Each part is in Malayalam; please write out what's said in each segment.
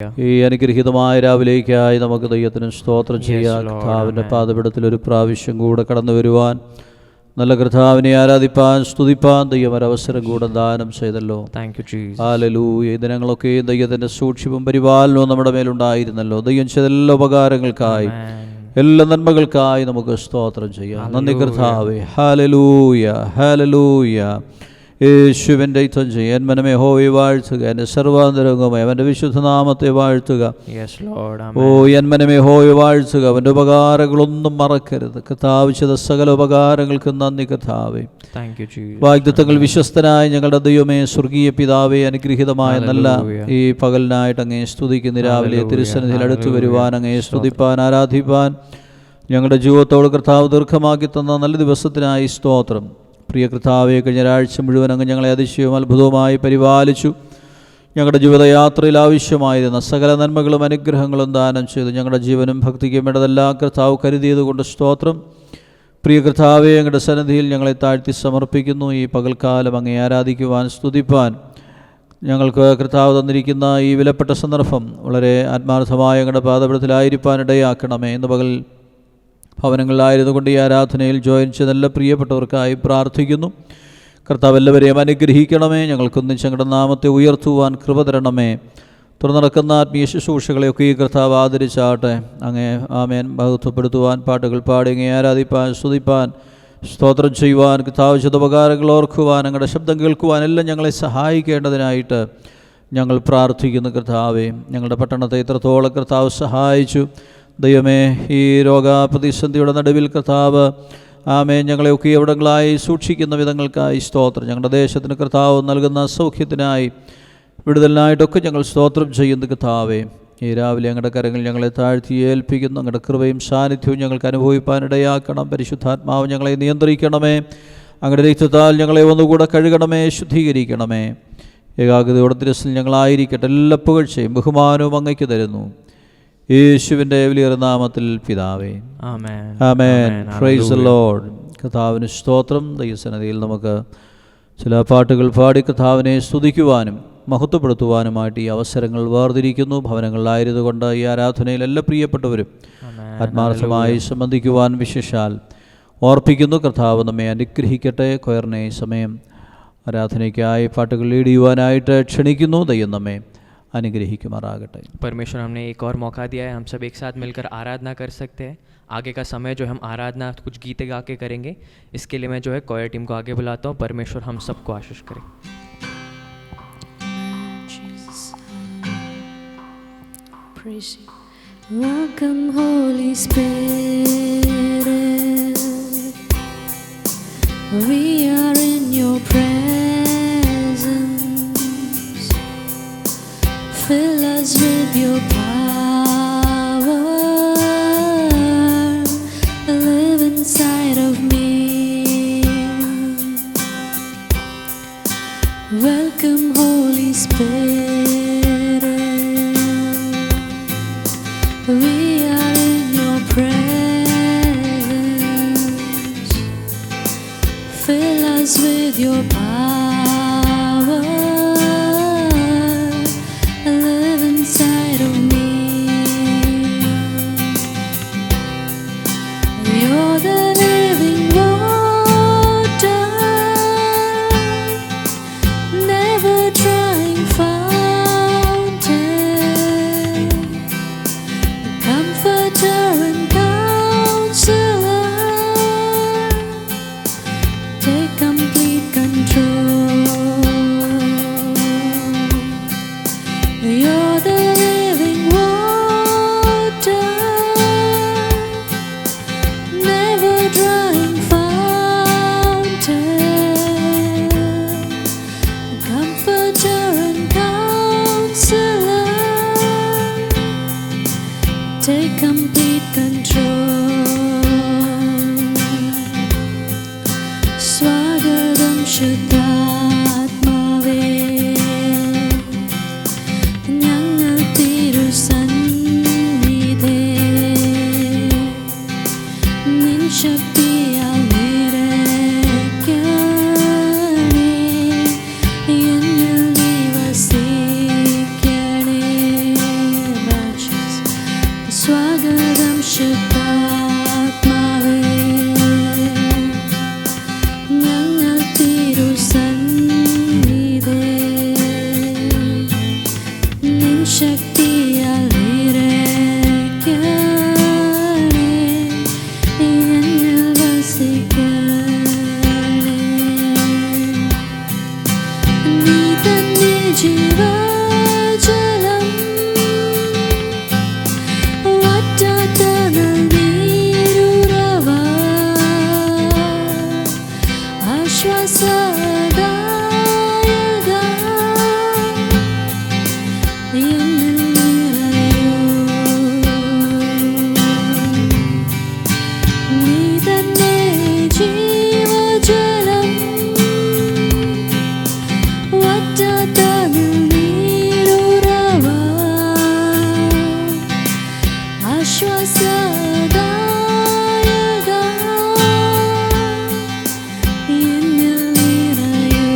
ഈ അനുഗ്രഹീതമായ രാവിലേക്കായി നമുക്ക് ദൈവത്തിന് സ്തോത്രം ചെയ്യാം. കർത്താവിൻ്റെ പാദപീഠത്തിൽ ഒരു പ്രാവശ്യം കൂടെ കടന്നു വരുവാൻ, നല്ല കർത്താവിനെ ആരാധിപ്പാൻ, സ്തുതിപ്പാൻ ദൈവം ഒരവസരം കൂടെ ദാനം ചെയ്തല്ലോ. ഹല്ലേലൂയ. ഈ ദിനങ്ങളൊക്കെ ദൈവത്തിൻ്റെ സൂക്ഷിപ്പും പരിപാലനവും നമ്മുടെ മേലുണ്ടായിരുന്നല്ലോ. ദൈവം ചെയ്ത എല്ലാ ഉപകാരങ്ങൾക്കായി, എല്ലാ നന്മകൾക്കായി നമുക്ക് സ്തോത്രം ചെയ്യാം. നന്ദി കർത്താവേ. Hallelujah, hallelujah. യേശുവിൻ്റെ യുദ്ധം ചെയ്യുക. എൻ മനമേ യഹോവയെ വാഴ്ത്തുക, എൻ്റെ സർവാന്തരംഗമേ അവൻ്റെ വിശുദ്ധനാമത്തെ വാഴ്ത്തുക. ഓ എൻ മനമേ യഹോവയെ വാഴ്ത്തുക, അവൻ്റെ ഉപകാരങ്ങളൊന്നും മറക്കരുത്. കർത്താവ് ചെയ്ത സകല ഉപകാരങ്ങൾക്ക് നന്ദി കർത്താവേ. വാഗ്ദത്തങ്ങൾ വിശ്വസ്തനായ ഞങ്ങളുടെ ദൈവമേ, സ്വർഗീയ പിതാവേ, അനുഗ്രഹീതമായ നല്ല ഈ പകലിനായിട്ട് അങ്ങേ സ്തുതിക്കുന്ന രാവിലെ തിരുസന്നിധിയിൽ അടുത്തു വരുവാൻ, അങ്ങേ സ്തുതിപ്പാൻ, ആരാധിപ്പാൻ ഞങ്ങളുടെ ജീവിതത്തോട് കർത്താവ് ദീർഘമാക്കി തന്ന നല്ല ദിവസത്തിനായി സ്തോത്രം. പ്രിയ കർത്താവേ, കഴിഞ്ഞ ഒരാഴ്ച മുഴുവൻ അങ്ങ് ഞങ്ങളെ അതിശയവും അത്ഭുതവുമായി പരിപാലിച്ചു. ഞങ്ങളുടെ ജീവിതയാത്രയിൽ ആവശ്യമായിരുന്ന സകല നന്മകളും അനുഗ്രഹങ്ങളും ദാനം ചെയ്തു. ഞങ്ങളുടെ ജീവനും ഭക്തിക്കും വേണ്ടതെല്ലാം കർത്താവ് കരുതിയതുകൊണ്ട് സ്തോത്രം. പ്രിയ കർത്താവേ, ഞങ്ങളുടെ സന്നിധിയിൽ ഞങ്ങളെ താഴ്ത്തി സമർപ്പിക്കുന്നു. ഈ പകൽക്കാലം അങ്ങേ ആരാധിക്കുവാൻ, സ്തുതിപ്പാൻ ഞങ്ങൾക്ക് കർത്താവ് തന്നിരിക്കുന്ന ഈ വിലപ്പെട്ട സന്ദർഭം വളരെ ആത്മാർത്ഥമായ ഞങ്ങളുടെ പാദപീഠത്തിലായിരിക്കാൻ ഇടയാക്കണമേ. ഇന്ന് പകൽ ഭവനങ്ങളിലായിരുന്നുകൊണ്ട് ഈ ആരാധനയിൽ ജോയിൻ ചെയ്ത എല്ലാ പ്രിയപ്പെട്ടവർക്കായി പ്രാർത്ഥിക്കുന്നു. കർത്താവ് എല്ലാവരെയും അനുഗ്രഹിക്കണമേ. ഞങ്ങൾക്കൊന്നിച്ച് ഞങ്ങളുടെ നാമത്തെ ഉയർത്തുവാൻ കൃപ തരണമേ. തുറന്നു നടക്കുന്ന ആത്മീയ ശുശ്രൂഷകളെയൊക്കെ ഈ കർത്താവ് ആദരിച്ചാട്ടെ. അങ്ങേ ആമേൻ മഹത്വപ്പെടുത്തുവാൻ, പാട്ടുകൾ പാടി അങ്ങേ ആരാധിപ്പാൻ, സ്തുതിപ്പാൻ, സ്തോത്രം ചെയ്യുവാൻ, കർത്താവ് ചെയ്ത ഉപകാരങ്ങൾ ഓർക്കുവാൻ, ഞങ്ങളുടെ ശബ്ദം കേൾക്കുവാൻ എല്ലാം ഞങ്ങളെ സഹായിക്കേണ്ടതിനായിട്ട് ഞങ്ങൾ പ്രാർത്ഥിക്കുന്നു. കർത്താവേ, ഞങ്ങളുടെ പട്ടണത്തെ ഇത്രത്തോളം കർത്താവ് സഹായിച്ചു. ദൈവമേ, ഈ രോഗപ്രതിസന്ധിയുടെ നടുവിൽ കർത്താവ് ആമേൻ ഞങ്ങളെയൊക്കെ എവിടങ്ങളായി സൂക്ഷിക്കുന്ന വിധങ്ങൾക്കായി സ്തോത്രം. ഞങ്ങളുടെ ദേശത്തിന് കർത്താവ് നൽകുന്ന സൗഖ്യത്തിനായി, വിടുതലിനായിട്ടൊക്കെ ഞങ്ങൾ സ്തോത്രം ചെയ്യുന്നു. കർത്താവേ, ഈ രാവിലെ ഞങ്ങളുടെ കരങ്ങൾ ഞങ്ങളെ താഴ്ത്തി ഏൽപ്പിക്കുന്നു. ഞങ്ങളുടെ കൃപയും സാന്നിധ്യവും ഞങ്ങൾക്ക് അനുഭവിപ്പാനിടയാക്കണം. പരിശുദ്ധാത്മാവ് ഞങ്ങളെ നിയന്ത്രിക്കണമേ. അങ്ങയുടെ രക്തത്താൽ ഞങ്ങളെ ഒന്നുകൂടെ കഴുകണമേ, ശുദ്ധീകരിക്കണമേ. ഏകാഗ്രതയോടെ തിരുസന്നിധിയിൽ ഞങ്ങളായിരിക്കട്ടെ. എല്ലാ പുകഴ്ചയും ബഹുമാനവും അങ്ങയ്ക്ക് തരുന്നു, യേശുവിൻ്റെ വലിയ നാമത്തിൽ പിതാവേ. ആമേൻ. Praise the lord. കർത്താവിന് സ്തോത്രം. ദൈവസന്നിധിയിൽ നമുക്ക് ചില പാട്ടുകൾ പാടി കർത്താവിനെ സ്തുതിക്കുവാനും മഹത്വപ്പെടുത്തുവാനുമായിട്ട് ഈ അവസരങ്ങൾ വേർതിരിക്കുന്നു. ഭവനങ്ങളിലായിരുന്നുകൊണ്ട് ഈ ആരാധനയിൽ എല്ലാ പ്രിയപ്പെട്ടവരും ആത്മാർത്ഥമായി സംബന്ധിക്കുവാൻ വിശേഷാൽ ഓർപ്പിക്കുന്നു. കർത്താവ് നമ്മെ അനുഗ്രഹിക്കട്ടെ. കൊയറിനെ ഈ സമയം ആരാധനയ്ക്കായി പാട്ടുകൾ ലീഡ് ചെയ്യുവാനായിട്ട് ക്ഷണിക്കുന്നു. ദൈവം നമ്മെ അനുഗ്രഹിക്കുമാറാകട്ടെ. परमेश्वर हमने एक और मौका दिया है, हम सब एक साथ मिलकर आराधना कर सकते हैं. आगे का समय जो हम आराधना कुछ गीते गा के करेंगे, इसके लिए मैं जो है कोयर टीम को आगे बुलाता हूँ. परमेश्वर हम सबको आशीष करे. Welcome Holy Spirit, we are in your presence. Fill us with your power, live inside of me. Welcome Holy Spirit, we are in your presence. Fill us with your power, you're the living ശക്തിയാൽ നിറയ്ക്കണേ, എന്നിൽ വസിക്കണേ. നീ തന്നെ ജീവജലം, വറ്റാത്ത നീരുറവ, ആശ്വാസദായക, എന്നിൽ നിറയൂ. നീ തന്നെ ജീവജലം, വറ്റാത്ത നീരുറവ, ആശ്വാസദായക, എന്നിൽ നിറയൂ.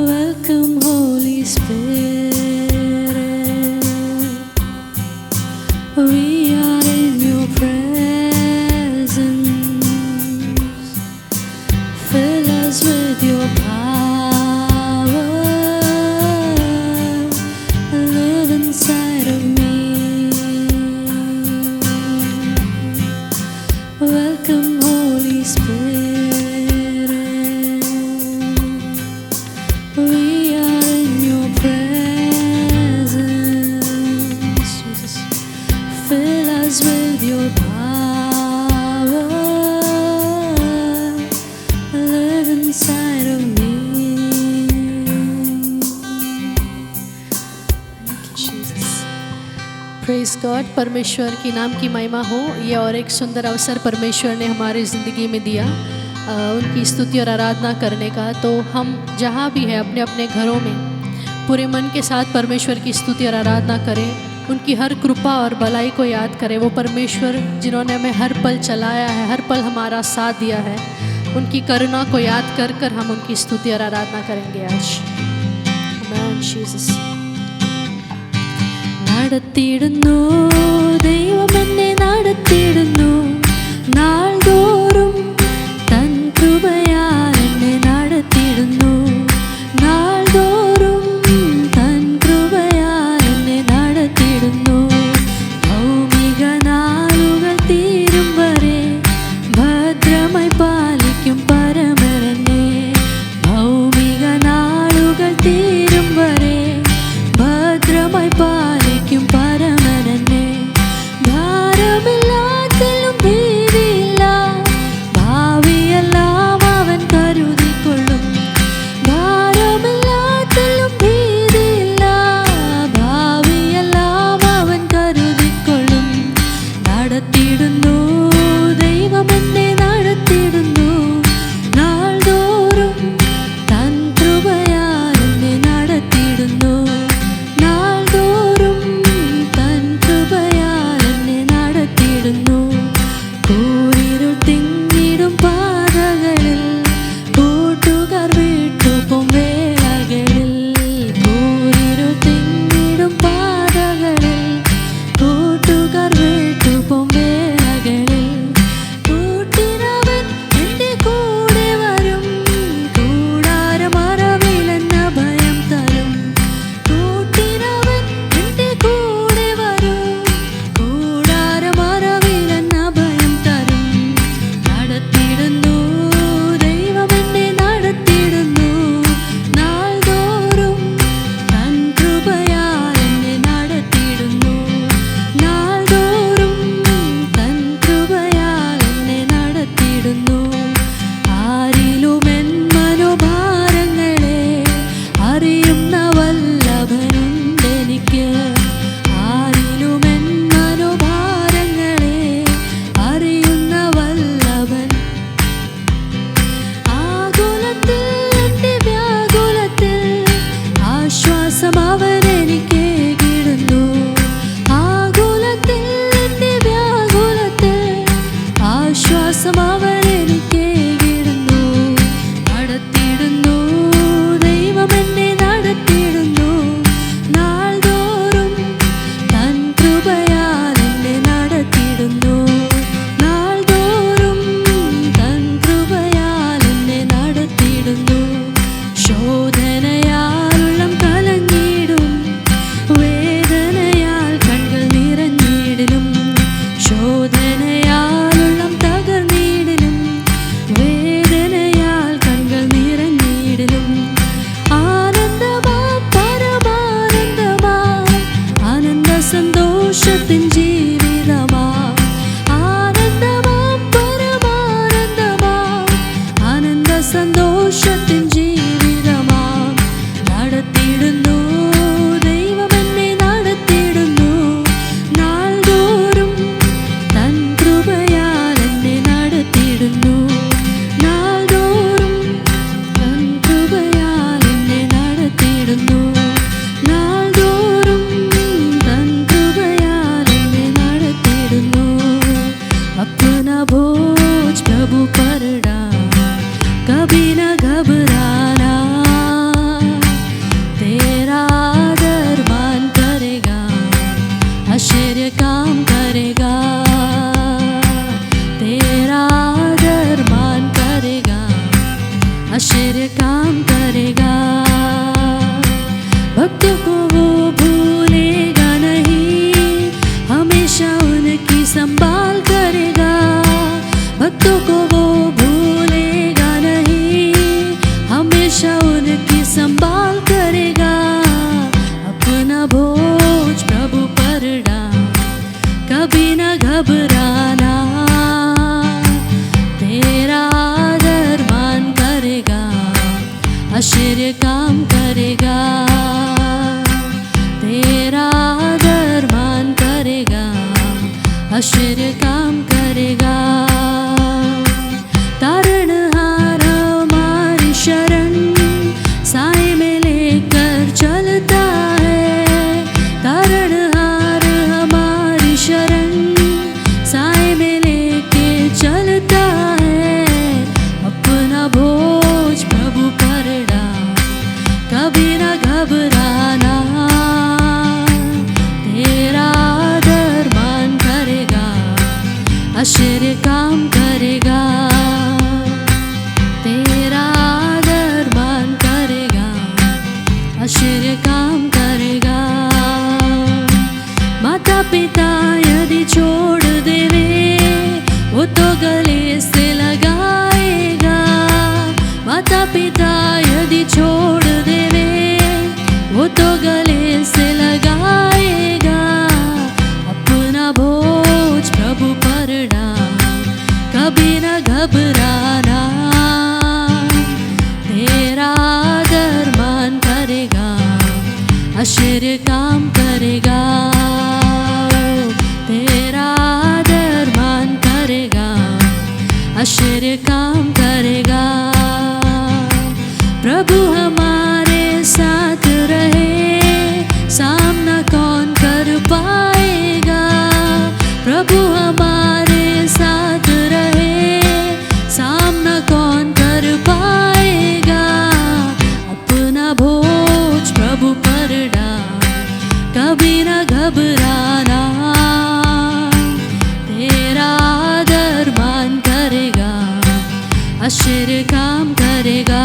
Welcome Holy Spirit, we are in your presence. Fill us with your power, live inside of me. Welcome Holy Spirit, we are in your presence. Jesus, fill us with your power, live inside of me. Thank you, Jesus. Praise God. परमेश्वर की नाम की महिमा हो. ये और एक सुंदर अवसर परमेश्वर ने हमारी ज़िंदगी में दिया उनकी स्तुति और आराधना करने का. तो हम जहाँ भी हैं अपने अपने घरों में पूरे मन के साथ परमेश्वर की स्तुति और आराधना करें. उनकी हर कृपा और भलाई को याद करें. वो परमेश्वर जिन्होंने हमें हर पल चलाया है, हर पल हमारा साथ दिया है, उनकी करुणा को याद कर कर हम उनकी स्तुति और आराधना करेंगे आज. Amen, Jesus. നടത്തിയിടുന്നു ദൈവം എന്നെ നടത്തിയിടുന്നു, നാൾതോറും തൻ കൃപയാൽ എന്നെ നടത്തിയിടുന്നു, നാൾതോറും തൻ കൃപയാൽ എന്നെ നടത്തിയിടുന്നു. ഭൗമിക നാളുകൾ തീരും വരെ ഭദ്രമായി പാലിക്കും പരമരനെ, ഭൗമിക നാളുകൾ തീരും വരെ ഭദ്രമായി പാലിക്കും പരമരനെ. നടത്തിയിടുന്നു ദൈവം എന്നെ നടത്തിയിടുന്നു നാൾതോറും തൻ കൃപയാൽ എന്നെ നടത്തിയിടുന്നു നാൾതോറും തൻ കൃപയാൽ എന്നെ നടത്തിയിടുന്നു നാൾതോറും തൻ കൃപയാൽ എന്നെ നടത്തിയിടുന്നു अपना बोझ प्रभु पर डाल कभी न घबराना तेरा आदर मान करेगा आश्चर्य काम करेगा तेरा आदर मान करेगा आश्चर्य काम करेगा भक्तों को वो भूलेगा नहीं हमेशा उनकी संभाल करेगा भक्तों को वो भूलेगा नहीं हमेशा उनकी संभाल करेगा अपना बोझ प्रभु पर डाल कभी न घबराना तेरा आदर मान करेगा आश्चर्य काम करेगा तेरा आदर मान करेगा आश्चर्य काम करेगा तारणहार हमारी शरण साए में लेकर चलता है तारणहार हमारी शरण साए में लेके चलता है अपना बोझ प्रभु पर डाल कभी न घबराना तेरा आदर मान करेगा आश्चर्य काम करेगा तेरा आदर मान करेगा आश्चर्य काम करेगा माता पिता यदि छोड़ देवे वो तो गले से लगाएगा माता पिता यदि छोड़ देवे वो तो गले से लगाएगा अपना बोझ प्रभु पर डाल कभी न घबराना तेरा आदर मान करेगा आश्चर्य काम करेगा तेरा आदर मान करेगा आश्चर्य काम करेगा प्रभु हमारे साथ रहे सामना कौन कर पाएगा प्रभु हमारे साथ रहे सामना कौन कर पाएगा अपना बोझ प्रभु पर डाल कभी न घबराना तेरा आदर मान करेगा आश्चर्य काम करेगा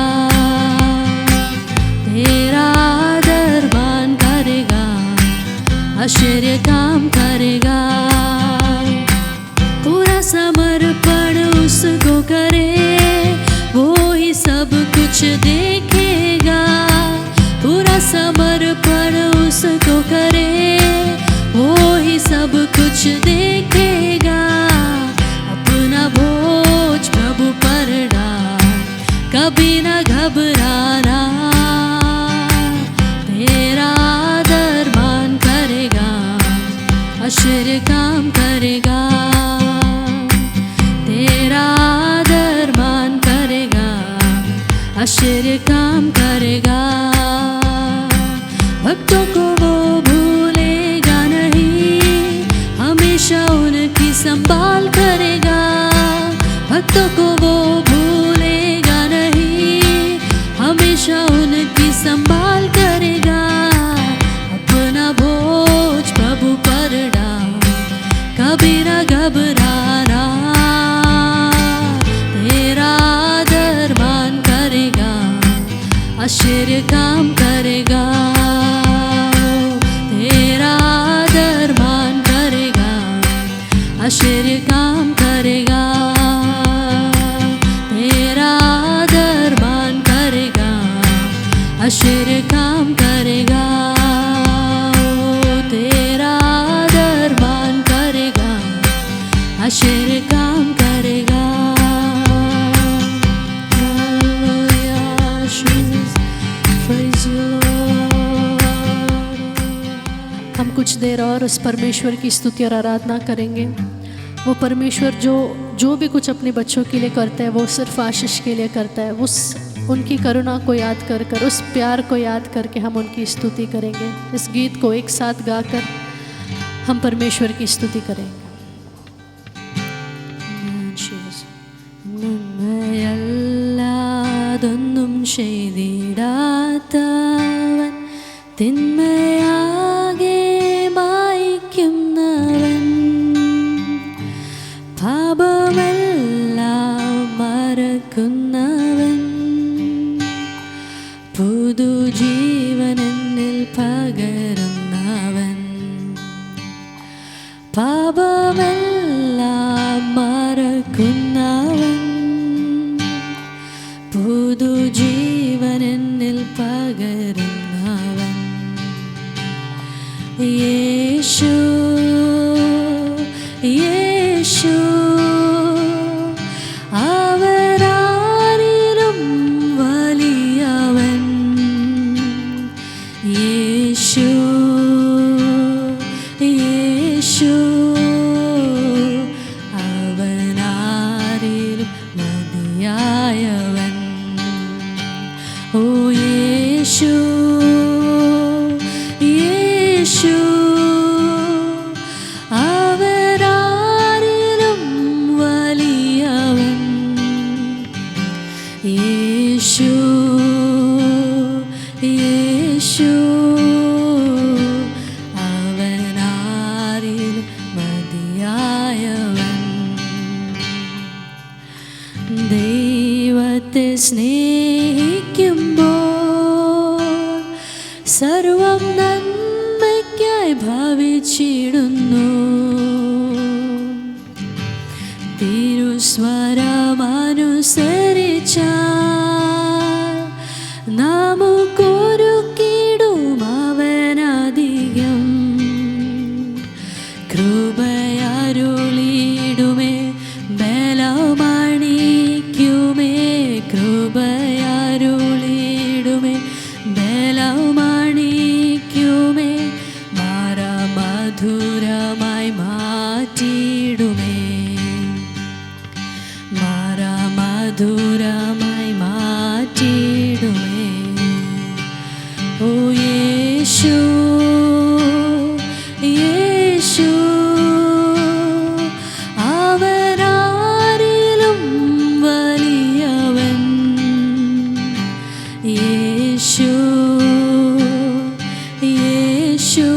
तेरा आदर मान करेगा आश्चर्य काम करेगा पूरा समर्पण उसको करे वो ही सब कुछ देखेगा पूरा समर्पण उसको करे वो ही सब कुछ देखेगा अपना बोझ प्रभु पर डाल कभी न घबराना तेरा आदर मान करेगा आश्चर्य काम करेगा तेरा आदर मान करेगा आश्चर्य काम करेगा भक्तों को वो भूलेगा नहीं हमेशा उनकी संभाल करेगा भक्तों को वो भूलेगा नहीं हमेशा उनकी संभाल करेगा अपना बोझ प्रभु पर डाल कभी न घबराना तेरा आदर मान करेगा आश्चर्य काम करेगा हम कुछ देर और उस परमेश्वर की स्तुति और आराधना करेंगे। वो परमेश्वर जो भी कुछ अपने बच्चों के लिए करता है वो सिर्फ आशीष के लिए करता है। उनकी करुणा को याद कर उस प्यार को याद करके हम उनकी स्तुति करेंगे। इस गीत को एक साथ गाकर हम परमेश्वर की स्तुति करेंगे। നന്മയല്ലാതൊന്നും ചെയ്തിടാത്തവൻ തിന്മയാകെ മായ്ക്കുന്നവൻ പാപമെല്ലാം മറക്കുന്നവൻ പുതുജീവനെന്നിൽ പകരുന്നവൻ പാപമെല്ലാം മറക്കുന്നവൻ പുതുജീവനെന്നിൽ പകരുന്നവൻ യേശു യേശു അവരാരിലും വലിയവൻ യേശു യേശു അവനാരിലും മതിയായവൻ ഓ യേശു യേശു അവരാരിലും വലിയവൻ യേശു യേശു അവനാരിലും മതിയായവൻ ദൈവത്തെ സ്നേഹിക്കുമ്പോൾ സർവം നന്മയ്ക്കായി ഭവിച്ചിടുന്നു തിരുസ്വരമനുസരിച്ചാൽ നമുക്കൊരുക്കിടും അവനധികം കൃപയരുളിടുമേ ബലമണിക്കുമേ കൃപയരുളിടുമേ ബലമണിക്കുമേ മധുരമായി മാറ്റിയിടുമേ മധുരമായി മാറ്റിയിടുമേ ഓ യേശു യേശു അവരാരിലും വലിയവൻ യേശു യേശു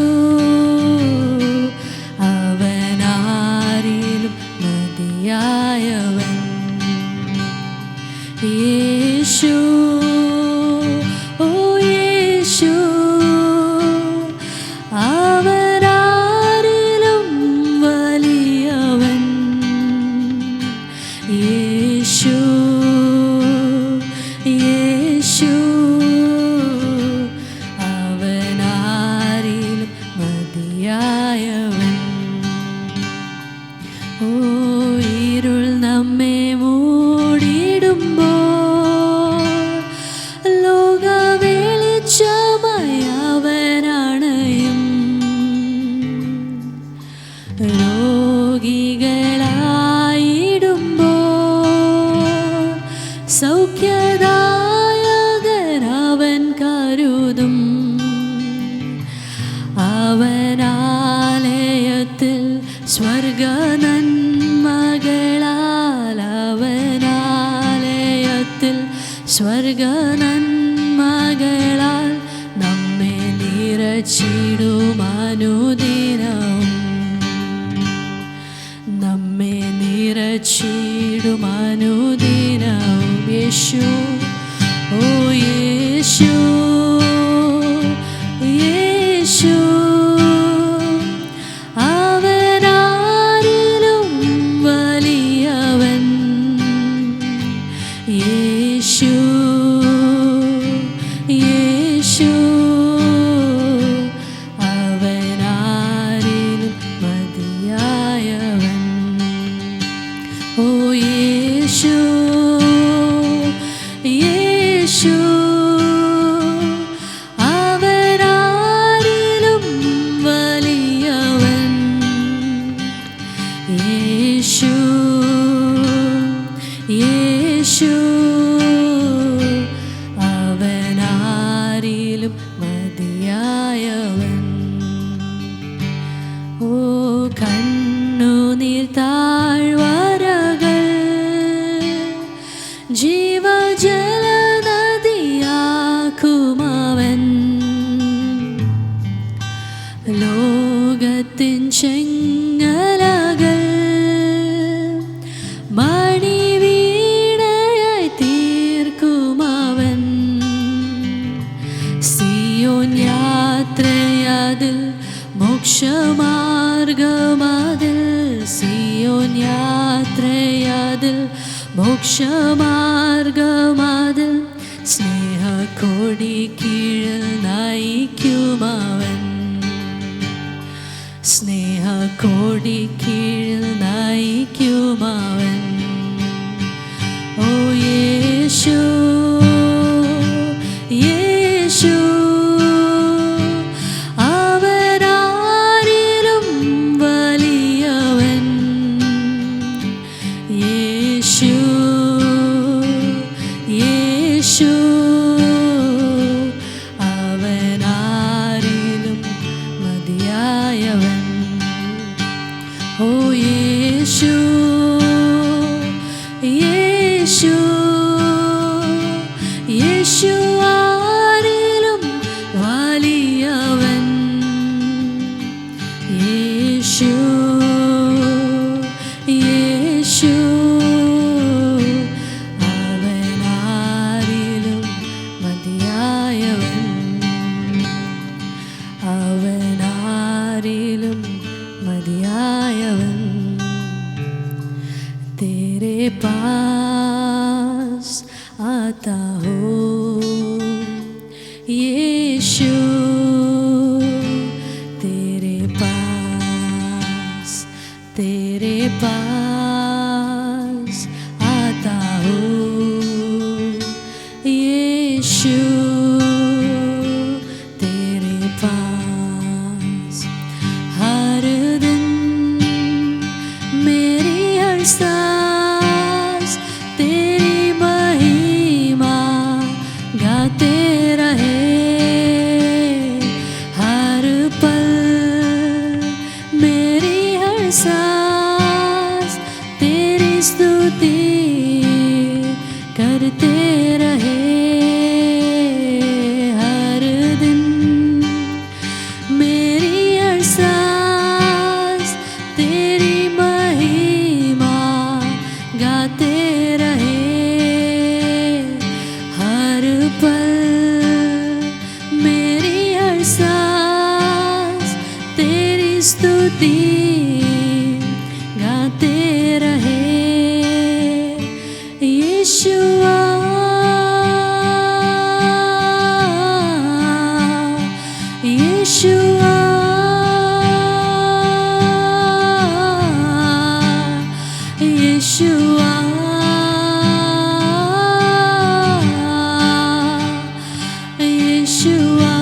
അവനാരിലും മതിയായവൻ യേശു ഓ യേശു അവരാരിലും വലിയവൻ യേശു യേശു അവനാരിലും മതിയായവൻ ഓ ഇരുൾ നമ്മെ മൂടിടുമ്പോൾ ലോകവെളിച്ചമായി അവനാണയും രോഗികളായിടുമ്പോൾ സൗഖ്യദായകൻ അവൻ കരുതും അവനാലയത്തിൽ സ്വർഗ നന്മകളാൽ അവനാലയത്തിൽ സ്വർഗ നന്മകളാൽ നമ്മെ നിറച്ചിടും അനുദിനവും നമ്മെ നിറച്ചിടും അനുദിനവും യേശു ഓ യേശു യേശു അവനാരിലും വലിയവൻ യേശു യേശു അവനാരിലും മതിയായവൻ ഓ യേശു യേശു യാത്രയാതിൽ മോക്ഷമാർഗമാതിൽ സിയോൻ യാത്രയാതിൽ മോക്ഷമാർഗമാതിൽ സ്നേഹക്കൊടി കീഴിൽ നയിക്കുമവൻ സ്നേഹക്കൊടി കീഴിൽ നയിക്കുമവൻ ഓ യേശു യേശു അവനാരിലും വലിയവൻ യേശു യേശു അവനാരിലും മതിയായവൻ ഓ യേശു യേശു യേശു ആരിലും വലിയവൻ യേശു യേശു അവനാരിലും മതിയായവൻ അവനാരിലും മതിയായവൻ तेरे पास आता हो यीशु तेरे पास आता हो यीशु तेरे पास हर दिन मेरी हर सांस तेरी महिमा गाते रहे हर पल मेरी हर सांस तेरी स्तुति करते रहे हर दिन मेरी हर सांस तेरी महिमा गाते रहे हर पल मेरी हर सांस तेरी स्तुति गाते रहे यीशुआ यीशुआ यीशुआ यीशुआ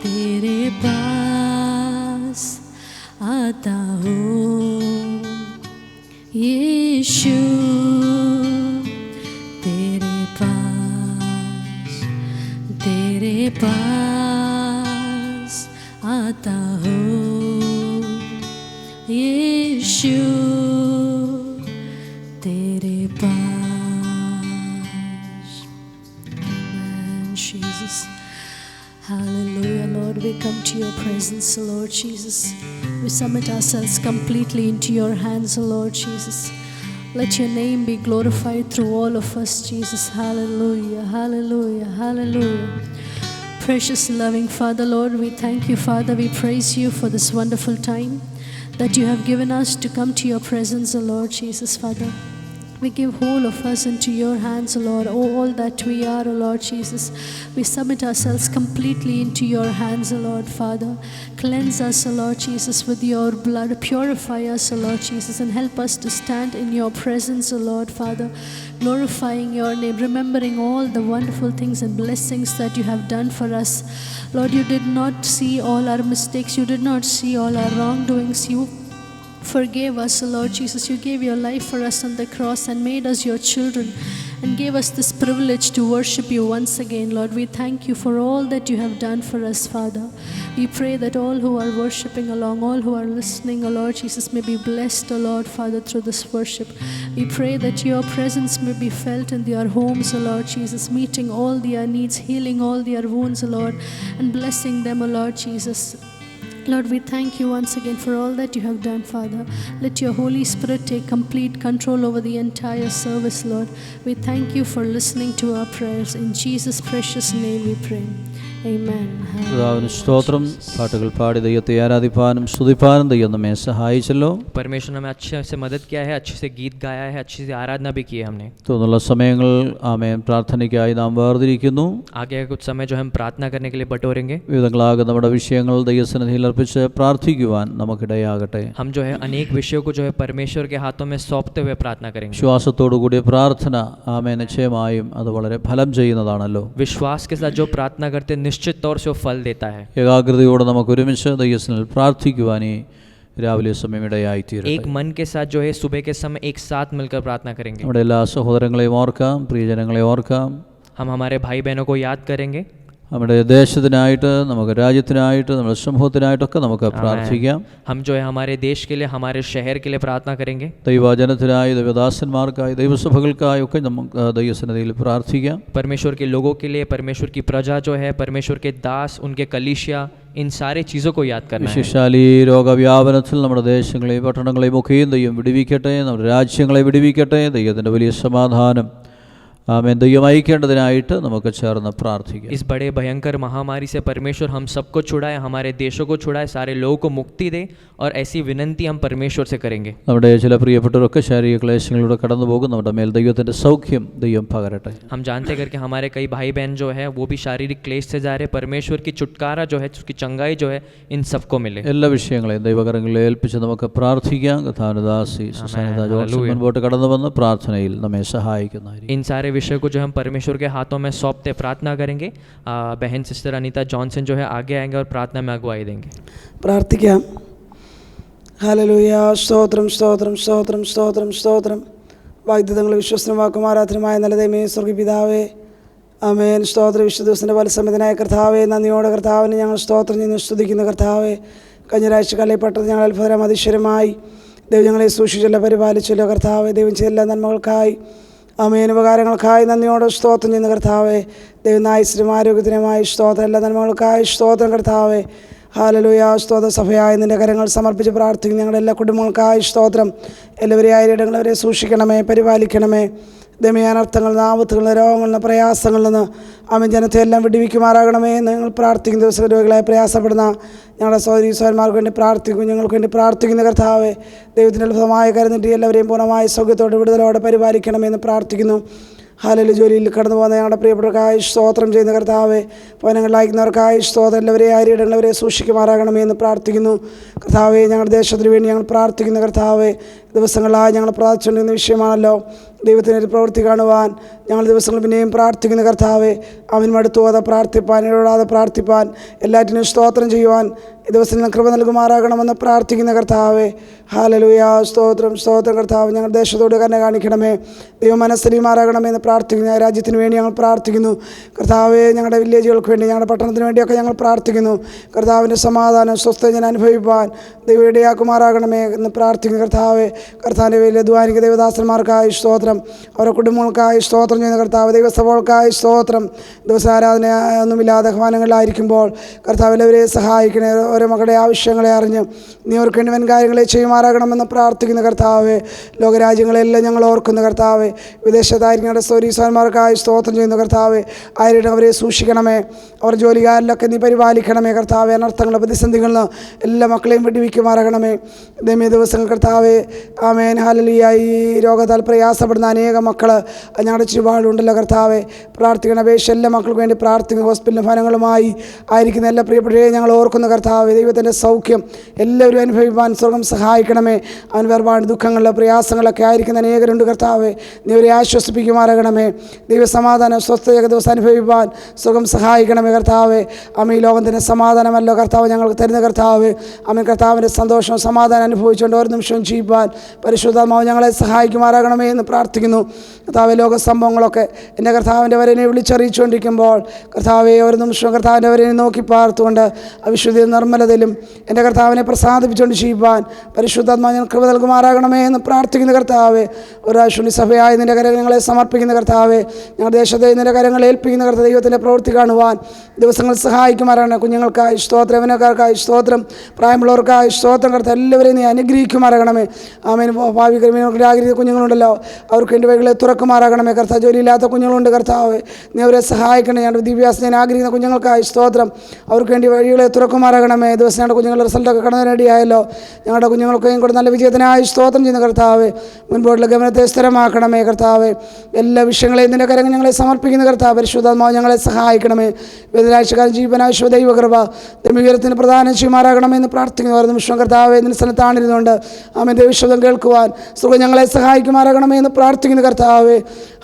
तेरे पास आता हो यीशु तेरे पास आता हो यीशु तेरे पास Amen, Jesus. Hallelujah, Lord. We come to your presence, Lord Jesus. We submit ourselves completely into your hands, Lord Jesus. Let your name be glorified through all of us, Jesus. Hallelujah, hallelujah, hallelujah. Precious loving Father, Lord, we thank you, Father. We praise you for this wonderful time that you have given us to come to your presence, O Lord Jesus, Father. We give whole of us into your hands, O Lord, all that we are, O Lord Jesus. We submit ourselves completely into your hands, O Lord, Father. Cleanse us, O Lord Jesus, with your blood. Purify us, O Lord Jesus, and help us to stand in your presence, O Lord, Father, glorifying your name, remembering all the wonderful things and blessings that you have done for us. Lord, you did not see all our mistakes. You did not see all our wrongdoings. You forgave us, O Lord Jesus. You gave your life for us on the cross and made us your children and gave us this privilege to worship you once again, Lord. We thank you for all that you have done for us, Father. We pray that all who are worshiping along, all who are listening, O Lord Jesus, may be blessed, O Lord, Father, through this worship. We pray that your presence may be felt in their homes, O Lord Jesus, meeting all their needs, healing all their wounds, O Lord, and blessing them, O Lord Jesus. Lord, we thank you once again for all that you have done, Father. Let your Holy Spirit take complete control over the entire service, Lord. We thank you for listening to our prayers. In Jesus' precious name we pray. Amen. കർത്താവിന് സ്തോത്രം. പാട്ടുകൾ പാടി ദൈവത്തെ ആരാധിപ്പാനും സ്തുതിപ്പാനും ദൈവം നമ്മെ സഹായിച്ചല്ലോ. परमेश्वर ने हमें अच्छे से मदद किया है, अच्छे से गीत गाया है, अच्छी से आराधना भी की है हमने. തുടർന്നുള്ള സമയങ്ങൾ ആമേൻ പ്രാർത്ഥനയ്ക്കായി നാം വേർതിരിക്കുന്നു. आगे कुछ समय जो हम प्रार्थना करने के लिए बटोरेंगे. വിവിധങ്ങളാകുന്ന നമ്മുടെ വിഷയങ്ങൾ ദൈവസന്നിധിയിൽ അർപ്പിച്ച് പ്രാർത്ഥിക്കുവാൻ നമുക്കിടയാകട്ടെ. हम जो है अनेक विषयों को जो है परमेश्वर के हाथों में सौंपते हुए प्रार्थना करेंगे. വിശ്വാസത്തോടു കൂടിയ പ്രാർത്ഥന ആമേൻ നിശ്ചയമായും അത് വളരെ ഫലം ചെയ്യുന്നതാണല്ലോ. विश्वास के साथ जो प्रार्थना करते निश्चित तौर से वो फल देता है. ഏകാഗ്രതയോടെ നമുക്ക് ഒരുമിച്ച് ദൈവസന്നിധിയിൽ പ്രാർത്ഥിക്കുവാൻ ഈ രാവിലെ സമയം ഇടയായിത്തീരട്ടെ. एक मन के साथ जो है सुबह के समय एक साथ मिलकर प्रार्थना करेंगे. നമ്മുടെ എല്ലാ സഹോദരങ്ങളെയും ഓർക്കാം, പ്രിയജനങ്ങളെ ഓർക്കാം. हम हमारे भाई बहनों को याद करेंगे. നമ്മുടെ ദേശത്തിനായിട്ട്, നമുക്ക് രാജ്യത്തിനായിട്ട്, നമ്മുടെ സമൂഹത്തിനായിട്ടൊക്കെ നമുക്ക് പ്രാർത്ഥിക്കാം. हम जो है हमारे देश के लिए, हमारे शहर के लिए प्रार्थना करेंगे. ദൈവജനത്തിനായി, ദൈവദാസന്മാർക്കായി, ദൈവസഭകൾക്കായി ഒക്കെ നമുക്ക് ദൈവസന്നിധിയിൽ പ്രാർത്ഥിക്കാം. परमेश्वर के लोगों के लिए, परमेश्वर की प्रजा जो है, परमेश्वर के दास, उनके कलीसिया, इन सारे चीज़ों को याद करना है. വിശേഷാലി രോഗവ്യാപനത്തിൽ നമ്മുടെ ദേശങ്ങളെയും പട്ടണങ്ങളെയും ഒക്കെയും ദൈവം വിടുവിക്കട്ടെ, നമ്മുടെ രാജ്യങ്ങളെ വിടുവിക്കട്ടെ. ദൈവത്തിൻ്റെ വലിയ സമാധാനം ആമേൻ ദൈവം അയക്കേണ്ടതിനായിട്ട് നമുക്ക് ചേർന്ന് പ്രാർത്ഥിക്കാം. इस बड़े भयंकर महामारी से परमेश्वर हम सबको छुड़ाए, हमारे देशों को छुड़ाए, सारे लोगों को मुक्ति दे, और ऐसी विनंती हम परमेश्वर से करेंगे. നമ്മുടെ ചില പ്രിയപ്പെട്ടവരൊക്കെ ശാരീരിക ക്ലേശങ്ങളിലൂടെ കടന്നു പോകും. നമ്മുടെ മേൽ ദൈവത്തിൻ്റെ സൗഖ്യം ദൈവം പകരട്ടെ. हम जानते करके हमारे कई भाई बहन जो है वो भी शारीरिक क्लेश से जा रहे, परमेश्वर की छुटकारा जो है, उसकी चंगाई जो है इन सबको मिले. എല്ലാ വിഷയങ്ങളെയും ദൈവകരങ്ങളിൽ ഏൽപ്പിച്ച് നമുക്ക് പ്രാർത്ഥിക്കാം. കഥാനുദാസി സുസാനിത ജോൺസൺ മുൻപോട്ട് കടന്നു വന്ന് പ്രാർത്ഥനയിൽ നമ്മെ സഹായിക്കുന്നതായിരിക്കും. इन सारे विषय को जो हम परमेश्वर के हाथों में सौंपते प्रार्थना करेंगे. बहन सिस्टर अनीता जॉनसन जो है आगे आएंगे और प्रार्थना में अगुवाई देंगे. പ്രാർത്ഥിക്കാം. ഹല്ലേലൂയ. സ്തോത്രം സ്തോത്രം സ്തോത്രം സ്തോത്രം സ്തോത്രം. വാഗ്ദത്തങ്ങൾ വിശ്വസ്തനും വാക്കും ആരാധനമായ നല്ല ദൈവമേ, സ്വർഗ്ഗപിതാവേ, ആമേൻ. സ്തോത്ര വിശുദ്ധ ദിവസത്തിൻ്റെ പലസമയത്തിനായ കർത്താവേ, നന്ദിയോടെ കർത്താവിനെ ഞങ്ങൾ സ്തോത്രം ചെയ്യുന്നു, സ്തുതിക്കുന്ന കർത്താവേ. കഴിഞ്ഞ ആഴ്ച കളയപ്പെട്ടത് ഞങ്ങൾ അത്ഭുതം അതിശയമായി ദൈവം ഞങ്ങളെ സൂക്ഷിച്ചല്ലോ, പരിപാലിച്ചല്ലോ കർത്താവേ. ദൈവം ചെയ്ത എല്ലാ നന്മകൾക്കായി, ആമേൻ, ഉപകാരങ്ങൾക്കായി നന്ദിയോടെ സ്തോത്രം ചെയ്യുന്ന കർത്താവേ. ദൈവം ആയുസ്സിനും ആരോഗ്യത്തിനുമായി സ്തോത്രം, എല്ലാ നന്മകൾക്കായി സ്തോത്രം കർത്താവേ. ഹല്ലേലൂയ. സ്തോത്ര സഭയായി നിൻ്റെ കരങ്ങൾ സമർപ്പിച്ച് പ്രാർത്ഥിക്കും. ഞങ്ങളുടെ എല്ലാ കുടുംബങ്ങൾക്കായി സ്തോത്രം. എല്ലാവരെയും ആയിരങ്ങളവരെ സൂക്ഷിക്കണമേ, പരിപാലിക്കണമേ. ദമയാനർത്ഥങ്ങളിൽ നിന്ന്, ആപത്തുകളിൽ നിന്ന്, രോഗങ്ങളിൽ നിന്ന്, പ്രയാസങ്ങളിൽ നിന്ന് ആമേൻ ജനത്തെ എല്ലാം വിടുവിക്കുമാറാകണമേ എന്ന് ഞങ്ങൾ പ്രാർത്ഥിക്കുന്ന ദിവസം രോഗികളായി പ്രയാസപ്പെടുന്ന ഞങ്ങളുടെ സഹോദരീ സഹോദരന്മാർക്ക് വേണ്ടി പ്രാർത്ഥിക്കും. ഞങ്ങൾക്ക് വേണ്ടി പ്രാർത്ഥിക്കുന്ന കർത്താവേ, ദൈവത്തിൻ്റെ അത്ഭുതമായ കരുന്നിട്ട് എല്ലാവരെയും പൂർണ്ണമായ സൗഖ്യത്തോടെ വിടുതലോടെ പരിപാലിക്കണമെന്ന് പ്രാർത്ഥിക്കുന്നു. ഹല്ലേലൂയ. ജോലിയിൽ കടന്നു പോകുന്ന ഞങ്ങളുടെ പ്രിയപ്പെട്ടവർക്കായി സ്തോത്രം ചെയ്യുന്ന കർത്താവേ, ഭവനങ്ങളിൽ അയക്കുന്നവർക്കായി സ്തോത്രം, എല്ലാവരെയും ആയിരങ്ങളവരെ സൂക്ഷിക്കുമാറാകണമേ എന്ന് പ്രാർത്ഥിക്കുന്നു കർത്താവേ. ഞങ്ങളുടെ ദേശത്തിന് വേണ്ടി ഞങ്ങൾ പ്രാർത്ഥിക്കുന്ന കർത്താവേ, ദിവസങ്ങളായി ഞങ്ങൾ പ്രാർത്ഥിച്ചുകൊണ്ടിരുന്ന വിഷയമാണല്ലോ ദൈവത്തിൻ്റെ ഒരു പ്രവൃത്തി കാണുവാൻ ഞങ്ങൾ ദിവസങ്ങൾ പിന്നെയും പ്രാർത്ഥിക്കുന്ന കർത്താവേ. അവൻ മടുത്തോതെ പ്രാർത്ഥിപ്പാൻ, ഇടപെടാതെ പ്രാർത്ഥിപ്പാൻ, എല്ലാറ്റിനും സ്തോത്രം ചെയ്യുവാൻ ഈ ദിവസം കൃപ നൽകുമാറാകണമെന്ന് പ്രാർത്ഥിക്കുന്ന കർത്താവേ. ഹല്ലേലൂയ. സ്തോത്രം സ്തോത്രം കർത്താവ്. ഞങ്ങളുടെ ദേശത്തോട് കരുണ കാണിക്കണമേ, ദൈവം മനസ്സലിമാറാകണമെന്ന് പ്രാർത്ഥിക്കുന്നു. രാജ്യത്തിന് വേണ്ടി ഞങ്ങൾ പ്രാർത്ഥിക്കുന്നു കർത്താവേ. ഞങ്ങളുടെ വില്ലേജുകൾക്ക് വേണ്ടി, ഞങ്ങളുടെ പട്ടണത്തിന് വേണ്ടിയൊക്കെ ഞങ്ങൾ പ്രാർത്ഥിക്കുന്നു കർത്താവിൻ്റെ സമാധാനം, സ്വസ്ഥത ഞാൻ അനുഭവിപ്പാൻ ദൈവം ഇടയാക്കുമാറാകണമേ എന്ന് പ്രാർത്ഥിക്കുന്നു കർത്താവേ. കർത്താവിൻ്റെ വലിയ അധ്വാനിക ദൈവദാസന്മാർക്കായി സ്തോത്രം, അവരുടെ കുടുംബങ്ങൾക്കായി സ്തോത്രം ചെയ്യുന്ന കർത്താവ്. ദൈവസഭകൾക്കായി സ്തോത്രം. ദിവസാരാധന ഒന്നുമില്ലാതെ ഭവനങ്ങളിലായിരിക്കുമ്പോൾ കർത്താവ് എല്ലാവരെയും സഹായിക്കണേ. ഓരോ മക്കളുടെ ആവശ്യങ്ങളെ അറിഞ്ഞ് നീ അവർക്ക് വേണ്ടി വൻ കാര്യങ്ങളെ ചെയ്യുമാറാകണമെന്ന് പ്രാർത്ഥിക്കുന്ന കർത്താവേ. ലോകരാജ്യങ്ങളെല്ലാം ഞങ്ങൾ ഓർക്കുന്ന കർത്താവേ. വിദേശത്തായിരിക്കുന്ന സൗരീസ്വന്മാർക്കായി സ്തോത്രം ചെയ്യുന്ന കർത്താവേ. ആരുടെ അവരെ സൂക്ഷിക്കണമേ, അവർ ജോലിക്കാരിലൊക്കെ നീ പരിപാലിക്കണമേ കർത്താവേ. അനർത്ഥങ്ങളുടെ പ്രതിസന്ധികളിൽ എല്ലാ മക്കളെയും വെടിവെക്കുമാറാകണമേ. ദൈവമേ, ദിവസങ്ങൾ കർത്താവേ, ആമേൻ. ഹല്ലേലൂയ. ഈ രോഗത്താൽ പ്രയാസപ്പെടുന്ന അനേക മക്കൾ ഞങ്ങളുടെ ചുറ്റുപാടുണ്ടല്ലോ കർത്താവേ. പ്രാർത്ഥിക്കുന്ന അപേക്ഷ എല്ലാ മക്കൾക്ക് വേണ്ടി പ്രാർത്ഥിക്കുന്ന ഹോസ്പിറ്റലിലെ ഫലങ്ങളുമായി ആയിരിക്കുന്ന എല്ലാ പ്രിയപ്പെട്ടവരെയും ഞങ്ങൾ ഓർക്കുന്ന കർത്താവേ. ദൈവത്തിൻ്റെ സൗഖ്യം എല്ലാവരും അനുഭവിപ്പാൻ സ്വർഗം സഹായിക്കണമേ. അവൻ വേർപാട് ദുഃഖങ്ങളിലെ പ്രയാസങ്ങളൊക്കെ ആയിരിക്കുന്ന അനേകരുണ്ട് കർത്താവേ. നീ അവരെ ആശ്വസിപ്പിക്കുമാറാകണമേ. ദൈവസമാധാനം, സ്വസ്ഥതയൊക്കെ ദിവസം അനുഭവിപ്പാൻ സ്വർഗം സഹായിക്കണമേ കർത്താവേ. ഈ ലോകത്തിൻ്റെ സമാധാനമല്ലോ കർത്താവ് ഞങ്ങൾക്ക് തരുന്ന കർത്താവ്. കർത്താവിൻ്റെ സന്തോഷവും സമാധാനം അനുഭവിച്ചുകൊണ്ട് ഓരോ നിമിഷവും ജീവിപ്പാൻ പരിശുദ്ധാത്മാവ് ഞങ്ങളെ സഹായിക്കുമാറാകണമേ എന്ന് പ്രാർത്ഥിക്കുന്നു. കർത്താവെ, ലോക സംഭവങ്ങളൊക്കെ എൻ്റെ കർത്താവിൻ്റെ വരനെ വിളിച്ചറിയിച്ചുകൊണ്ടിരിക്കുമ്പോൾ കർത്താവെ, ഒരു നിമിഷം കർത്താവിൻ്റെ വരനെ നോക്കി പാർത്തുകൊണ്ട് അവിശുദ്ധ നിർമ്മലതയിലും എൻ്റെ കർത്താവിനെ പ്രസാദിപ്പിച്ചുകൊണ്ട് ചെയ്യുവാൻ പരിശുദ്ധാത്മാവ് ഞങ്ങൾ കൃപ നൽകുമാറാകണമേ എന്ന് പ്രാർത്ഥിക്കുന്ന കർത്താവെ, ഒരാശുണി സഭയായ നിൻ്റെ കരങ്ങൾ ഞങ്ങളെ സമർപ്പിക്കുന്ന കർത്താവെ, ഞങ്ങളുടെ ദേശത്തെ നിൻ്റെ കരങ്ങളെ ഏൽപ്പിക്കുന്ന കർത്താവ്, ദൈവത്തിൻ്റെ പ്രവൃത്തി കാണുവാൻ ദിവസങ്ങൾ സഹായിക്കുമാറാകണം. കുഞ്ഞുങ്ങൾക്കായി സ്തോത്രം, യൗവനക്കാർക്കായി സ്തോത്രം, പ്രായമുള്ളവർക്കായി സ്തോത്രം കർത്താവ്, എല്ലാവരെയും നീ അനുഗ്രഹിക്കുമാറാകണമേ. ആമേൻ. ഭാവി ക്രമീകരണ ആഗ്രഹിക്കുന്ന കുഞ്ഞുങ്ങളുണ്ടല്ലോ, അവർക്ക് എൻ്റെ വഴികളെ തുറക്കുമാറാകണമേ. കർത്താവ്, ജോലിയില്ലാത്ത കുഞ്ഞുങ്ങളുണ്ട് കർത്താവ്, നീ അവരെ സഹായിക്കണേ. ഞങ്ങളുടെ വിദ്യാഭ്യാസം ഞാൻ ആഗ്രഹിക്കുന്ന കുഞ്ഞുങ്ങൾക്കായി സ്തോത്രം, അവർക്ക് വേണ്ടി വഴികളെ തുറക്കുമാറാകണമേ. ദിവസം ഞങ്ങളുടെ കുഞ്ഞുങ്ങളുടെ റിസൾട്ടൊക്കെ കടന്നു റെഡിയായല്ലോ, ഞങ്ങളുടെ കുഞ്ഞുങ്ങൾക്കും കൂടെ നല്ല വിജയത്തിനായി സ്തോത്രം ചെയ്യുന്ന കർത്താവ്, മുൻപോട്ടുള്ള ഗമനത്തെ സ്ഥിരമാക്കണമേ. കർത്താവ്, എല്ലാ വിഷയങ്ങളെയും നിൻ്റെ കരങ്ങൾ ഞങ്ങളെ സമർപ്പിക്കുന്ന കർത്താവ്, പരിശുദ്ധാത്മാവ് ഞങ്ങളെ സഹായിക്കണമേ. വേദനാഴ്ചക്കാരൻ ജീവനാശ്വ ദൈവകൃപ ദൈവീകരത്തിന് പ്രധാനം ചെയ്യുമാറാകണമെന്ന് പ്രാർത്ഥിക്കുന്നു. ഓരോ നിമിഷം കർത്താവ് നിന്റെ സ്ഥലത്താണിരുന്നുകൊണ്ട് ആമേൻ ദൈവശബ്ദം കേൾക്കുവാൻ സുഖം ഞങ്ങളെ സഹായിക്കുമാറാകണമേ എന്ന് പ്രാർത്ഥിക്കുന്നു കർത്താവ്.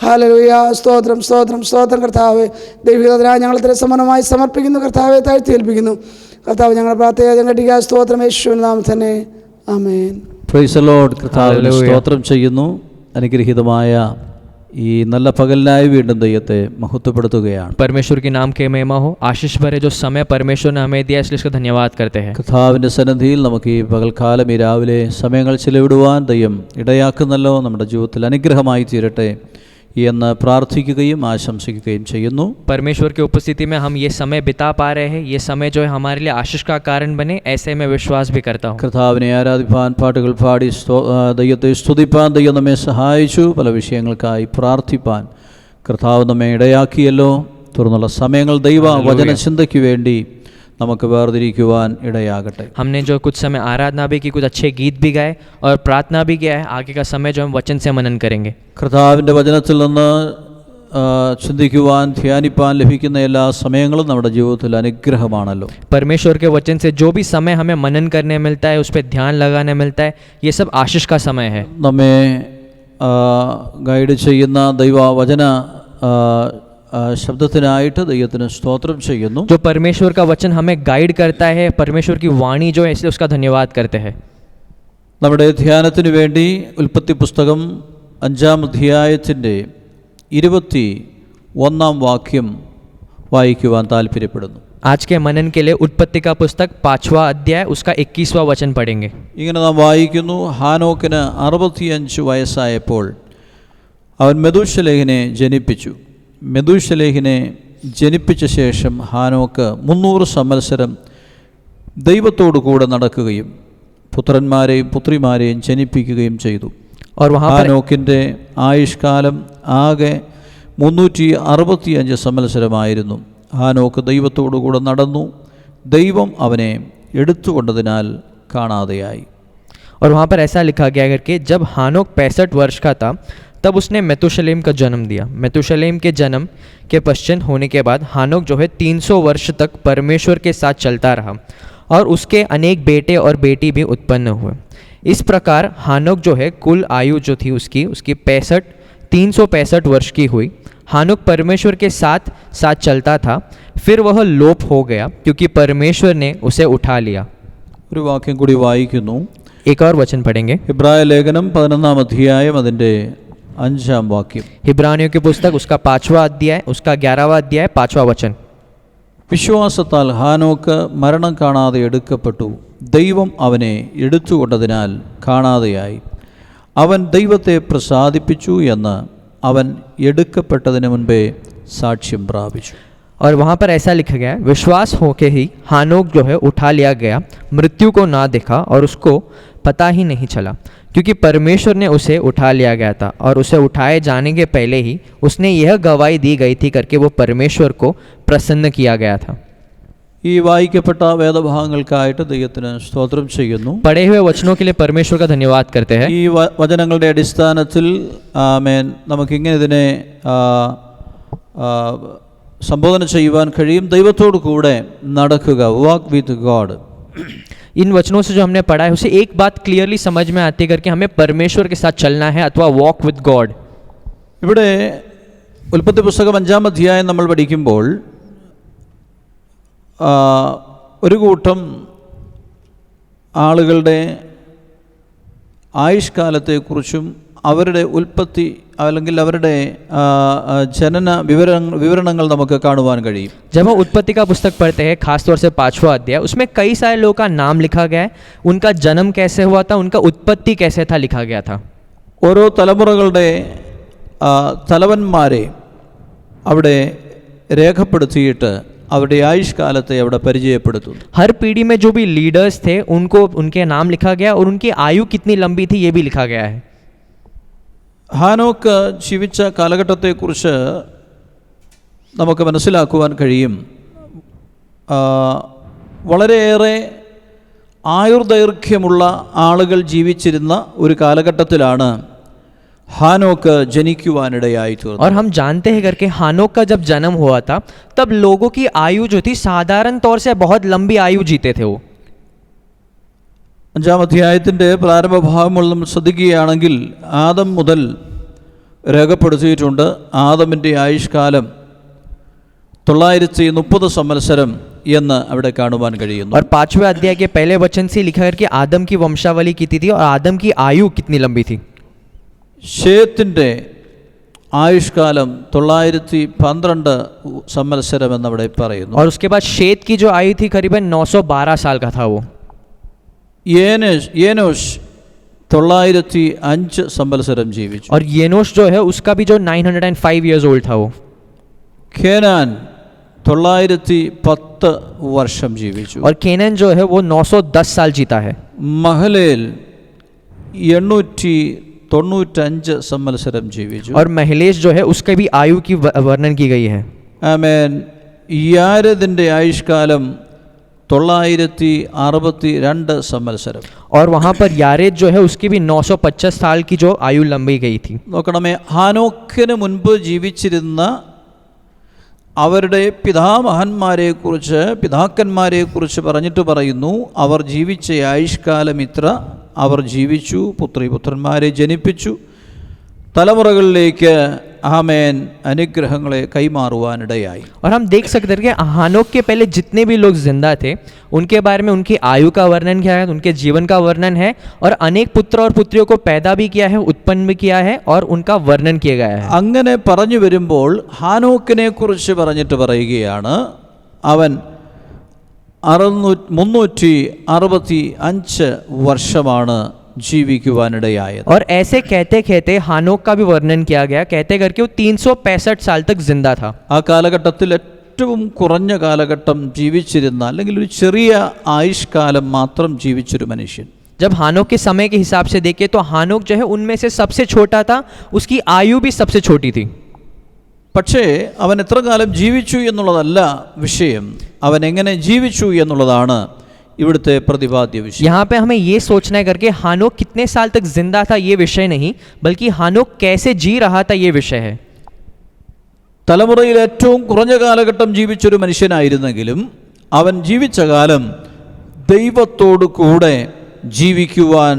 ഹല്ലേലൂയ. സ്തോത്രം, സ്തോത്രം, സ്തോത്രം കർത്താവ്. ദൈവികതരായ ഞങ്ങൾ സമാനമായി സമർപ്പിക്കുന്നു കർത്താവെ, താഴ്ത്തി ഏൽപ്പിക്കുന്നു കർത്താവ്. ഞങ്ങളുടെ പ്രാർത്ഥന കെട്ടിക്കുക. സ്തോത്രം യേശുവിൻ നാമത്തിൽ തന്നെ. ആമേൻ. Praise the lord. കർത്താവിനെ സ്തോത്രം ചെയ്യുന്നു. അനുഗ്രഹീതമായ ഈ നല്ല പകലിനായി വീണ്ടും ദൈവത്തെ മഹത്വപ്പെടുത്തുകയാണ്. परमेश्वर के नाम के महिमा हो. आशीष भरे जो समय परमेश्वर ने हमें दिया, इसलिए इसका धन्यवाद करते हैं. കർത്താവിൻ്റെ സന്നിധിയിൽ നമുക്ക് ഈ പകൽക്കാലം, ഈ രാവിലെ സമയങ്ങൾ ചിലവിടുവാൻ ദൈവം ഇടയാക്കുന്നല്ലോ. നമ്മുടെ ജീവിതത്തിൽ അനുഗ്രഹമായി തീരട്ടെ എന്ന് പ്രാർത്ഥിക്കുകയും ആശംസിക്കുകയും ചെയ്യുന്നു. परमेश्वर की उपस्थिति में हम ये समय बिता पा रहे हैं, ये समय जो है हमारे लिए आशीष का कारण बने, ऐसे मैं विश्वास भी करता हूँ. കർത്താവിനെ ആരാധിപ്പാൻ, പാട്ടുകൾ പാടി ദൈവത്തെ സ്തുതിപ്പാൻ ദൈവം നമ്മെ സഹായിച്ചു. പല വിഷയങ്ങൾക്കായി പ്രാർത്ഥിപ്പാൻ കർത്താവ് നമ്മെ ഇടയാക്കിയല്ലോ. തുടർന്നുള്ള സമയങ്ങൾ ദൈവ വചനചിന്തയ്ക്ക് വേണ്ടി നമുക്ക് വേർതിരിക്കുവാൻ ഇടയാകട്ടെ. हमने जो कुछ समय आराधना भी की, कुछ अच्छे गीत भी गाए और प्रार्थना भी किया है. आगे का समय जो हम वचन से मनन करेंगे. കർത്താവിൻ്റെ വചനത്തിൽ നിന്ന് ചിന്തിക്കുവാൻ, ധ്യാനിപ്പാൻ ലഭിക്കുന്ന എല്ലാ സമയങ്ങളും നമ്മുടെ ജീവിതത്തിൽ അനുഗ്രഹമാണല്ലോ. परमेश्वर के वचन से जो भी समय हमें मनन करने मिलता है, उस पर ध्यान लगाने मिलता है, ये सब आशीष का समय है. നമ്മെ ഗൈഡ് ചെയ്യുന്ന ദൈവവചന ശബ്ദത്തിനായിട്ട് ദൈവത്തിന് സ്തോത്രം ചെയ്യുന്നു. जो परमेश्वर का वचन हमें गाइड करता है, परमेश्वर की वाणी जो है, इसलिए उसका धन्यवाद करते हैं. നമ്മുടെ ധ്യാനത്തിന് വേണ്ടി ഉൽപ്പത്തി പുസ്തകം 5-ാം അധ്യായത്തിൻ്റെ 21-ാം വാക്യം വായിക്കുവാൻ താല്പര്യപ്പെടുന്നു. आज के मनन के लिए उत्पत्ति का पुस्तक 5वां अध्याय उसका 21वां वचन पढ़ेंगे. ഇങ്ങനെ നാം വായിക്കുന്നു. ഹാനോക്കിന് 65 വയസ്സായപ്പോൾ അവൻ മെഥൂശലേഹിനെ ജനിപ്പിച്ചു. മെഥൂശലേഹിനെ ജനിപ്പിച്ച ശേഷം ഹാനോക്ക് 300 സംവത്സരം ദൈവത്തോടു കൂടെ നടക്കുകയും പുത്രന്മാരെയും പുത്രിമാരെയും ജനിപ്പിക്കുകയും ചെയ്തു. ഹാനോക്കിൻ്റെ ആയുഷ്കാലം ആകെ 365 സംവത്സരമായിരുന്നു. ഹാനോക്ക് ദൈവത്തോടു കൂടെ നടന്നു. ദൈവം അവനെ എടുത്തുകൊണ്ടതിനാൽ കാണാതെയായി. और वहाँ पर ऐसा लिखा गया है कि जब हानोक 65 वर्ष का था, तब उसने मेतुशलेम का जन्म दिया. मेतुशलेम के जन्म के पश्चात होने के बाद हानोक जो है 300 वर्ष तक परमेश्वर के साथ चलता रहा और उसके अनेक बेटे और बेटी भी उत्पन्न हुए. इस प्रकार हानोक जो है कुल आयु जो थी उसकी 365 वर्ष की हुई. हानोक परमेश्वर के साथ चलता था, फिर वह लोप हो गया क्योंकि परमेश्वर ने उसे उठा लिया. ഒരു വാക്യം കൂടി വായിക്കുന്നു. एक और वचन पढ़ेंगे. ഇബ്രായ ലേഖനം 11-ാം അധ്യായം അതിൻ്റെ 5-ാം വാക്യം. इब्रानियों की पुस्तक उसका 5वां अध्याय उसका 11वां अध्याय 5वां वचन. വിശ്വാസത്താൽ ഹാനോക്ക് മരണം കാണാതെ എടുക്കപ്പെട്ടു. ദൈവം അവനെ എടുത്തുകൊണ്ടതിനാൽ കാണാതെയായി. അവൻ ദൈവത്തെ പ്രസാദിപ്പിച്ചു എന്ന് അവൻ എടുക്കപ്പെട്ടതിന് മുൻപേ സാക്ഷ്യം പ്രാപിച്ചു. और वहाँ पर ऐसा लिखा गया है, विश्वास होके ही हानोक जो है उठा लिया गया, मृत्यु को ना देखा और उसको पता ही नहीं चला क्योंकि परमेश्वर ने उसे उठा लिया गया था और उसे उठाए जाने के पहले ही उसने यह गवाही दी गई थी करके वो परमेश्वर को प्रसन्न किया गया था. ഈ വായിക്കപ്പെട്ട വേദഭാഗങ്ങൾക്കായിട്ട് ദൈവത്തിന് സ്തോത്രം ചെയ്യുന്നു. पढ़े हुए वचनों के लिए परमेश्वर का धन्यवाद करते हैं. ഈ വചനങ്ങളുടെ അടിസ്ഥാനത്തിൽ ആമേൻ നമുക്കിങ്ങനെ ഇതിനെ സംബോധന ചെയ്യുവാൻ കഴിയും. ദൈവത്തോടു കൂടെ നടക്കുക, വാക്ക് വിത്ത് ഗോഡ്. इन वचनों से जो हमने पढ़ा है, उसे एक बात क्लियरली समझ में आती करके हमें परमेश्वर के साथ चलना है अथवा वॉक विद गॉड. ഇവിടെ ഉൽപ്പത്തി പുസ്തകം 5-ാം അധ്യായം നമ്മൾ പഠിക്കുമ്പോൾ ഒരു കൂട്ടം ആളുകളുടെ ആയുഷ്കാലത്തെക്കുറിച്ചും അവരുടെ ഉൽപ്പത്തി അല്ലെങ്കിൽ അവരുടെ ജനന വിവരണങ്ങൾ നമുക്ക് കാണുവാൻ കഴിയും. जब हम उत्पत्ति का पुस्तक पढ़ते हैं, खासतौर से 5वां अध्याय, उसमें कई सारे लोगों का नाम लिखा गया है, उनका जन्म कैसे हुआ था, उनका उत्पत्ति कैसे था लिखा गया था. ഓരോ തലമുറകളുടെ തലവന്മാരെ അവിടെ രേഖപ്പെടുത്തിയിട്ട് അവരുടെ ആയുഷ്കാലത്തെ അവിടെ പരിചയപ്പെടുത്തുന്നു. हर पीढ़ी में जो भी लीडर्स थे उनको उनके नाम लिखा गया और उनकी आयु कितनी लंबी थी ये भी लिखा गया है. ഹാനോക്ക് ജീവിച്ച കാലഘട്ടത്തെക്കുറിച്ച് നമുക്ക് മനസ്സിലാക്കുവാൻ കഴിയും. വളരെയേറെ ആയുർദൈർഘ്യമുള്ള ആളുകൾ ജീവിച്ചിരുന്ന ഒരു കാലഘട്ടത്തിലാണ് ഹാനോക്ക് ജനിക്കുവാനിടയായി തീർന്നു. और हम जानते हैं करके हानोक का जब जन्म हुआ था तब लोगों की आयु जो थी साधारण तौर से बहुत लंबी आयु जीते थे वो. 5-ാം അധ്യായത്തിൻ്റെ പ്രാരംഭഭാഗം നമ്മൾ ശ്രദ്ധിക്കുകയാണെങ്കിൽ ആദം മുതൽ രേഖപ്പെടുത്തിയിട്ടുണ്ട്. ആദമിൻ്റെ ആയുഷ്കാലം 930 സംവത്സരം എന്ന് അവിടെ കാണുവാൻ കഴിയുന്നു. और 5वें अध्याय के पहले वचन से लिखा है कि आदम की वंशावली कितनी थी और आदम की आयु कितनी लंबी थी. ഷേത്തിൻ്റെ ആയുഷ്കാലം 912 സംവത്സരം എന്നവിടെ പറയുന്നു. और उसके बाद शेत की जो आयु थी करीबन 912 साल का था वो. येनोश 905 സംവത്സരം ജീവിച്ചു. और येनोश जो है उसका भी जो 905 years old था वो. കേനാൻ 910 വർഷം ജീവിച്ചു. और केनन जो है वो 910 साल जीता है. മഹലേൽ 895 സംവത്സരം ജീവിച്ചു. और महलेश जो है उसके भी आयु की वर्णन की गई है. ആമേൻ. യാരെദിൻ്റെ ആയുഷ്കാലം 962 സംവത്സരം. और वहाँ पर यारेद जो है उसकी भी 950 साल की जो आयु लंबी गई थी. നോക്കണമേ, ഹാനോക്കിന് മുൻപ് ജീവിച്ചിരുന്ന അവരുടെ പിതാക്കന്മാരെക്കുറിച്ച് പറഞ്ഞിട്ട് പറയുന്നു, അവർ ജീവിച്ച ആയുഷ്കാലം ഇത്ര, അവർ ജീവിച്ചു, പുത്രന്മാരെ ജനിപ്പിച്ചു, തലമുറകളിലേക്ക് ആമേൻ അനുഗ്രഹങ്ങളെ കൈമാറുവാനിടയായി. और हम देख सकते हैं कि हानोक के पहले जितने भी लोग जिंदा थे उनके बारे में उनकी आयु का वर्णन किया है, उनके जीवन का वर्णन है, और अनेक पुत्र और पुत्रियों को पैदा भी किया है, उत्पन्न भी किया है, और उनका वर्णन किया गया है. അങ്ങനെ പറഞ്ഞു വരുമ്പോൾ ഹാനോക്കിനെ കുറിച്ച് പറഞ്ഞിട്ട് പറയുകയാണ്, അവൻ 365 വർഷമാണ് ജീവിക്കുവാനിടയായത്. और ऐसे कहते कहते हानोक का भी वर्णन किया गया, कहते करके वो 365 साल तक जिंदा था. ആ കാലഘട്ടത്തിൽ ഏറ്റവും കുറഞ്ഞ കാലഘട്ടം ജീവിച്ചിരുന്ന അല്ലെങ്കിൽ ഒരു ചെറിയ ആയുഷ്കാലം മാത്രം ജീവിച്ചൊരു മനുഷ്യൻ. जब हानोक के समय के हिसाब से देखें तो हानोक जो है उनमें से सबसे छोटा था, उसकी आयु भी सबसे छोटी थी. പക്ഷേ അവൻ എത്ര കാലം ജീവിച്ചു എന്നുള്ളതല്ല വിഷയം, അവൻ എങ്ങനെ ജീവിച്ചു എന്നുള്ളതാണ് ഇവിടുത്തെ പ്രതിപാദ്യ വിഷയം. यहाँ पे हमें ये सोचना है करके हानोक कितने साल तक जिंदा था ये विषय नहीं, बल्कि हानोक कैसे जी रहा था ये विषय है. തലമുറയിൽ ഏറ്റവും കുറഞ്ഞ കാലഘട്ടം ജീവിച്ചൊരു മനുഷ്യനായിരുന്നെങ്കിലും അവൻ ജീവിച്ച കാലം ദൈവത്തോടു കൂടെ ജീവിക്കുവാൻ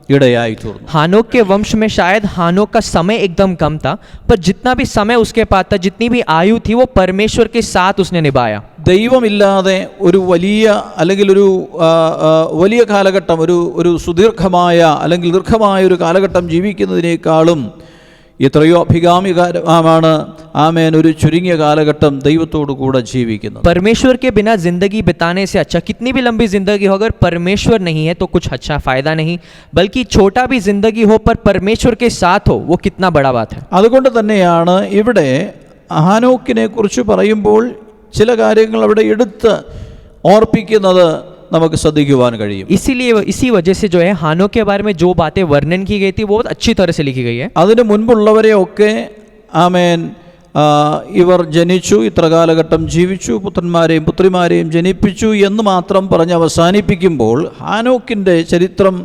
इड़ाई തീർന്നു. हानोक के वंश में शायद हानोक का समय एकदम कम था, पर जितना भी समय उसके पास था, जितनी भी आयु थी, वो परमेश्वर के साथ उसने निभाया. ദൈവമില്ലാതെ ഒരു വലിയ അല്ലെങ്കിൽ ഒരു വലിയ കാലഘട്ടം, ഒരു സുദീർഘമായ അല്ലെങ്കിൽ ദീർഘമായ ഒരു കാലഘട്ടം ജീവിക്കുന്നതിനേക്കാളും എത്രയോ അഭികാമ്യമാണ് ആമേൻ ഒരു ചുരുങ്ങിയ കാലഘട്ടം ദൈവത്തോടു കൂടെ ജീവിക്കുന്നത്. परमेश्वर के बिना जिंदगी बिताने से अच्छा, कितनी भी लंबी जिंदगी हो, अगर परमेश्वर नहीं है तो कुछ अच्छा फायदा नहीं, बल्कि छोटा भी जिंदगी हो पर परमेश्वर के साथ हो, वो कितना बड़ा बात है. അതുകൊണ്ട് തന്നെയാണ് ഇവിടെ ഹാനോക്കിനെ കുറിച്ച് പറയുമ്പോൾ ചില കാര്യങ്ങൾ അവിടെ എടുത്ത് ഓർപ്പിക്കുന്നത് നമുക്ക് ശ്രദ്ധിക്കുവാൻ കഴിയും. इसीलिए इसी वजह से जो है हानोक के बारे में जो बातें वर्णन की गई थी वो बहुत अच्छी तरह से लिखी गई है. അതിനു മുൻപുള്ളവരെയൊക്കെ ആമേൻ ഇവർ ജനിച്ചു, ഇത്ര കാലഘട്ടം ജീവിച്ചു, പുത്രന്മാരെയും പുത്രിമാരെയും ജനിപ്പിച്ചു എന്ന് മാത്രം പറഞ്ഞ് അവസാനിപ്പിക്കുമ്പോൾ ഹാനോക്കിൻ്റെ ചരിത്രം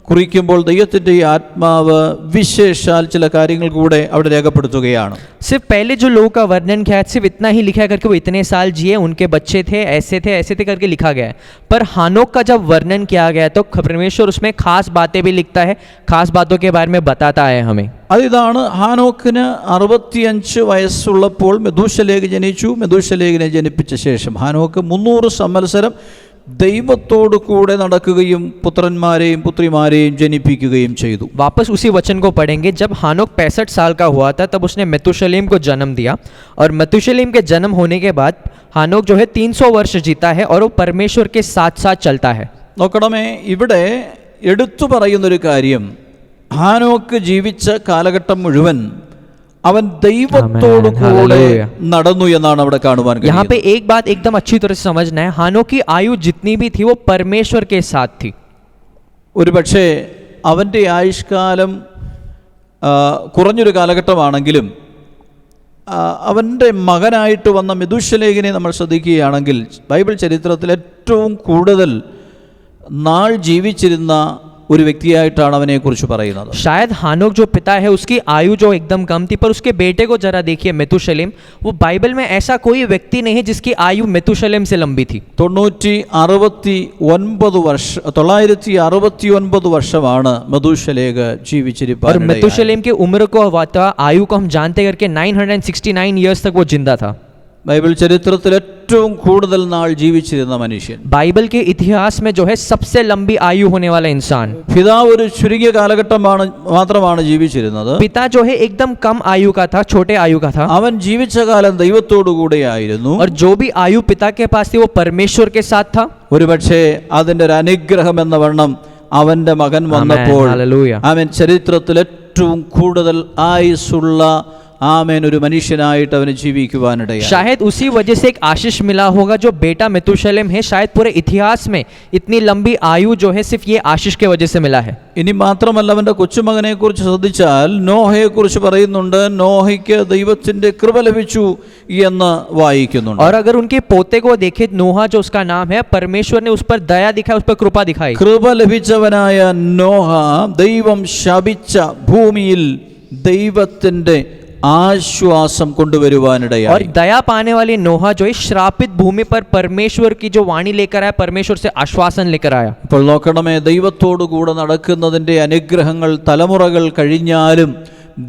കുറിക്കുമ്പോൾ ദൈവത്തിൻ്റെ ഈ ആത്മാവ് വിശേഷാൽ ചില കാര്യങ്ങൾ കൂടെ അവിടെ രേഖപ്പെടുത്തുകയാണ്. सिर्फ पहले जो लोगों का वर्णन किया है सिर्फ इतना ही लिखा करके वो इतने साल जिए, उनके बच्चे थे ऐसे थे करके लिखा गया है. पर हानोक का जब वर्णन किया गया तो परमेश्वर उसमें खास बातें भी लिखता है, खास बातों के बारे में बताता है हमें. അതിതാണ് ഹാനോക്കിന് 65 വയസ്സുള്ളപ്പോൾ മെഥൂശലേഖ് ജനിച്ചു. മെഥൂശലേഖിനെ ജനിപ്പിച്ച ശേഷം ഹാനോക്ക് 300 സംവത്സരം ദൈവത്തോടു കൂടെ നടക്കുകയും പുത്രന്മാരെയും പുത്രിമാരെയും ജനിപ്പിക്കുകയും ചെയ്തു. वापस उसी वचन को पढ़ेंगे. जब हानोक 65 साल का हुआ था तब उसने मेतुशलेम को जन्म दिया और मेतुशलेम के जन्म होने के बाद हानोक जो है 300 वर्ष जीता है और वो परमेश्वर के साथ साथ चलता है. നോക്കണമേ, ഇവിടെ എടുത്തു പറയുന്നൊരു കാര്യം, ഹാനോക്ക് ജീവിച്ച കാലഘട്ടം മുഴുവൻ അവൻ ദൈവത്തോടു കൂടെ നടന്നു എന്നാണ് അവിടെ കാണുവാൻ കഴിയുന്നത്. यहाँ पे एक बात एकदम अच्छी तरह से समझना है, हानोक की आयु जितनी भी थी वो परमेश्वर के साथ थी. ഒരു പക്ഷേ അവൻ്റെ ആയുഷ്കാലം കുറഞ്ഞൊരു കാലഘട്ടമാണെങ്കിലും അവൻ്റെ മകനായിട്ട് വന്ന മെഥൂശലേഖിനെ നമ്മൾ ശ്രദ്ധിക്കുകയാണെങ്കിൽ ബൈബിൾ ചരിത്രത്തിൽ ഏറ്റവും കൂടുതൽ നാൾ ജീവിച്ചിരുന്ന ഒരു വ്യക്തിയായിട്ടാണ് അവനെക്കുറിച്ച് പറയുന്നത്. शायद हानोक जो पिता है उसकी आयु जो एकदम कम थी, पर उसके बेटे को जरा देखिए मेतुशलेम, वो बाइबल में ऐसा कोई व्यक्ति नहीं है जिसकी आयु मेतुशलेम से लंबी थी. 969 വർഷമാണ് മെഥൂശലേഖ് ജീവിച്ചിരിപ്പാൻ. और मेतुशलेम की उम्र को आयु को हम जानते करके 969 ईयर्स तक वो जिंदा था. ബൈബിൾ ചരിത്രത്തിൽ ഏറ്റവും കൂടുതൽ നാൾ ജീവിച്ചിരുന്ന മനുഷ്യൻ, बाइबल के इतिहास में जो है सबसे लंबी आयु होने वाला इंसान. പിതാവ് ഒരു ചുരുങ്ങിയ കാലഘട്ടമാണ് മാത്രമാണ് ജീവിച്ചിരുന്നത്. पिता जो है एकदम कम आयु का था, छोटे आयु का था. അവൻ ജീവിച്ച കാലം ദൈവത്തോടു കൂടെയായിരുന്നു. और जो भी आयु पिता के पास थी वो परमेश्वर के साथ था. ഒരുപക്ഷെ അതിന്റെ ഒരു അനുഗ്രഹം എന്ന വണ്ണം അവന്റെ മകൻ വന്നപ്പോൾ അവൻ ചരിത്രത്തിൽ ഏറ്റവും കൂടുതൽ ആയുസ്സുള്ള ഒരു മനുഷ്യനായിട്ട് അവന് ജീവിക്കുവാനിടയായി. शायद उसी वजह से एक आशीष मिला होगा जो बेटा मेतुशलेम है, शायद पूरे इतिहास में इतनी लंबी आयु जो है सिर्फ ये आशीष के वजह से मिला है. ഇനി മാത്രമല്ല അവന്റെ കൊച്ചുമകനെ കുറിച്ച് ശ്രദ്ധിച്ചാൽ നോഹയെ കുറിച്ച് പറയുന്നുണ്ട്, നോഹയ്ക്ക് ദൈവത്തിന്റെ കൃപ ലഭിച്ചു എന്ന് വായിക്കുന്നുണ്ട്. और अगर उनके पोते को देखे, नोहा जो उसका नाम है, परमेश्वर ने उस पर दया दिखाई, उस पर कृपा दिखाई. കൃപ ലഭിച്ചവനായ നോഹ ദൈവം ശപിച്ച ഭൂമിയിൽ ദൈവത്തിന്റെ आश्वासम കൊണ്ടുവരുവാനിടയായി. और दया पाने वाली नोहा जो है श्रापित भूमि पर परमेश्वर की जो वाणी लेकर आया, परमेश्वर से आश्वासन लेकर आया. ഇപ്പോൾ നോക്കണമേ, ദൈവത്തോടു കൂടെ നടക്കുന്നതിന്റെ അനുഗ്രഹങ്ങൾ തലമുറകൾ കഴിഞ്ഞാലും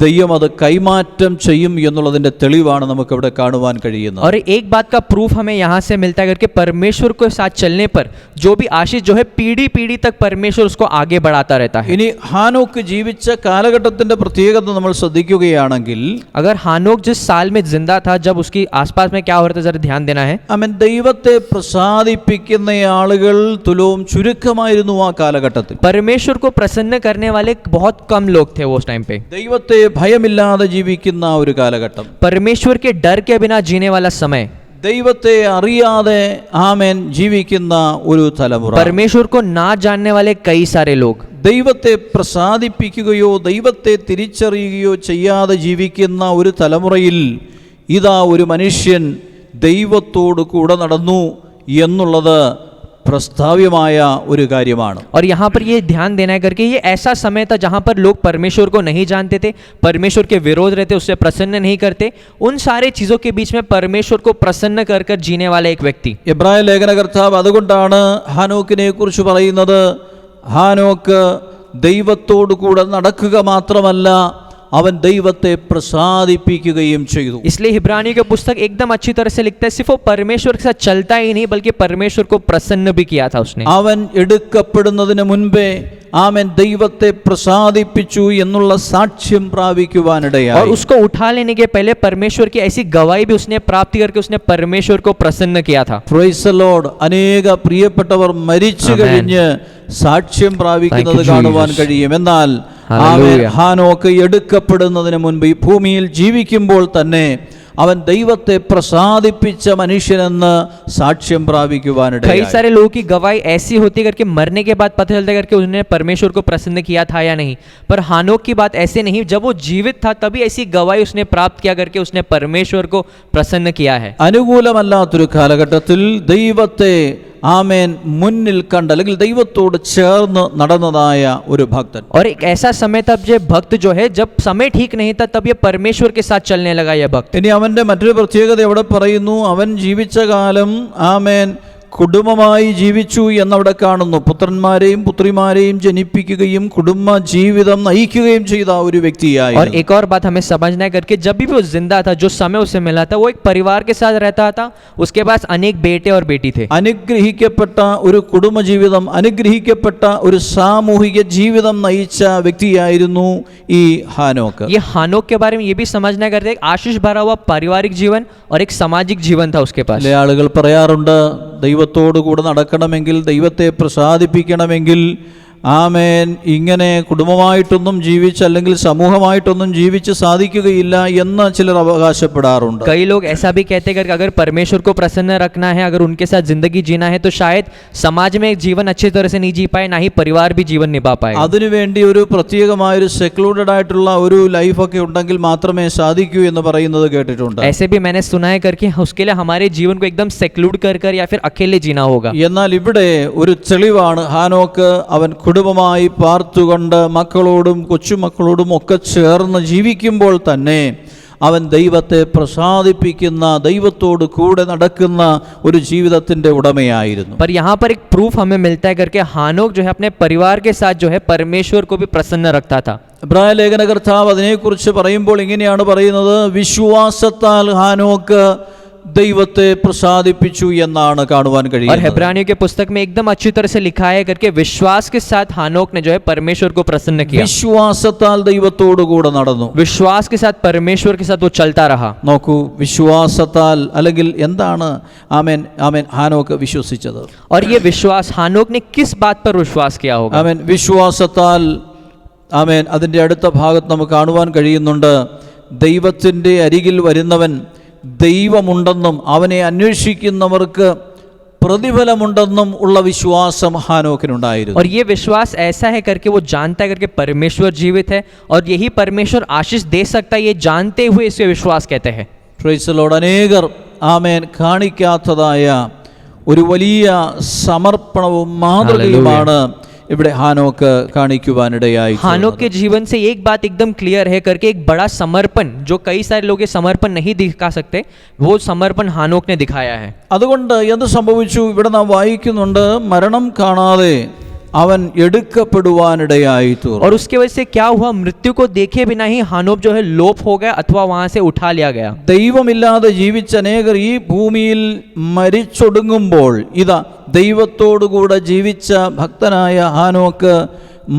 ദൈവം അത് കൈമാറ്റം ചെയ്യും എന്നുള്ളതിന്റെ തെളിവാണ് നമുക്ക് ഇവിടെ കാണുവാൻ കഴിയുന്നത്. और एक बात का प्रूफ हमें यहाँ से मिलता है कि परमेश्वर के साथ चलने पर जो भी आशीष जो है पीढ़ी पीढ़ी तक परमेश्वर उसको आगे बढ़ाता रहता है. ഇനി ഹാനോക്ക് ജീവിച്ച കാലഘട്ടത്തിന്റെ പ്രത്യേകത നമ്മൾ ശ്രദ്ധിക്കുകയാണെങ്കിൽ, अगर हानोक जिस साल में जिंदा था, जब उसकी आसपास में क्या हो रहा था जरा ध्यान देना है. അവൻ ദൈവത്തെ പ്രസാദിപ്പിക്കുന്ന ആളുകൾ തുലോം ചുരുക്കമായിരുന്നു ആ കാലഘട്ടത്തിൽ. परमेश्वर को प्रसन्न करने वाले बहुत कम लोग थे वो उस टाइम पे. ദൈവത്തെ ഭയമില്ലാതെ ജീവിക്കുന്ന ഒരു കാലഘട്ടം, परमेश्वर के डर के बिना जीने वाला समय, ദൈവത്തെ അറിയാതെ ജീവിക്കുന്ന ഒരു തലമുറ, परमेश्वर को ना जानने वाले कई सारे लोग, ദൈവത്തെ പ്രസാദിപ്പിക്കുകയോ ദൈവത്തെ തിരിച്ചറിയുകയോ ചെയ്യാതെ ജീവിക്കുന്ന ഒരു തലമുറയിൽ ഇതാ ഒരു മനുഷ്യൻ ദൈവത്തോട് കൂടെ നടന്നു എന്നുള്ളത് प्रस्ताव्यമായ ഒരു കാര്യമാണ്. और यहाँ पर ये ध्यान देना है करके ये ऐसा समय था जहाँ पर लोग परमेश्वर को नहीं जानते थे, परमेश्वर के विरोध रहते, उससे प्रसन्न नहीं करते. उन सारे चीज़ों के बीच में परमेश्वर को प्रसन्न कर कर जीने वाला एक व्यक्ति. എബ്രായ ലേഖനകർത്താവ് അതുകൊണ്ടാണ് ഹാനോക്കിനെ കുറിച്ച് പറയുന്നത്, ഹാനോക്ക് ദൈവത്തോടു കൂടെ നടക്കുക മാത്രമല്ല, അവൻ ദൈവത്തെ പ്രസാദിപ്പിക്കുകയും ചെയ്തു. इसलिए इब्रानियों की पुस्तक एकदम अच्छी तरह से लिखता है, सिर्फ वो परमेश्वर के साथ चलता ही नहीं बल्कि परमेश्वर को प्रसन्न भी किया था उसने. അവൻ എടുക്കപ്പെടുന്നതിന് മുൻപേ ആമേൻ ദൈവത്തെ പ്രസാദിപ്പിച്ചു എന്നുള്ള സാക്ഷ്യം പ്രാപിക്കുവാനിടയായി. और उसको उठा लेने के पहले परमेश्वर की ऐसी गवाही भी उसने प्राप्त करके उसने परमेश्वर को प्रसन्न किया था. Price the Lord. അനേക പ്രിയപ്പെട്ടവർ മരിച്ചു കഴിഞ്ഞ് സാക്ഷ്യം പ്രാപിക്കുന്നത് കാണുവാൻ കഴിയും. എന്നാൽ ഹാനോക്ക് എടുക്കപ്പെടുന്നതിന് മുൻപ് ഈ ഭൂമിയിൽ ജീവിക്കുമ്പോൾ തന്നെ അവൻ ദൈവത്തെ പ്രസാദിപ്പിച്ച മനുഷ്യനെന്ന് സാക്ഷ്യം പ്രാപിക്കുവാനിടയായി. कई सारे लोगों की गवाही ऐसी होती करके मरने के बाद पता चलता करके उन्होंने परमेश्वर को प्रसन्न किया था या नहीं, पर हानोक की बात ऐसे नहीं, जब वो जीवित था तभी ऐसी गवाही उसने प्राप्त किया करके उसने परमेश्वर को प्रसन्न किया है. അനുകൂലമല്ലാത്തൊരു കാലഘട്ടത്തിൽ ദൈവത്തെ ആമേൻ മുന്നിൽ കണ്ട അല്ലെങ്കിൽ ദൈവത്തോട് ചേർന്ന് നടന്നതായ ഒരു ഭക്തൻ. और एक ऐसा समय तब ये भक्त जो है, जब समय ठीक नहीं था तब ये परमेश्वर के साथ चलने लगा ये भक्त. ഇനി അവന്റെ മറ്റൊരു പ്രത്യേകത എവിടെ പറയുന്നു, അവൻ ജീവിച്ച കാലം ആമേൻ കുടുംബമായി ജീവിച്ചു എന്നവിടെ കാണുന്നു. പുത്രന്മാരെയും പുത്രിമാരെയും ജനിപ്പിക്കുകയും കുടുംബ ജീവിതം നയിക്കുകയും ചെയ്ത ഒരു വ്യക്തിയായി. और एक और बात हमें समझना है करके, जब भी वो जिंदा था, जो समय उसे मिला था, वो एक परिवार के साथ रहता था. उसके पास अनेक बेटे और बेटी थे. അനുഗ്രഹിക്കപ്പെട്ട ഒരു കുടുംബജീവിതം, അനുഗ്രഹിക്കപ്പെട്ട ഒരു സാമൂഹിക ജീവിതം നയിച്ച വ്യക്തിയായിരുന്നു ഈ ഹാനോക്ക്. ये हानोक के बारे में ये भी समझना है करते, आशीष भरा हुआ पारिवारिक जीवन और एक सामाजिक जीवन था उसके पास. ചില ആളുകൾ പറയാറുണ്ട്, ദൈവത്തോടു കൂടെ നടക്കണമെങ്കിൽ, ദൈവത്തെ പ്രസാദിപ്പിക്കണമെങ്കിൽ ആമേൻ ഇങ്ങനെ കുടുംബമായിട്ടൊന്നും ജീവിച്ച് അല്ലെങ്കിൽ സമൂഹമായിട്ടൊന്നും ജീവിച്ച് സാധിക്കുകയില്ല എന്ന് ചിലർ അവകാശപ്പെടാറുണ്ട്. कई लोग ऐसा भी कहते हैं कि अगर परमेश्वर को प्रसन्न रखना है, अगर उनके साथ जिंदगी जीना है, तो शायद समाज में एक जीवन अच्छी तरह से नहीं जी पाए, ना ही परिवार भी जीवन निभा पाए. അതിനുവേണ്ടി ഒരു പ്രത്യേകമായൊരു സെക്ലൂഡഡ് ആയിട്ടുള്ള ഒരു ലൈഫൊക്കെ ഉണ്ടെങ്കിൽ മാത്രമേ സാധിക്കൂ എന്ന് പറയുന്നത് കേട്ടിട്ടുണ്ട്. ऐसे भी मैंने सुना है करके, उसके लिए हमारे जीवन को एकदम सेक्लूड कर या फिर अकेले जीना होगा. എന്നാൽ ഇവിടെ ഒരു തെളിവാണ്. ഹാനോക്ക് അവൻ കുടുംബമായി പാർത്തുകൊണ്ട് മക്കളോടും കൊച്ചുമക്കളോടും ഒക്കെ ചേർന്ന് ജീവിക്കുമ്പോൾ തന്നെ അവൻ ദൈവത്തെ പ്രസാദിപ്പിക്കുന്ന, ദൈവത്തോട് കൂടെ നടക്കുന്ന ഒരു ജീവിതത്തിന്റെ ഉടമയായിരുന്നു. पर यहाँ पर एक प्रूफ हमें मिलता है करके, हानोक जो है अपने परिवार के साथ जो है परमेश्वर को भी प्रसन्न रखता था. ഇബ്രായ ലേഖനകർത്താവ് അതിനെക്കുറിച്ച് പറയുമ്പോൾ ഇങ്ങനെയാണ് പറയുന്നത്, വിശ്വാസത്താൽ ഹാനോക്ക് ദൈവത്തെ പ്രസാദിപ്പിച്ചു എന്നാണ് കാണുവാൻ और കഴിയുന്നത്. हेब्रानियों के पुस्तक में एकदम अच्छी तरह से लिखा है करके, विश्वास के साथ हानोक ने जो है परमेश्वर को प्रसन्न किया. വിശ്വാസത്താൽ ദൈവത്തോടു കൂടെ നടന്നു. विश्वास के साथ परमेश्वर के साथ वो चलता रहा. നോക്കൂ, വിശ്വാസത്താൽ അല്ലെങ്കിൽ എന്താണ് ആമേൻ ആമേൻ ഹാനോക്ക് വിശ്വസിച്ചത്? और ये विश्वास, हानोक ने किस बात पर विश्वास किया होगा? ആമേൻ വിശ്വാസത്താൽ ആമേൻ അതിൻ്റെ അടുത്ത ഭാഗത്ത് നമുക്ക് കാണുവാൻ കഴിയുന്നുണ്ട്, ദൈവത്തിൻ്റെ അരികിൽ വരുന്നവൻ ദൈവമുണ്ടെന്നും അവനെ അന്വേഷിക്കുന്നവർക്ക് പ്രതിഫലമുണ്ടെന്നും ഉള്ള വിശ്വാസം ഹാനോക്കിനുണ്ടായിരുന്നു. और ये विश्वास ऐसा है करके, वो जानता है करके परमेश्वर जीवित है और यही परमेश्वर आशीष दे सकता है, ये जानते हुए इसे विश्वास कहते हैं. Price the Lord. അനേകർ ആമേൻ കാണിക്കാത്തതായ ഒരു വലിയ സമർപ്പണവും മാതൃകയുമാണ് ഇവിടെ ഹാനോക്ക് കാണിക്കുവാനിടയായി. हानोक के जीवन से एक बात एकदम क्लियर है करके, एक बड़ा समर्पण, जो कई सारे लोग ये समर्पण नहीं दिखा सकते, वो समर्पण हानोक ने दिखाया है. അതുകൊണ്ട് എന്ത് സംഭവിച്ചു? ഇവിടെ നാം വായിക്കുന്നുണ്ട്, മരണം കാണാതെ അവൻ എടുക്കപ്പെടുവാനിടയായി തീർന്നു. और उसकी वजह से क्या हुआ? मृत्यु को देखे बिना ही हानोक जो है लोप हो गया अथवा वहां से उठा लिया गया. ദൈവമില്ലാതെ ജീവിച്ച അനേകർ ഈ ഭൂമിയിൽ മരിച്ചൊടുങ്ങുമ്പോൾ ഇതാ ദൈവത്തോടുകൂടെ ജീവിച്ച ഭക്തനായ ഹാനോക്ക്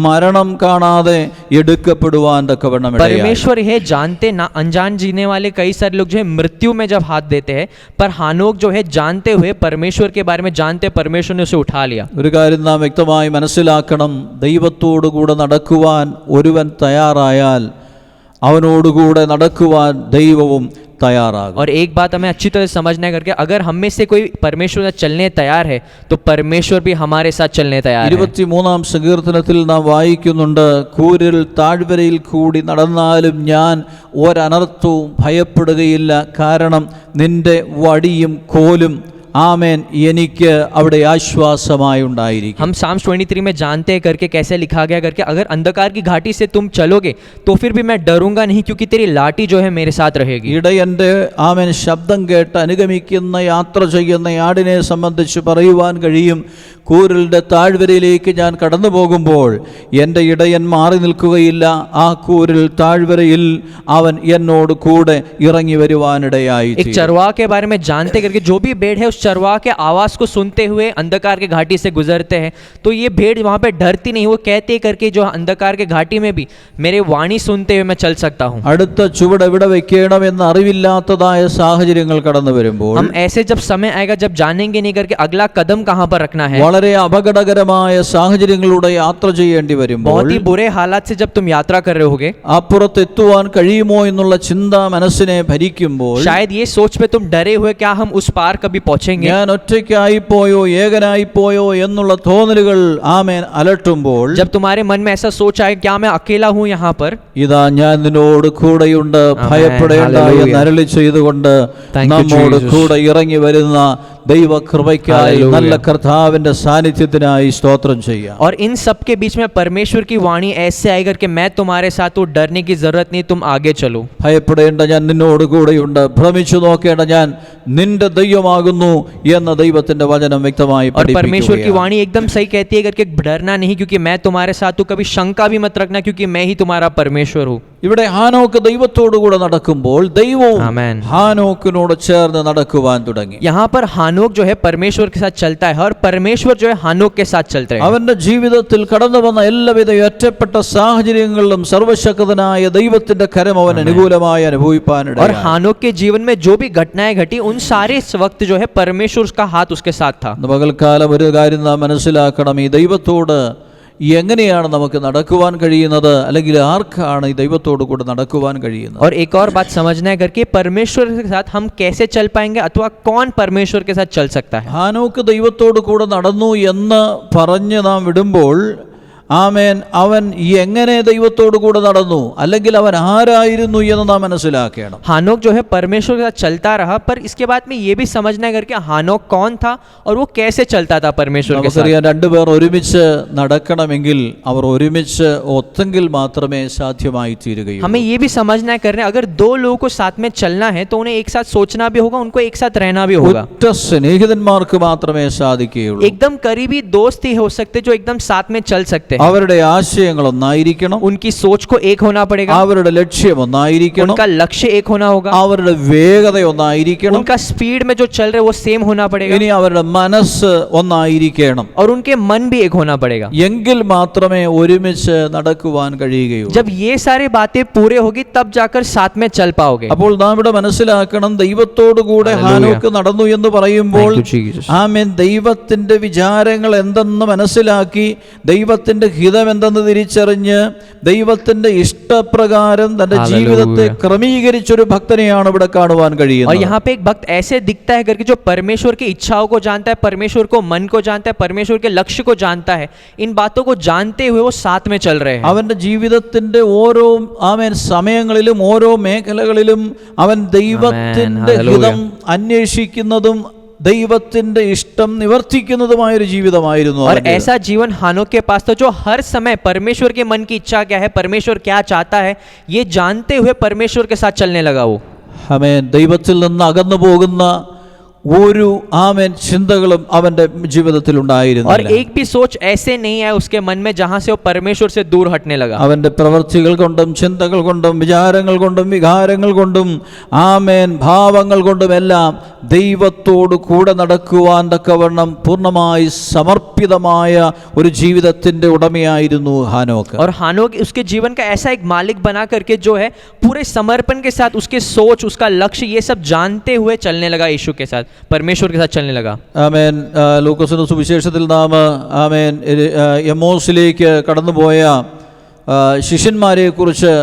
മരണം കാണാതെ എടുക്കപ്പെടുവാൻ തക്കവണ്ണം ഇടയായി. परमेश्वर है जानते ना अनजान जीने वाले कई सारे लोग जो है मृत्यु में जब हाथ देते हैं, पर हानोक जो है जानते हुए, परमेश्वर के बारे में जानते, परमेश्वर ने उसे उठा लिया. ഒരു കാര്യം നാം വ്യക്തമായി മനസ്സിലാക്കണം, ദൈവത്തോടുകൂടെ നടക്കുവാൻ ഒരുവൻ തയ്യാറായാൽ അവനോടുകൂടെ നടക്കുവാൻ ദൈവവും തയ്യാറാകും. और एक बात हमें अच्छी तरह समझना है करके, अगर हम में से कोई परमेश्वर से चलने तैयार है, तो परमेश्वर भी हमारे साथ चलने तैयार है. 23-ാം സങ്കീർത്തനത്തിൽ നാം വായിക്കുന്നുണ്ട്, കൂരിൽ താഴ്വരയിൽ കൂടി നടന്നാലും ഞാൻ ഒരനർത്ഥവും ഭയപ്പെടുകയില്ല, കാരണം നിന്റെ വടിയും കോലും ആമേൻ എനിക്ക് അവിടെ ആശ്വാസമായി ഉണ്ടായിരിക്കും. हम Psalms 23 में जानते हैं करके कैसे लिखा गया करके, अगर अंधकार की घाटी से तुम चलोगे तो फिर भी मैं डरूंगा नहीं, क्योंकि तेरी लाठी जो है मेरे साथ रहेगी. ഇടയൻ്റെ ആമേൻ ശബ്ദം കേട്ട് അനുഗമിക്കുന്ന, യാത്ര ചെയ്യുന്ന ആടിനെ സംബന്ധിച്ച് പറയുവാൻ കഴിയും, കൂരിലിൻ്റെ താഴ്വരയിലേക്ക് ഞാൻ കടന്നു പോകുമ്പോൾ എൻ്റെ ഇടയൻ മാറി നിൽക്കുകയില്ല, ആ കൂരിൽ താഴ്വരയിൽ അവൻ എന്നോട് കൂടെ ഇറങ്ങി വരുവാനിടയായി. एक चरवाह के बारे में जानते करके, जो भी भेड़ है उस चरवाह के आवाज को सुनते हुए अंधकार के घाटी से गुजरते हैं, तो ये भेड़ वहां पे डरती नहीं, वो कहते करके जो अंधकार के घाटी में भी मेरे वाणी सुनते हुए मैं चल सकता हूँ. അടുത്ത ചുവട് എവിടെ വെക്കണമെന്ന് അറിവില്ലാത്തതായ സാഹചര്യങ്ങൾ കടന്നു വരുമ്പോൾ, हम ऐसे जब समय आएगा जब जानेंगे नहीं करके अगला कदम कहाँ पर रखना है, വളരെ അപകടകരമായ സാഹചര്യങ്ങളിലൂടെ യാത്ര ചെയ്യേണ്ടി വരുമ്പോൾ, बहुत ही बुरे हालात से जब तुम यात्रा कर रहे होगे, അപ്പുറത്തെത്തുവാൻ കഴിയുമോ എന്നുള്ള ചിന്ത മനസ്സിനെ ഭരിക്കുമ്പോൾ, शायद ये सोच में तुम डरे हुए, क्या हम उस पार कभी पहुंचेंगे, ഞാൻ ഒറ്റയ്ക്കായി പോയോ ഏകനായി പോയോ എന്നുള്ള തോന്നലുകൾ ആമേൻ അലട്ടുമ്പോൾ, जब तुम्हारे मन में ऐसा सोच आए क्या मैं अकेला हूँ यहाँ पर, ഇതാ ഞാൻ നിന്നോട് കൂടെയുണ്ട്, ഭയപ്പെടേണ്ട എന്ന് അരുളി ചെയ്തുകൊണ്ട് നമ്മോട് കൂടെ ഇറങ്ങി വരുന്ന ദൈവകൃപയ്ക്കായി നല്ല കർത്താവിന്റെ സാന്നിധ്യത്തിനായി സ്തോത്രം ചെയ്യാം. और इन सब के बीच में परमेश्वर की वाणी ऐसे आई करके मैं तुम्हारे साथ हूँ, डरने की जरूरत नहीं, तुम आगे चलो. ഭയപ്പെടേണ്ട, ഞാൻ നിന്നോട് കൂടെയുണ്ട്. ഭ്രമിച്ചു നോക്കേണ്ട, ഞാൻ നിന്റെ ദൈവമാകുന്നു എന്ന ദൈവത്തിന്റെ വചനം വ്യക്തമായി और परमेश्वर की പഠിപ്പിക്കുകയാണ്. वाणी एकदम सही कहती है करके डरना नहीं क्योंकि मैं तुम्हारे साथ हूँ, कभी शंका भी मत रखना क्योंकि मैं ही तुम्हारा परमेश्वर हूँ. ഇവിടെ ഹാനോക്ക് ദൈവത്തോടു കൂടെ നടക്കുമ്പോൾ ദൈവവും ആമേൻ. ഹാനോക്കിനോട് ചേർന്ന് നടക്കുവാൻ തുടങ്ങി. यहाँ पर हानोक जो है परमेश्वर के साथ चलता है और परमेश्वर जो है हानोक के साथ चलते हैं. അവന്റെ ജീവിതത്തിൽ കടന്നു വന്ന എല്ലാവിധ ഒറ്റപ്പെട്ട സാഹചര്യങ്ങളിലും സർവശക്തനായ ദൈവത്തിന്റെ കരം അവൻ അനുകൂലമായി और അനുഭവിപ്പാനിടയായി. हानोक के जीवन में जो भी घटनाएं घटी उन सारे वक्त जो है परमेश्वर का हाथ उसके साथ था. പകൽക്കാലം ഒരു കാര്യം നാം മനസ്സിലാക്കണം, ഈ ദൈവത്തോട് എങ്ങനെയാണ് നമുക്ക് നടക്കുവാൻ കഴിയുന്നത്, അല്ലെങ്കിൽ ആർക്കാണ് ഈ ദൈവത്തോട് കൂടെ നടക്കുവാൻ കഴിയുന്നത്? और एक और बात समझना है करके परमेश्वर के साथ हम कैसे चल पाएंगे अथवा कौन परमेश्वर के साथ चल सकता है. ഹാനോക്ക് ദൈവത്തോട് കൂടെ നടന്നു എന്ന് പറഞ്ഞ് നാം വിടുമ്പോൾ ആമേൻ, അവൻ എങ്ങനെ ദൈവത്തോട് കൂടെ നടന്നു, അല്ലെങ്കിൽ അവൻ ആരായിരുന്നു എന്ന് നാം മനസ്സിലാക്കണം. हानोक जो है परमेश्वर के साथ चलता रहा, पर इसके बाद में ये भी समझना है करके हानोक कौन था और वो कैसे चलता था परमेश्वर के साथ. നമുക്കറിയാം, രണ്ടുപേർ ഒരുമിച്ച് നടക്കണമെങ്കിൽ അവർ ഒരുമിച്ച് ഒത്തെങ്കിൽ മാത്രമേ സാധ്യമായി തീരുകയുള്ളൂ. हमें ये भी समझना है करने, अगर दो लोगों को साथ में चलना है तो उन्हें एक साथ सोचना भी होगा, उनको एक साथ रहना भी होगा. ഒറ്റ സ്നേഹിതന്മാർക്ക് മാത്രമേ സാധിക്കുകയുള്ളൂ. एकदम करीबी दोस्त ही हो सकते जो एकदम साथ में चल सकते हैं. അവരുടെ ആശയങ്ങൾ ഒന്നായിരിക്കണം, उनकी सोच को एक होना पड़ेगा, അവരുടെ ലക്ഷ്യം ഒന്നായിരിക്കണം, उनका लक्ष्य एक होना होगा, അവരുടെ വേഗത ഒന്നായിരിക്കണം, उनका स्पीड में जो चल रहे वो सेम होना पड़ेगा, ഇനി അവരുടെ മനസ്സ് ഒന്നായിരിക്കണം. और उनके मन भी एक होना पड़ेगा. എങ്കിൽ മാത്രമേ ഒരുമിച്ച് നടക്കുവാൻ കഴിയുകയുള്ളൂ. जब ये सारी बातें पूरे होगी तब जाकर साथ में चल पाओगे. അപ്പോൾ നാം ഇവിടെ മനസ്സിലാക്കണം, ദൈവത്തോടു കൂടെ ഹാനോക്ക് നടന്നു എന്ന് പറയുമ്പോൾ Thank you, Jesus. ആമേൻ, ദൈവത്തിന്റെ വിചാരങ്ങൾ എന്തെന്ന് മനസ്സിലാക്കി, ദൈവത്തിന്റെ ഹിതം എന്തെന്ന് തിരിച്ചറിഞ്ഞ്, ദൈവത്തിന്റെ ഇഷ്ടപ്രകാരം തന്റെ ജീവിതത്തെ ക്രമീകരിച്ചൊരു ഭക്തനെയാണ് ഇവിടെ കാണുവാൻ और കഴിയുന്നത്. यहाँ पे एक भक्त ऐसे दिखता है करके जो परमेश्वर की इच्छाओं को जानता है, परमेश्वर को मन को जानता है, परमेश्वर के लक्ष्य को जानता है. इन बातों को जानते हुए वो साथ में चल रहे हैं. അവന്റെ ജീവിതത്തിന്റെ ഓരോ ആമേൻ സമയങ്ങളിലും ഓരോ മേഖലകളിലും അവൻ ദൈവത്തിന്റെ Hallelujah. ഹിതം അന്വേഷിക്കുന്നതും ദൈവത്തിന്റെ ഇഷ്ടം നിവർത്തിക്കുന്നതുമായൊരു ജീവിതമായിരുന്നു और അവന്റെ. ऐसा जीवन हानोक के पास था जो हर समय परमेश्वर के मन की इच्छा क्या है, परमेश्वर क्या चाहता है, ये जानते हुए परमेश्वर के साथ चलने लगा वो. ആമേൻ, ദൈവത്തിൽ നിന്ന് അകന്നു പോകുന്ന ഒരു ആമേൻ ചിന്തകളും അവന്റെ ജീവിതത്തിൽ और ഉണ്ടായിരുന്നില്ല. एक भी सोच ऐसे नहीं है उसके मन में जहां से वो परमेश्वर से दूर हटने लगा. അവന്റെ പ്രവൃത്തികൾ കൊണ്ടും ചിന്തകൾ കൊണ്ടും വിചാരങ്ങൾ കൊണ്ടും വികാരങ്ങൾ കൊണ്ടും ആമേൻ ഭാവങ്ങൾ കൊണ്ടും എല്ലാം ദൈവത്തോട് കൂടെ നടക്കുവാൻ തക്കവണ്ണം പൂർണ്ണമായി സമർപ്പിതമായ ഒരു ജീവിതത്തിന്റെ ഉടമയായിരുന്നു ഹാനോക്ക്. और हानोक उसके जीवन का ऐसा एक मालिक बना करके जो है पूरे समर्पण के साथ उसके सोच, उसका लक्ष्य, ये सब जानते हुए चलने लगा, यीशु के साथ, परमेश्वर के साथ चलने लगा. ആമേൻ, ലൂക്കോസിന്റെ സുവിശേഷത്തിൽ നാം ആമേൻ എമ്മോസിലേക്ക് കടന്നുപോയ ശിഷ്യന്മാരെ കുറിച്ച്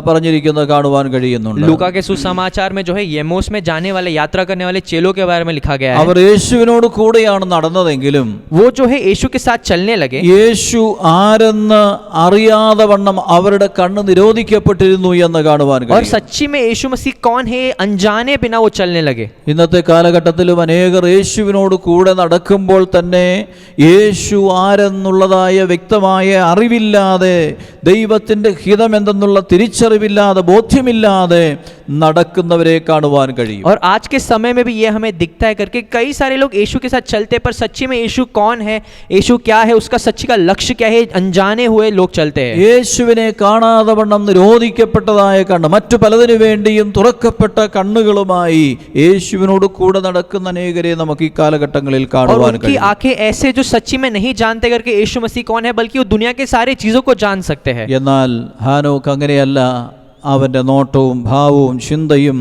പറഞ്ഞിരിക്കുന്നത് കാണുവാൻ കഴിയുന്നുണ്ട്. लूका के सुसमाचार में जो है येमोस में जाने वाले, यात्रा करने वाले चेलों के बारे में लिखा गया है. അവർ യേശുവിനോട് കൂടെയാണ് നടന്നതെങ്കിലും वो जो है यीशु के साथ चलने लगे, യേശു ആരെന്ന് അറിയാതെ വണ്ണം അവരുടെ കണ്ണ് നിരോധിക്കപ്പെട്ടിരുന്നു എന്ന് കാണുവാൻ और കഴിയും. सच्ची में यीशु मसीह कौन है अनजाने बिना वो चलने लगे. ഇന്നത്തെ കാലഘട്ടത്തിലും അനേകർ യേശുവിനോട് കൂടെ നടക്കുമ്പോൾ തന്നെ യേശു ആരെന്നുള്ളതായ വ്യക്തമായ അറിവില്ലാതെ, ദൈവത്തിന്റെ ഹിതം എന്തെന്നുള്ള തിരിച്ചറിവില്ലാതെ, ബോധ്യമില്ലാതെ നടക്കുന്നവരെ കാണുവാൻ കഴിയും. और आज के समय में भी ये हमें दिखता है करके कई सारे लोग यीशु के साथ चलते, पर सच्ची में यीशु कौन है, यीशु क्या है, उसका सच्ची का लक्ष्य क्या है, अनजाने हुए लोग चलते हैं. യേശുവിനെ കാണാതെ വണ്ണം നിരോധിക്കപ്പെട്ടതായ കണ്ണ്, മറ്റു പലതിനു വേണ്ടിയും തുറക്കപ്പെട്ട കണ്ണുകളുമായി യേശുവിനോട് കൂടെ നടക്കുന്ന അനേകരെ നമുക്ക് ഈ കാലഘട്ടങ്ങളിൽ और കാണുവാൻ उनकी കഴിയും. आंखें ऐसे जो सच्ची में नहीं जानते करके यीशु मसीह कौन है, बल्कि वो दुनिया के सारे चीजों को जान सकते हैं. എന്നാൽ ഹാനോക്ക് അങ്ങനെയല്ല. അവൻ്റെ നോട്ടവും ഭാവവും ചിന്തയും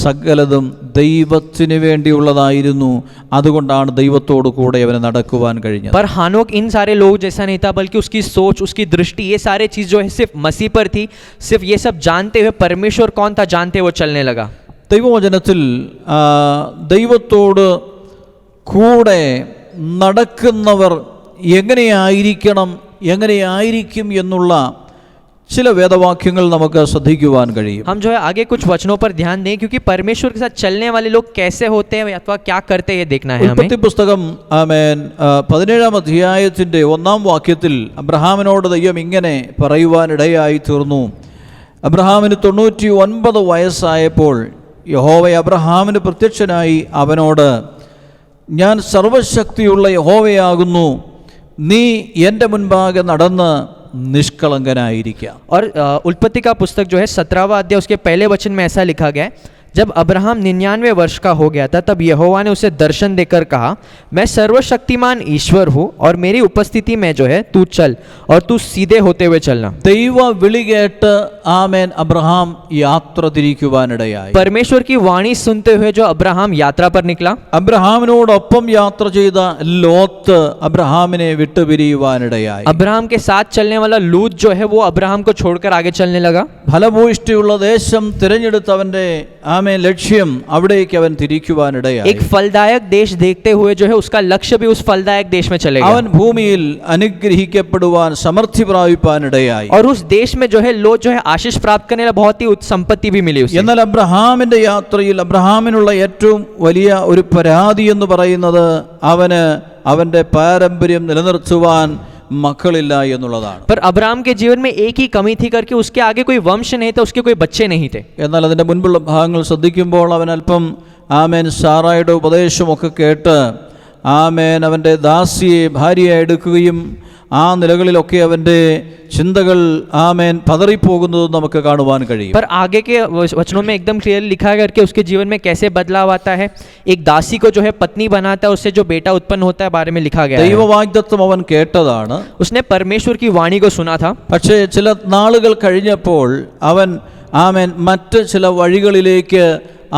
സകലതും ദൈവത്തിന് വേണ്ടിയുള്ളതായിരുന്നു. അതുകൊണ്ടാണ് ദൈവത്തോടു കൂടെ അവന് നടക്കുവാൻ കഴിഞ്ഞത്. पर हानोक इन सारे लोग जैसा नहीं था, बल्कि उसकी सोच, उसकी दृष्टि, ये सारे चीज जो है सिर्फ मसीह पर थी. सिर्फ ये सब जानते हुए परमेश्वर कौन था जानते वो चलने लगा. ദൈവവചനത്തിൽ ദൈവത്തോട് കൂടെ നടക്കുന്നവർ എങ്ങനെയായിരിക്കണം, എങ്ങനെയായിരിക്കും എന്നുള്ള ചില വേദവാക്യങ്ങൾ നമുക്ക് ശ്രദ്ധിക്കുവാൻ കഴിയും. हम जो है आगे कुछ वचनों पर ध्यान दें, क्योंकि परमेश्वर के साथ चलने वाले लोग कैसे होते हैं अथवा क्या करते हैं ये देखना है हमें. ഉൽപ്പത്തി പുസ്തകം 17-ാം അധ്യായത്തിന്റെ 1-ാം വാക്യത്തിൽ അബ്രഹാമിനോട് ദൈവം ഇങ്ങനെ പറയുവാനിടയായി തീർന്നു. അബ്രഹാമിന് 99 വയസ്സായപ്പോൾ യഹോവ അബ്രഹാമിന് പ്രത്യക്ഷനായി അവനോട്, ഞാൻ സർവശക്തിയുള്ള യഹോവയാകുന്നു, നീ എൻ്റെ മുൻപാകെ നടന്ന് നിഷ്കളങ്കനായിരിക്കുക. और उत्पत्ति का पुस्तक जो है 17वां अध्याय उसके पहले वचन में ऐसा लिखा गया है, जब अब्राहम 99 वर्ष का हो गया था तब यहोवा ने उसे दर्शन देकर कहा, मैं सर्वशक्तिमान ईश्वर हूँ और मेरी उपस्थिति में जो है तू चल और तू सीधे होते हुए चलना. ദൈവ വിളി കേട്ട് ആമേൻ അബ്രഹാം യാത്ര തിരിക്കുവാനിടയായി. परमेश्वर की वाणी सुनते हुए जो अब्राहम यात्रा पर निकला. അബ്രഹാമിനോടൊപ്പം യാത്ര ചെയ്ത ലോത്ത് അബ്രഹാമിനെ വിട്ടുപിരിയുവാനിടയായി. अब्राहम के साथ चलने वाला लूत जो है वो अब्राहम को छोड़कर आगे चलने लगा. ഫലഭൂയിഷ്ടിയുള്ള ദേശം തിരഞ്ഞെടുത്തവന്റെ ലക്ഷ്യം അവിടേക്ക് അവൻ തിരിക്കുവാനിടയായി. एक फलदायक देश देखते हुए जो है उसका लक्ष्य भी उस फलदायक देश में चलेगा. അവൻ ഭൂമിയിൽ അനുഗ്രഹിക്കപ്പെടുവാൻ സമൃദ്ധി പ്രാപിപ്പാനിടയായി. और उस देश में जो है लोग जो है आशीष प्राप्त करने वाला बहुत ही संपत्ति भी मिली उसे. എന്നാൽ അബ്രഹാമിന്റെ യാത്രയിൽ അബ്രഹാമിനുള്ള ഏറ്റവും വലിയ ഒരു പരാതി എന്ന് പറയുന്നത് അവന്റെ പാരമ്പര്യം നിലനിർത്തുവാൻ മക്കളില്ല എന്നുള്ളതാണ്. पर अब्राहम के जीवन में एक ही कमी थी करके उसके आगे कोई वंश नहीं था, उसके कोई बच्चे नहीं थे. എന്നാൽ അതിന്റെ മുൻപുള്ള ഭാഗങ്ങൾ ശ്രദ്ധിക്കുമ്പോൾ അവൻ അല്പം ആമേൻ സാറായുടെ ഉപദേശമൊക്കെ കേട്ട് ആമേൻ അവൻ്റെ ദാസിയെ ഭാര്യയായി എടുക്കുകയും ആ നിലകളിലൊക്കെ അവൻ്റെ ചിന്തകൾ ആമേൻ പതറിപ്പോകുന്നതും നമുക്ക് കാണുവാൻ കഴിയും. पर आगे के वचनों में एकदम क्लियर लिखा है कि उसके जीवन में कैसे बदलाव आता है. एक दासी को जो है पत्नी बनाता है, उससे जो बेटा उत्पन्न होता है बारे में लिखा गया है. ദൈവവാഗ്ദത്തം അവൻ കേട്ടതാണ്. उसने परमेश्वर की वाणी को सुना था. പക്ഷേ ചില നാളുകൾ കഴിഞ്ഞപ്പോൾ അവൻ ആമേൻ മറ്റ് ചില വഴികളിലേക്ക്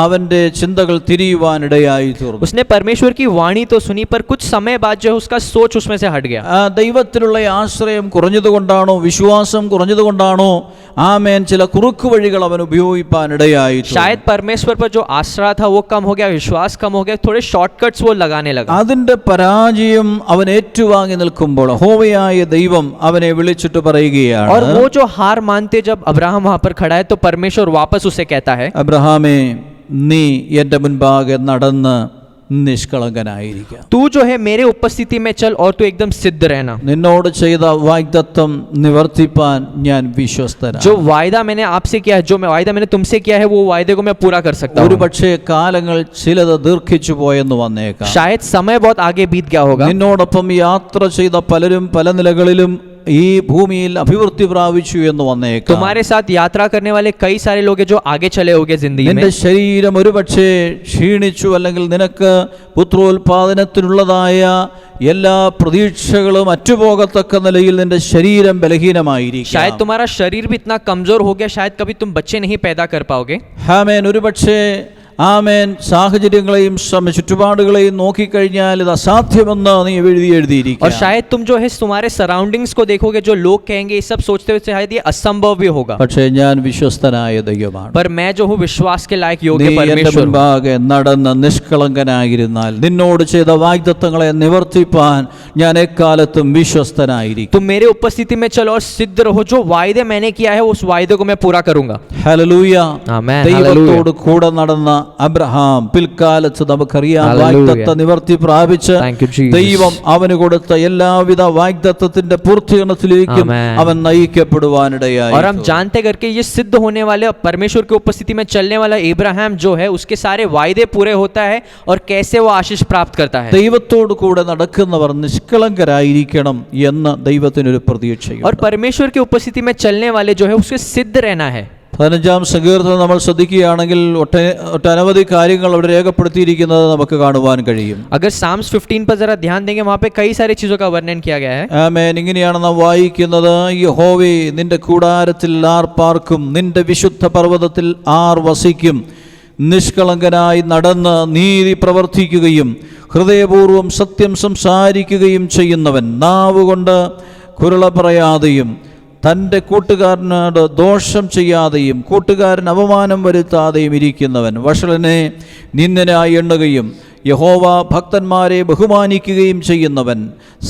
അവന്റെ ചിന്തകൾ തിരിയുവാനിടയായി തീർന്നു. उसने परमेश्वर की वाणी तो सुनी, पर कुछ समय बाद जो है उसका सोच उसमें से हट गया. ദൈവത്തിലുള്ള ആശ്രയം കുറഞ്ഞതുകൊണ്ടാണോ വിശ്വാസം കുറഞ്ഞതുകൊണ്ടാണോ ആമേൻ ചില കുറുക്കു വഴികൾ അവൻ ഉപയോഗിക്കാനിടയായി. शायद परमेश्वर पर जो आश्रा था वो कम हो गया, विश्वास कम हो गया, थोड़े शॉर्टकट्स वो लगाने लगा. അതിന്റെ പരാജയം അവൻ ഏറ്റുവാങ്ങി നിൽക്കുമ്പോൾ യഹോവയായ ദൈവം അവനെ വിളിച്ചിട്ട് പറയുകയാണ്. और वो जो हार मानते जब अब्राहम वहां पर खड़ा है तो परमेश्वर वापस उसे कहता है, അബ്രഹാമേ, നീ എൻ്റെ മുൻപാകെ നടന്ന് നിഷ്കളങ്കനായിരിക്കുക. तू जो है मेरे उपस्थिति में चल और तू एकदम सिद्ध रहना. നിന്നോട് ചെയ്ത വാഗ്ദത്തം നിവർത്തിപ്പാൻ ഞാൻ വിശ്വസ്തനാണ്. जो वायदा मैंने आपसे किया है, जो वायदा मैंने तुमसे किया है, वो वायदे को मैं पूरा कर सकता हूँ. ഒരുപക്ഷേ കാലങ്ങൾ ചിലത് ദീർഘിച്ചു പോയെന്ന് വന്നേക്കാം. शायद समय बहुत आगे बीत गया होगा. നിന്നോടൊപ്പം യാത്ര ചെയ്ത പലരും പല നിലകളിലും ഈ ഭൂമിയിൽ അഭിവൃദ്ധി പ്രാപിച്ചു എന്ന് വന്നേക്കാം. तुम्हारे साथ यात्रा करने वाले कई सारे लोग हैं जो आगे चले होंगे जिंदगी നിന്റെ में. ശരീരം ഒരുപക്ഷെ ക്ഷീണിച്ചു, അല്ലെങ്കിൽ നിനക്ക് പുത്രോത്പാദനത്തിനുള്ളതായ എല്ലാ പ്രതീക്ഷകളും അറ്റുപോകത്തക്ക നിലയിൽ നിന്റെ ശരീരം ബലഹീനമായിരിക്കും. शायद तुम्हारा शरीर भी इतना कमजोर हो गया, शायद कभी तुम बच्चे नहीं पैदा कर पाओगे. ആമേൻ. ഒരുപക്ഷെ ആമേൻ സാഹചര്യങ്ങളെയും ചുറ്റുപാടുകളെയും നോക്കിക്കഴിഞ്ഞാൽ ഇത് അസാധ്യമെന്ന് നീ എഴുതിയിരിക്കും. और शायद तुम जो है तुम्हारे सराउंडिंग्स को देखोगे, जो लोग कहेंगे ये सब सोचते हुए शायद ये असंभव भी होगा. പക്ഷേ ഞാൻ വിശ്വസ്തനായ ദൈവമാണ്. पर मैं जो हूँ विश्वास के लायक योग्य നീ എൻ്റെ परमेश्वर हूँ. മുൻപാകെ നടന്ന് നിഷ്കളങ്കനായിരുന്നാൽ നിന്നോട് ചെയ്ത വാഗ്ദത്തങ്ങളെ നിവർത്തിപ്പാൻ ഞാൻ എക്കാലത്തും വിശ്വസ്തനായിരിക്കും. तुम मेरे उपस्थिति में चलो और सिद्ध रहो, जो वायदे मैंने किया है उस वायदे को मैं पूरा करूंगा. ഹല്ലേലൂയ. ആമേൻ. ദൈവത്തോട് കൂടെ നടന്ന അബ്രഹാം പിൽക്കാലത്ത് നമുക്കറിയാം വാഗ്ദത്ത നിവർത്തി പ്രാപിച്ച് ദൈവം അവന് കൊടുത്ത എല്ലാവിധ വാഗ്ദത്തത്തിന്റെ പൂർത്തീകരണത്തിലേക്കും അവൻ നയിക്കപ്പെടുവാനിടയായി. और हम जानते करके ये सिद्ध होने वाले परमेश्वर की उपस्थिति में चलने वाला इब्राहिम जो है उसके सारे वायदे पूरे होता है और कैसे वो आशीष प्राप्त करता है. ദൈവത്തോട് കൂടെ നടക്കുന്നവർ നിഷ്കളങ്കരായിരിക്കണം എന്ന് ദൈവത്തിനൊരു പ്രതീക്ഷയുണ്ട്. और परमेश्वर की उपस्थिति में चलने वाले जो है उसके सिद्ध रहना है. 15-ാം സങ്കീർത്തനം നമ്മൾ ശ്രദ്ധിക്കുകയാണെങ്കിൽ ഒട്ടനവധി കാര്യങ്ങൾ അവിടെ രേഖപ്പെടുത്തിയിരിക്കുന്നത് നമുക്ക് കാണുവാൻ കഴിയും. अगर साम्स 15 पर जरा ध्यान देंगे, वहाँ पे कई सारी चीजों का वर्णन किया गया है. ആമേൻ. ഇങ്ങനെയാണ് നാം വായിക്കുന്നത്, യഹോവേ, നിന്റെ കൂടാരത്തിൽ ആർ പാർക്കും, നിന്റെ വിശുദ്ധ പർവ്വതത്തിൽ ആർ വസിക്കും. നിഷ്കളങ്കനായി നടന്ന് നീതി പ്രവർത്തിക്കുകയും ഹൃദയപൂർവ്വം സത്യം സംസാരിക്കുകയും ചെയ്യുന്നവൻ, നാവുകൊണ്ട് കുരുള പറയാതെയും തൻ്റെ കൂട്ടുകാരനോട് ദോഷം ചെയ്യാതെയും കൂട്ടുകാരൻ അപമാനം വരുത്താതെയും ഇരിക്കുന്നവൻ, വഷളനെ നിന്ദനായി എണ്ണുകയും യഹോവ ഭക്തന്മാരെ ബഹുമാനിക്കുകയും ചെയ്യുന്നവൻ,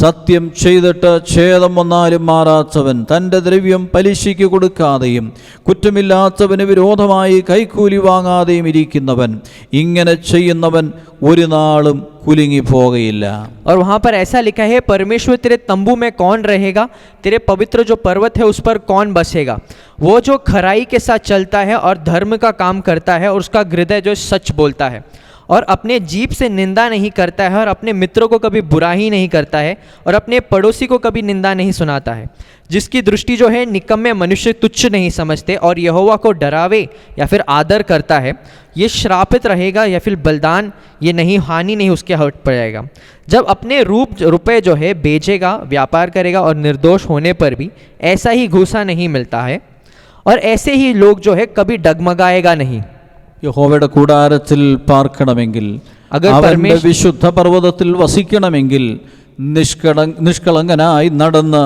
സത്യം ചെയ്തിട്ട് ഛേദം വന്നാലും മാറാത്തവൻ, തൻ്റെ ദ്രവ്യം പലിശയ്ക്ക് കൊടുക്കാതെയും കുറ്റമില്ലാത്തവന് വിരോധമായി കൈക്കൂലി വാങ്ങാതെയും ഇരിക്കുന്നവൻ, ഇങ്ങനെ ചെയ്യുന്നവൻ ഒരു നാളും കുലുങ്ങി പോകയില്ല. और वहाँ पर ऐसा लिखा है, परमेश्वर तेरे तंबू में कौन रहेगा, तेरे पवित्र जो पर्वत है उस पर कौन बसेगा। वो जो खराई के साथ चलता है और धर्म का काम करता है और उसका हृदय जो सच बोलता है और अपने जीभ से निंदा नहीं करता है और अपने मित्रों को कभी बुरा ही नहीं करता है और अपने पड़ोसी को कभी निंदा नहीं सुनाता है, जिसकी दृष्टि जो है निकम्मे मनुष्य तुच्छ नहीं समझते और यहोवा को डरावे या फिर आदर करता है, ये श्रापित रहेगा या फिर बलिदान ये नहीं, हानि नहीं उसके हट पड़ेगा। जब अपने रुपए जो है बेचेगा, व्यापार करेगा और निर्दोष होने पर भी ऐसा ही घूसा नहीं मिलता है और ऐसे ही लोग जो है कभी डगमगाएगा नहीं। യഹോവയുടെ കൂടാരത്തിൽ പാർക്കണമെങ്കിൽ, അഗർ അവന്റെ വിശുദ്ധ പർവ്വതത്തിൽ വസിക്കണമെങ്കിൽ നിഷ്കളങ്കനായി നടന്ന്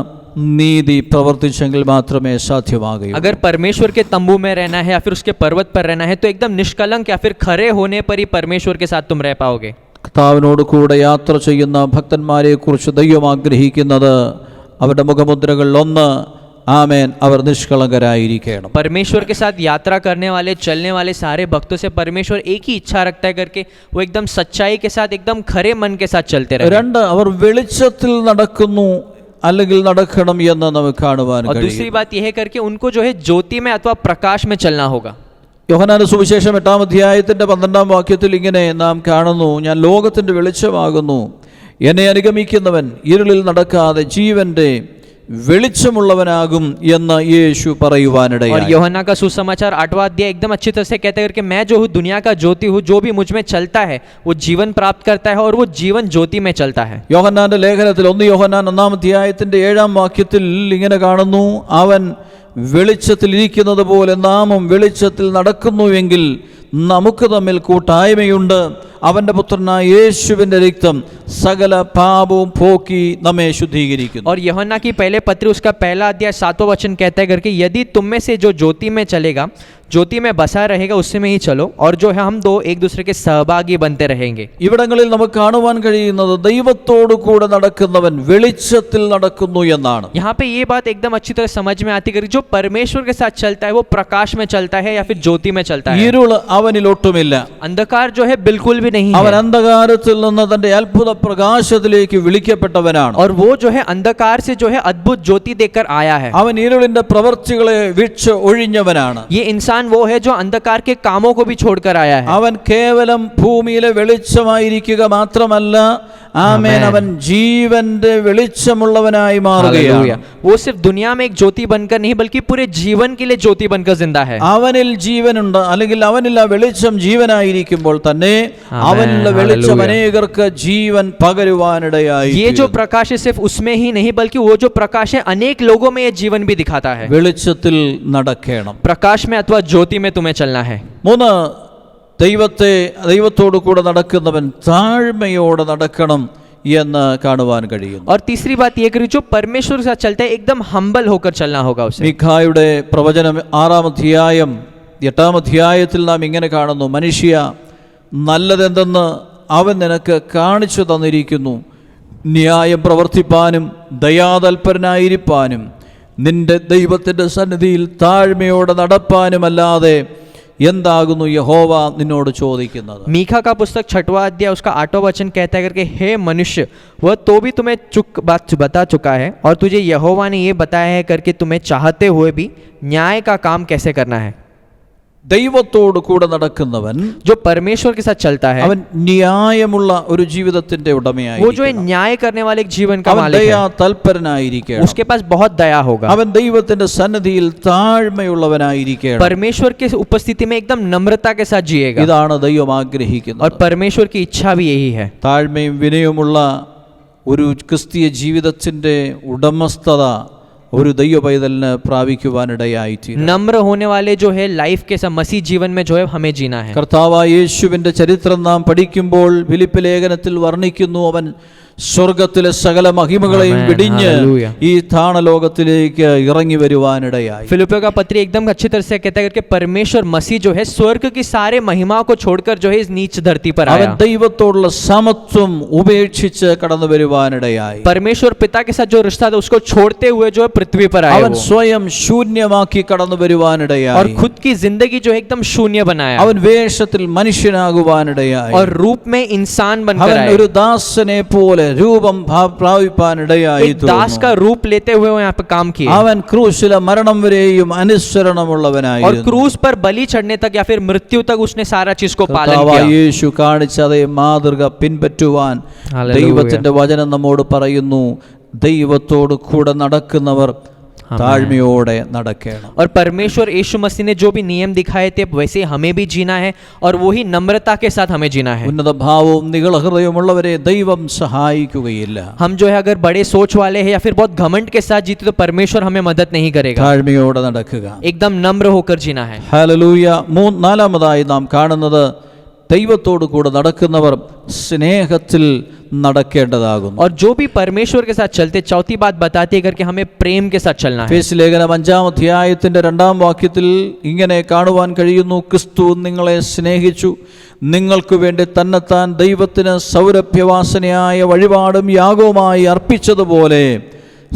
നീതി പ്രവർത്തിച്ചെങ്കിൽ മാത്രമേ സാധ്യമാകൂ. अगर परमेश्वर के तंबू में रहना है या फिर उसके पर्वत पर रहना है तो एकदम निष्कलंक या फिर खरे होने पर ही परमेश्वर के साथ तुम रह पाओगे. കർത്താവിനോട് കൂടെ യാത്ര ചെയ്യുന്ന ഭക്തന്മാരെ കുറിച്ച് ദൈവം ആഗ്രഹിക്കുന്നത് അവരുടെ മുഖമുദ്രകൾ ഒന്ന്, ആമേൻ, അവർ നിഷ്കളങ്കരായിരിക്കണം. परमेश्वर के साथ यात्रा करने वाले, चलने वाले सारे भक्तों से परमेश्वर एक ही इच्छा रखता है करके वो एकदम सच्चाई के साथ, एकदम खरे मन के साथ चलते रहे. രണ്ട്, അവർ വെളിച്ചത്തിൽ നടക്കുന്നു അല്ലെങ്കിൽ നടക്കണം എന്ന് നമുക്ക് കാണുവാൻ और കഴിയും. दूसरी बात यह है करके उनको जो है ज्योति में अथवा प्रकाश में चलना होगा. യോഹന്നാന്റെ സുവിശേഷം 8-ാം അധ്യായത്തിന്റെ 12-ാം വാക്യത്തിൽ ഇങ്ങനെ നാം കാണുന്നു, ഞാൻ ലോകത്തിന്റെ വെളിച്ചമാകുന്നു, എന്നെ അനുഗമിക്കുന്നവൻ ഇരുളിൽ നടക്കാതെ ജീവന്റെ വെളിച്ചമുള്ളവനാകും എന്ന് യേശു പറയുവാനിടയായി. और यूहन्ना का सुसमाचार 8वां अध्याय एकदम अच्छी तरह से कहता है कि मैं जो हूँ दुनिया का ज्योति हूँ, जो भी मुझ में चलता है वो जीवन प्राप्त करता है और वो जीवन ज्योति में चलता है. യോഹന്നാന്റെ ലേഖനത്തിൽ 1 യോഹന്നാൻ 1-ാം അധ്യായത്തിന്റെ 7-ാം വാക്യത്തിൽ ഇങ്ങനെ കാണുന്നു, അവൻ വെളിച്ചത്തിൽ ഇരിക്കുന്നത് പോലെ നാമും വെളിച്ചത്തിൽ നടക്കുന്നുവെങ്കിൽ നമുക്ക് തമ്മിൽ കൂട്ടായ്മയുണ്ട്. അവന്റെ പുത്രനായ യേശുവിന്റെ രക്തം സകല പാപവും പോക്കി നമ്മെ ശുദ്ധീകരിക്കുന്നു. और यूहन्ना की पहले पत्र उसका पहला अध्याय 7वां वचन कहता है करके, यदि तुम में से जो ज्योति में चलेगा, ज्योति में बसा रहेगा, उससे में ही चलो और जो है हम दो एक दूसरे के सहभागी बनते रहेंगे. ഇവിടങ്ങളിൽ നമുക്ക് കാണുവാൻ കഴിയുന്നത് ദൈവത്തോടു കൂടെ നടക്കുന്നവൻ വെളിച്ചത്തിൽ നടക്കുന്നു എന്നാണ്. यहाँ पे ये बात एकदम अच्छी तरह समझ में आती है, जो परमेश्वर के साथ चलता है वो प्रकाश में चलता है या फिर ज्योति में चलता है. ഇരുള് അവനിൽ ഒട്ടുമില്ല. अंधकार जो है बिल्कुल भी नहीं അവൻ है അന്ധകാരത്തിൽ നിന്ന് തന്റെ അത്ഭുത പ്രകാശത്തിലേക്ക് വിളിക്കപ്പെട്ടവനാണ്. और वो जो है अंधकार से जो है अद्भुत ज्योति देकर आया है. അവൻ ഇരുളിന്റെ പ്രവൃത്തികളെ വിട്ട് ഒഴിഞ്ഞവനാണ്. ये इंसान वो है जो अंधकार के कामों को भी छोड़कर आया है. അവൻ കേവലം ഭൂമിയിലെ വെളിച്ചമായിരിക്കുക മാത്രമല്ല, ആമേൻ, അവൻ ജീവന്റെ വെളിച്ചമുള്ളവനായി മാറുകയാണ്. हालेलुया. वो सिर्फ दुनिया में एक ज्योति बनकर नहीं बल्कि पूरे जीवन के लिए ज्योति बनकर जिंदा है. അവനിൽ ജീവനുണ്ട്, അല്ലെങ്കിൽ അവനിൽ ആ വെളിച്ചം ജീവനായിരിക്കുമ്പോൾ തന്നെ അവനിലുള്ള വെളിച്ചം അനേകർക്ക് ജീവൻ പകരുവാനിടയായി. ये जो प्रकाश है सिर्फ उसमें ही नहीं बल्कि वो जो प्रकाश है अनेक लोगों में ये जीवन भी दिखाता है. വെളിച്ചത്തിൽ നടക്കണം. प्रकाश में अथवा ज्योति में तुम्हें चलना है. 3, ദൈവത്തോടു കൂടെ നടക്കുന്നവൻ താഴ്മയോടെ നടക്കണം എന്ന് കാണുവാൻ കഴിയുന്നു. और तीसरी बात ये करी, जो परमेश्वर के साथ चलता है एकदम हम्बल होकर चलना होगा उसे. മീഖായുടെ പ്രവചനം 6-ാം അധ്യായം 8-ാം അധ്യായത്തിൽ നാം ഇങ്ങനെ കാണുന്നു, മനുഷ്യ, നല്ലതെന്തെന്ന് അവൻ നിനക്ക് കാണിച്ചു തന്നിരിക്കുന്നു, ന്യായം പ്രവർത്തിപ്പാനും ദയാതൽപരനായിരിക്കാനും നിന്റെ ദൈവത്തിൻ്റെ സന്നിധിയിൽ താഴ്മയോടെ നടപ്പാനുമല്ലാതെ എന്താകുന്നു യഹോവ നിന്നോട് ചോദിക്കുന്നത്. मीखा का पुस्तक 6वां अध्याय उसका 8वां वचन कहता है करके, हे मनुष्य, वह तो भी तुम्हें बात बता चुका है और तुझे यहोवा ने ये बताया है करके तुम्हें चाहते हुए भी न्याय का काम कैसे करना है. ദൈവത്തോട് കൂടെ നടക്കുന്നവൻ, जो परमेश्वर के साथ चलता है, അവൻ ന്യായമുള്ള ഒരു ജീവിതത്തിന്റെ वो जो है ഉടമയായിരിക്കണം. न्याय करने वाले एक जीवन का അവൻ मालिक है. ദയാതൽപരനായിരിക്കണം. उसके पास बहुत दया होगा. അവൻ ദൈവത്തിന്റെ സന്നിധിയിൽ താഴ്മയുള്ളവനായിരിക്കണം. परमेश्वर के उपस्थिति में एकदम नम्रता के साथ जिएगा. ഇതാണ് ദൈവം और ആഗ്രഹിക്കുന്നത്. परमेश्वर की इच्छा भी यही है. താഴ്മയും വിനയമുള്ള ഒരു ക്രിസ്തീയ ജീവിതത്തിന്റെ ഉടമസ്ഥത ഒരു ദൈവ പൈതലിന് പ്രാപിക്കുവാനിടയായിത്തീരും. नम्र होने वाले जो है लाइफ के सब मसीह जीवन में जो है हमें जीना है. കർത്താവായ യേശുവിന്റെ ചരിത്രം നാം പഠിക്കുമ്പോൾ ഫിലിപ്പ് ലേഖനത്തിൽ വർണ്ണിക്കുന്നു, അവൻ സ്വർഗത്തിലെ സകല മഹിമകളെയും Amen. വിടിഞ്ഞ് Hallelujah. ഈ താണലോകത്തിലേക്ക് ഇറങ്ങി വരുവാനിടയായി. फिलिप्पियों का पत्री एकदम अच्छी तरह से कहता है कि परमेश्वर मसीह जो है स्वर्ग की सारे महिमा को छोड़कर जो है इस नीच धरती पर അവൻ आया. ദൈവത്തോടുള്ള സമത്വം ഉപേക്ഷിച്ച് കടന്നു വരുവാനിടയായി. परमेश्वर पिता के साथ जो रिश्ता था उसको छोड़ते हुए जो है पृथ्वी पर आया അവൻ वो. സ്വയം ശൂന്യമാക്കി കടന്നു വരുവാനിടയായി. और खुद की जिंदगी जो है एकदम शून्य बनाया അവൻ വേഷത്തിൽ മനുഷ്യനാകുവാനിടയായി. और रूप में इंसान बनकर അവൻ आया. ഒരു ദാസനെ പോലെ രൂപം പ്രാപിപ്പാനിടയായി. एक दास का रूप लेते हुए वो यहाँ पे काम किए അവൻ ക്രൂശിലെ മരണം വരെയും അനുസരണമുള്ളവനായി. और क्रूस पर बलि चढ़ने तक या फिर मृत्यु तक उसने सारा चीज को पालन കർത്താവായ किया. യേശു കാണിച്ച അതേ മാതൃക പിൻപറ്റുവാൻ Hallelujah. ദൈവത്തിന്റെ വചനം നമ്മോട് പറയുന്നു. ദൈവത്തോട് കൂടെ നടക്കുന്നവർ താഴ്മയോടെ നടക്കണം. और परमेश्वर यीशु मसीह ने जो भी नियम दिखाए थे वैसे हमें भी जीना है और वही नम्रता के साथ हमें जीना है. ഉന്നത ഭാവവും നിഗളഹൃദയമുള്ളവരെ ദൈവം സഹായിക്കുകയില്ല. हम जो है अगर बड़े सोच वाले हैं या फिर बहुत घमंड के साथ जीते तो परमेश्वर हमें मदद नहीं करेगा. താഴ്മയോടെ നടക്കുക. एकदम नम्र होकर जीना है. ഹല്ലേലൂയ. നാലാമതായി നാം കാണുന്നത് ദൈവത്തോട് കൂടെ നടക്കുന്നവർ സ്നേഹത്തിൽ നടക്കേണ്ടതാകുന്നു. और जो भी परमेश्वर के साथ चलते चौथी बात बताती है करके हमें प्रेम के साथ चलना है. എഫേസ്യ ലേഖനം 5-ാം അധ്യായത്തിന്റെ 2-ാം വാക്യത്തിൽ ഇങ്ങനെ കാണുവാൻ കഴിയുന്നു. ക്രിസ്തു നിങ്ങളെ സ്നേഹിച്ചു, നിങ്ങൾക്ക് വേണ്ടി തന്നെത്താൻ ദൈവത്തിന് സൗരഭ്യവാസനയായ വഴിപാടും യാഗവുമായി അർപ്പിച്ചതുപോലെ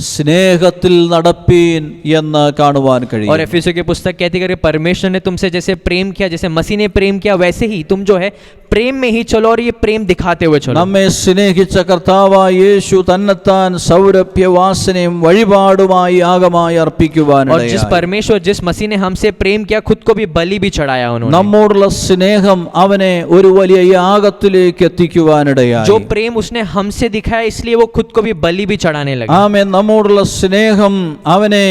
സ്നേഹത്തിൽ നടപ്പീൻ എന്ന് കാണുവാൻ കഴിയും. और एफिसियों की पुस्तक कहती है कि परमेश्वर ने तुमसे जैसे प्रेम किया, जैसे मसीह ने प्रेम किया, वैसे ही तुम जो है प्रेम में ही चलो और ये प्रेम दिखाते हुए चलो. നമ്മെ സ്നേഹിച്ച കർത്താവായ യേശു തന്നെത്താൻ സൗരഭ്യവാസനയും വഴിപാടുമായി യാഗമായി और അർപ്പിക്കുവാനിടയായി. जिस परमेश्वर जिस मसीह ने हमसे प्रेम किया खुद को भी बलि भी चढ़ाया उन्होंने. നമ്മോടുള്ള സ്നേഹം അവനെ ഒരു വലിയ യാഗത്തിലേക്ക് എത്തിക്കുവാനിടയായി. जो प्रेम उसने हमसे दिखाया इसलिए वो खुद को भी बलि भी चढ़ाने लगे. ആമേൻ. നമ്മോടുള്ള സ്നേഹം അവനെ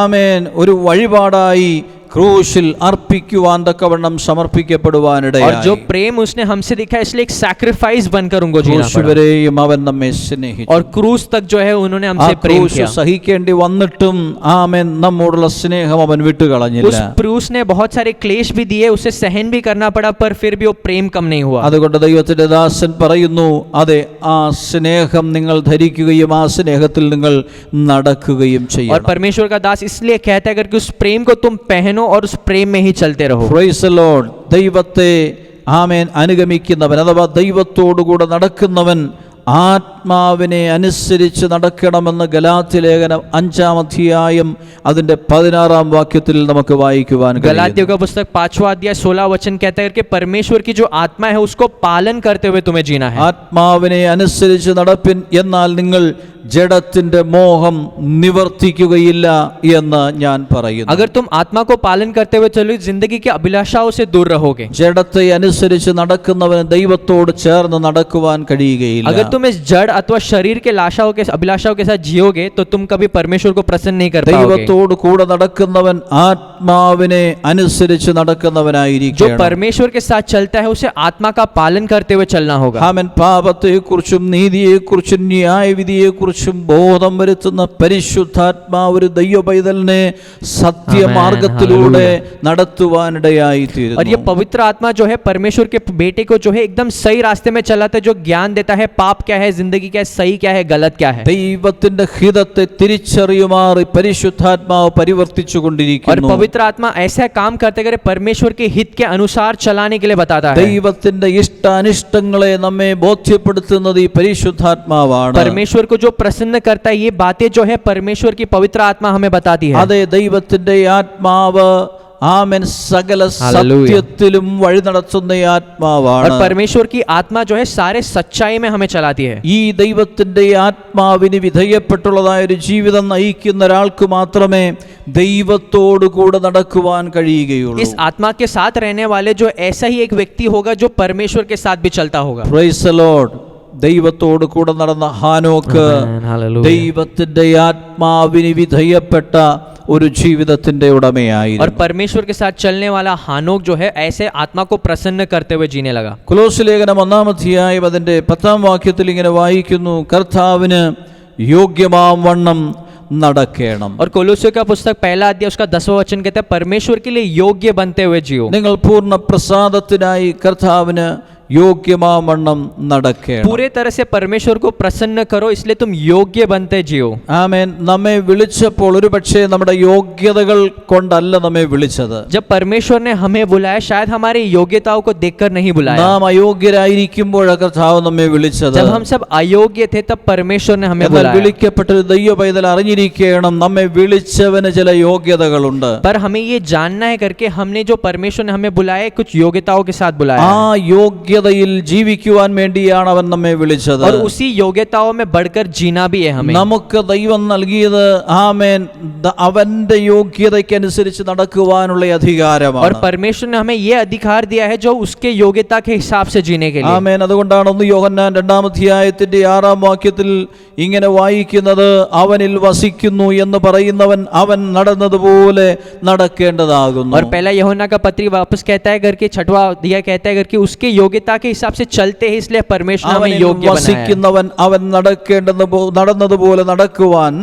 ആമേൻ ഒരു വഴിപാടായി ക്രൂശിൽ അർപ്പിക്കുവാൻ തക്കവണ്ണം സമർപ്പിക്കപ്പെടുവാനിടയായി. और जो प्रेम उसने हमसे दिखाया इसलिए एक सैक्रिफाइस बनकर उनको जीना ക്രൂശ് पड़ा. വരെയും അവൻ നമ്മെ സ്നേഹിച്ചു. और क्रूस तक जो है उन्होंने ആ हमसे प्रेम ക്രൂശ് किया. സഹിക്കേണ്ടി വന്നിട്ടും ആമേൻ നമ്മോടുള്ള സ്നേഹം അവൻ വിട്ടുകളഞ്ഞില്ല. उस क्रूस ने बहुत सारे क्लेश भी दिए, उसे सहन भी करना पड़ा, पर फिर भी वो प्रेम कम नहीं हुआ. അതുകൊണ്ട് ദൈവത്തിന്റെ ദാസൻ പറയുന്നു, അതെ, ആ സ്നേഹം നിങ്ങൾ ധരിക്കുകയും ആ സ്നേഹത്തിൽ നിങ്ങൾ നടക്കുകയും और ചെയ്യണം. परमेश्वर का दास इसलिए कहता है कि उस प्रेम को तुम पहनो और उस प्रेम में ही चलते रहो. Price the Lord. ദൈവത്തെ ആമേൻ അനുഗമിക്കുന്നവൻ അഥവാ ദൈവത്തോടുകൂടെ നടക്കുന്നവൻ ആത്മാവിനെ അനുസരിച്ച് നടക്കണമെന്ന് ഗലാത്യ ലേഖനം 5-ാം അധ്യായം അതിന്റെ 16-ാം വാക്യത്തിൽ നമുക്ക് വായിക്കുവാൻ കഴിയും. गलातियों का पुस्तक 5वां अध्याय 16 वचन कहता है कि परमेश्वर की जो आत्मा है उसको पालन करते हुए तुम्हें जीना है. ആത്മാവിനെ അനുസരിച്ച് നടപ്പിൻ, എന്നാൽ നിങ്ങൾ ജഡത്തിന്റെ മോഹം നിവർത്തിക്കുകയില്ല എന്ന് ഞാൻ പറയുന്നു. अगर तुम आत्मा को पालन करते हुए चलो जिंदगी की अभिलाषाओं से दूर रहोगे. ജഡത്തെ അനുസരിച്ച് നടക്കുന്നവന് ദൈവത്തോട് ചേർന്ന് നടക്കുവാൻ കഴിയുകയില്ല. अगर तुम इस जड़ अथवा शरीर के लाशाओं के अभिलाषाओं के साथ जियोगे तो तुम कभी परमेश्वर को प्रसन्न नहीं कर पाओगे. ദൈവത്തോട് കൂടെ നടക്കുന്നവൻ ആത്മാവിനെ അനുസരിച്ച് जो നടക്കുന്നവനായിരിക്കണം. परमेश्वर के साथ चलता है उसे आत्मा का पालन करते हुए चलना होगा. അവൻ പാപത്തെക്കുറിച്ചും നീതിയെക്കുറിച്ചും ന്യായവിധിയെക്കുറിച്ചും ബോധം വരുത്തുന്ന പരിശുദ്ധാത്മാവ് ഒരു ദൈവ പൈതലിനെ സത്യമാർഗത്തിലൂടെ നടത്തുവാനിടയായി और ये തീരുന്നു. पवित्र आत्मा जो है परमेश्वर के बेटे को जो है एकदम सही रास्ते में चलाता है, जो ज्ञान देता है पाप क्या है, जिंदगी क्या है, सही क्या है, गलत क्या है. ദൈവത്തിന്റെ ഹിതത്തെ തിരിച്ചറിയുമാറി പരിശുദ്ധാത്മാവ് പരിവർത്തിച്ചു और കൊണ്ടിരിക്കുന്നു. पवित्र आत्मा ऐसा काम करते करे परमेश्वर के हित के अनुसार चलाने के लिए बताता है. ദൈവത്തിന്റെ ഇഷ്ടാനിഷ്ടങ്ങളെ നമ്മെ ബോധ്യപ്പെടുത്തുന്നത് ഈ പരിശുദ്ധാത്മാവാണ്. परमेश्वर को जो प्रसन्न करता है ये बातें जो है परमेश्वर की पवित्र आत्मा हमें बताती है. അതെ, ദൈവത്തിന്റെ ആത്മാവ് ആമേൻ സകല Hallelujah. സത്യത്തിലും വഴി നടത്തുന്ന और ആത്മാവാണ്. परमेश्वर की आत्मा जो है सारे सच्चाई में हमें चलाती है. ഈ ദൈവത്തിന്റെ ആത്മാവിന് വിധേയപ്പെട്ടുള്ളതായ ഒരു ജീവിതം നയിക്കുന്ന ഒരാൾക്ക് മാത്രമേ ദൈവത്തോടു കൂടെ നടക്കുവാൻ കഴിയുകയുള്ളൂ. इस आत्मा के साथ रहने वाले जो ऐसा ही एक व्यक्ति होगा जो परमेश्वर के साथ भी चलता होगा. Price the Lord. ദൈവത്തോട് കൂടെ നടന്ന ഹാനോക്ക് Amen. Hallelujah. ദൈവത്തിന്റെ ആത്മാവിന് വിധേയപ്പെട്ട ഒരു ജീവിതത്തിന്റെ ഉടമയായിരുന്നു. और परमेश्वर के साथ चलने वाला हानोक जो है ऐसे आत्मा को प्रसन्न करते हुए जीने लगा. കൊലോസ്യ ലേഖനം 1-ാം അധ്യായം അതിന്റെ 10-ാം വാക്യത്തിൽ ഇങ്ങനെ വായിക്കുന്നു, കർത്താവിന് യോഗ്യമാം വണ്ണം നടക്കണം. और कोलोसियों का पुस्तक 1 अध्याय उसका 10वां वचन कहता है परमेश्वर के लिए योग्य बनते हुए जियो. നിങ്ങൾ പൂർണ്ണ പ്രസാദത്തിനായി കർത്താവിന് യോഗ്യമാവണ്ണം നടക്കണം. पूरे तरह से परमेश्वर को प्रसन्न करो, इसलिए तुम योग्य बनते जियो. ആമേൻ. നമ്മെ വിളിച്ചപ്പോൾ ഒരുപക്ഷെ നമ്മുടെ യോഗ്യതകൾ കൊണ്ടല്ല നമ്മെ വിളിച്ചത്. जब परमेश्वर ने हमें बुलाया, शायद हमारी योग्यताओं को देखकर नहीं बुलाया. നാം അയോഗ്യരായിരിക്കുമ്പോഴാണ് കർത്താവ് നമ്മെ വിളിച്ചത്. जब हम सब अयोग्य थे तब परमेश्वर ने हमें എന്നാൽ बुलाया. വിളിക്കപ്പെട്ട ഒരു ദൈവ പൈതൽ അറിഞ്ഞിരിക്കണം, നമ്മെ വിളിച്ചവന് ചില യോഗ്യതകളുണ്ട്. पर हमें ये जानना है करके हमने जो परमेश्वर ने हमें बुलाया कुछ योग्यताओं के साथ बुलाया ആ है. യോഗ്യതയിൽ ജീവിക്കുവാൻ വേണ്ടിയാണ് അവൻ നമ്മെ വിളിച്ചത്. और उसी योग्यताओं में बढ़कर जीना भी है हमें. നമുക്ക് ദൈവം നൽകിയത് ആമേൻ അവന്റെ യോഗ്യതയ്ക്കനുസരിച്ച് നടക്കുവാനുള്ള और അധികാരമാണ്. परमेश्वर ने हमें ये अधिकार दिया है जो उसके योग्यता के हिसाब से जीने के लिए. ആമേൻ. അതുകൊണ്ടാണ് 1 യോഹന്നാൻ 2-ാം അധ്യായത്തിന്റെ 6-ാം വാക്യത്തിൽ ഇങ്ങനെ വായിക്കുന്നത്, അവനിൽ വസിക്കുന്നു എന്ന് പറയുന്നവൻ അവൻ നടന്നതുപോലെ നടക്കേണ്ടതാകുന്നു. और पहला यूहन्ना का पत्री वापस कहता है करके 6वां अध्याय कहता है करके उसके योग्यता के हिसाब से चलते हैं, इसलिए परमेश्वर ने हमें അവനിൽ योग्य बनाया है. വസിക്കുന്നവൻ അവൻ നടന്നതുപോലെ നടക്കുവാൻ,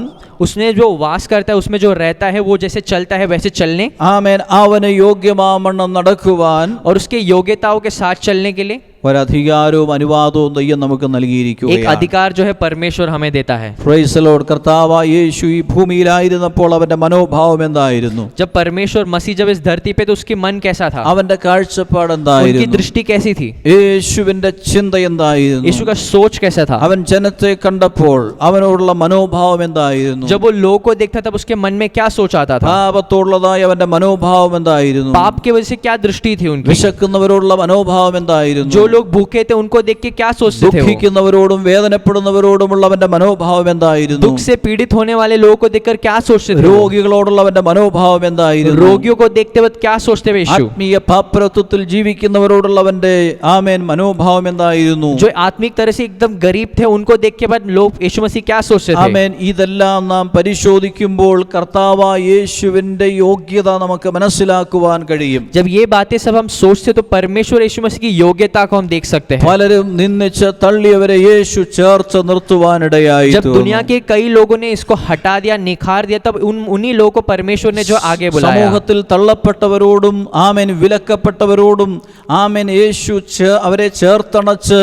उसने जो वास करता है उसमें जो रहता है वो जैसे चलता है वैसे चलने, ആമേൻ, അവന് യോഗ്യമാവണ്ണം നടക്കുവാൻ और उसके योग्यताओं के साथ चलने के लिए ഒരധികാരവും അനുവാദവും ദൈവം നമുക്ക് एक നൽകിയിരിക്കുകയാണ്. अधिकार जो है परमेश्वर हमें देता है. Price the Lord. കർത്താവായ യേശു ഈ ഭൂമിയിലായിരുന്നപ്പോൾ അവന്റെ മനോഭാവം എന്തായിരുന്നു? जब परमेश्वर मसीह जब इस धरती पे तो उसकी मन कैसा था, അവന്റെ കാഴ്ചപ്പാട് उनकी എന്തായിരുന്നു? दृष्टि कैसी थी, യേശുവിന്റെ ചിന്ത എന്തായിരുന്നു? यीशु का सोच कैसा था. അവൻ ജനത്തെ കണ്ടപ്പോൾ അവനോടുള്ള മനോഭാവം എന്തായിരുന്നു? जब वो लोगों को देखता तब उसके मन में क्या सोच आता था, പാപത്തോടുള്ളതായ അവന്റെ മനോഭാവം എന്തായിരുന്നു? पाप की वजह से क्या दृष्टि थी उनकी, വിശക്കുന്നവരോടുള്ള മനോഭാവം എന്തായിരുന്നു? जो लोग भूखे थे उनको देख के क्या सोचते थे वो? ദുഃഖിക്കുന്നവരോടും വേദനപ്പെടുന്നവരോടുമുള്ള അവന്റെ മനോഭാവം എന്തായിരുന്നു? दुख से पीड़ित होने वाले लोगों को देखकर क्या सोचते थे वो? രോഗികളോടുള്ള അവന്റെ മനോഭാവം എന്തായിരുന്നു? रोगियों को देखते वक्त क्या सोचते थे यीशु? ആത്മീയ പാപ്പരത്വത്തിൽ ജീവിക്കുന്നവരോടുള്ളവന്റെ ആമേൻ മനോഭാവം എന്തായിരുന്നു? जो आत्मिक तरह से एकदम गरीब थे उनको देख के बाद लोग यीशु मसीह क्या सोचते थे? ആമേൻ. ഇതെല്ലാം നാം പരിശോധിക്കുമ്പോൾ കർത്താവായ യേശുവിന്റെ യോഗ്യത നമുക്ക് മനസ്സിലാക്കുവാൻ കഴിയും. जब ये बातें सब हम सोचते तो परमेश्वर यीशु मसीह की योग्यता को हम देख सकते हैं. പലരും നിന്ദിച്ച് തള്ളിയവരെ യേശു ചേർത്ത് നിർത്തുവാനിടയായി. जब दुनिया के कई लोगों ने इसको हटा दिया, निखार दिया, तब उन्हीं लोगों को परमेश्वर ने जो आगे बुलाया. സമൂഹത്തിൽ തള്ളപ്പെട്ടവരോടും ആമേൻ വിലക്കപ്പെട്ടവരോടും ആമേൻ യേശു അവരെ ചേർത്തണച്ച്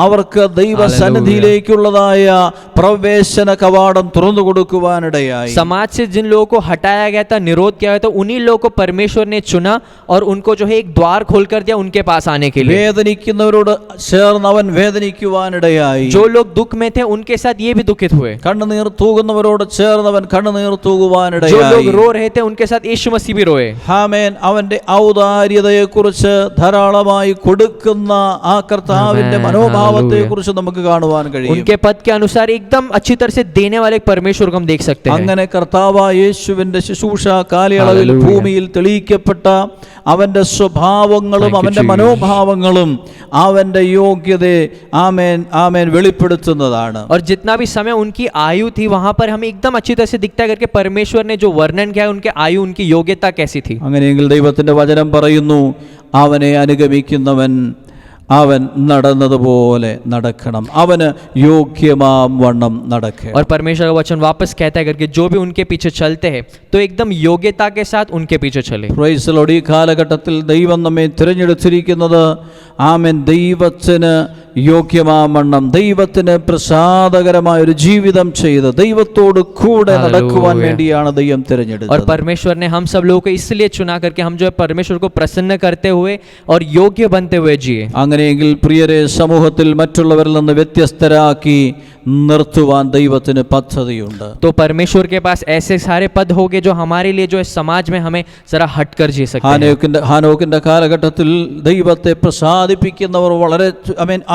അവർക്ക് ദൈവസന്നിധിയിലേക്കുള്ളതായ പ്രവേശന കവാടം തുറന്നു കൊടുക്കുവാനിടയായി. समाज से जिन लोगों को हटाया गया था, निरोध किया गया था, उन्हीं लोगों को परमेश्वर ने चुना और उनको जो है एक द्वार खोल कर दिया उनके पास आने के लिए. വേദനിക്കുന്നവരോട് ചേർന്ന് അവൻ വേദനിക്കുവാനിടയായി. जो लोग दुख में थे उनके साथ ये भी दुखित हुए. കണ്ണുനീർ തൂകുന്നവരോട് ചേർന്നവൻ കണ്ണുനീർ जो लोग തൂകുവാനിടയായി. रो रहे थे उनके साथ यीशु मसीह भी रोए. ആമേൻ. അവന്റെ ഔദാര്യതയെക്കുറിച്ച് ധാരാളമായി കൊടുക്കുന്ന ആ കർത്താവിന്റെ ആമേൻ. മനോഭാവത്തെ കുറിച്ച് നമുക്ക് കാണുവാൻ കഴിയും. उनके पद के अनुसार एकदम अच्छी तरह से देने वाले परमेश्वर को हम देख सकते हैं. അങ്ങനെ കർത്താവായ യേശുവിന്റെ ശുശ്രൂഷ കാലയളവിൽ ഹല്ലേലൂയ. ഭൂമിയിൽ തെളിയിക്കപ്പെട്ട അവന്റെ സ്വഭാവങ്ങളും Thank you, അവന്റെ Jesus. മനോഭാവങ്ങളും അവന്റെ യോഗ്യതയെ ആമേൻ ആമേൻ വെളിപ്പെടുത്തുന്നതാണ്. और जितना भी समय उनकी आयु थी वहां पर हमें एकदम अच्छी तरह से दिखता है करके परमेश्वर ने जो वर्णन किया है उनके आयु, उनकी योग्यता कैसी थी. അങ്ങനെയെങ്കിൽ ദൈവത്തിന്റെ വചനം പറയുന്നു, അവനെ അനുഗമിക്കുന്നവൻ അവൻ നടന്നതുപോലെ നടക്കണം, അവന് യോഗ്യമാം വണ്ണം നടക്കണം. और परमेश्वर का वचन वापस कहता है करके जो भी उनके पीछे चलते हैं तो एकदम योग्यता के साथ उनके पीछे चले. Price the Lord. ഈ കാലഘട്ടത്തിൽ ദൈവം നമ്മെ തിരഞ്ഞെടുത്തിരിക്കുന്നത് ആമേൻ ദൈവത്തിന് യോഗ്യമാവണ്ണം, ദൈവത്തിന് പ്രസാദകരമായ ഒരു ജീവിതം ചെയ്ത് ദൈവത്തോട് കൂടെ നടക്കുവാൻ വേണ്ടിയാണ് ദൈവം और തിരഞ്ഞെടുത്തത്. परमेश्वर ने हम सब लोगों को इसलिए चुना करके हम जो है परमेश्वर को प्रसन्न करते हुए और योग्य बनते हुए जिए. അങ്ങനെയെങ്കിൽ പ്രിയരെ, സമൂഹത്തിൽ മറ്റുള്ളവരിൽ നിന്ന് വ്യത്യസ്തരാക്കി നിർത്തുവാൻ ദൈവത്തിന് പദ്ധതിയുണ്ട്. तो परमेश्वर के पास ऐसे सारे पद होंगे जो हमारे लिए जो है समाज में हमें जरा हट कर जी सकते हैं. ഹാനോക്കിന്റെ കാലഘട്ടത്തിൽ ദൈവത്തെ പ്രസാദിപ്പിക്കുന്നവർ വളരെ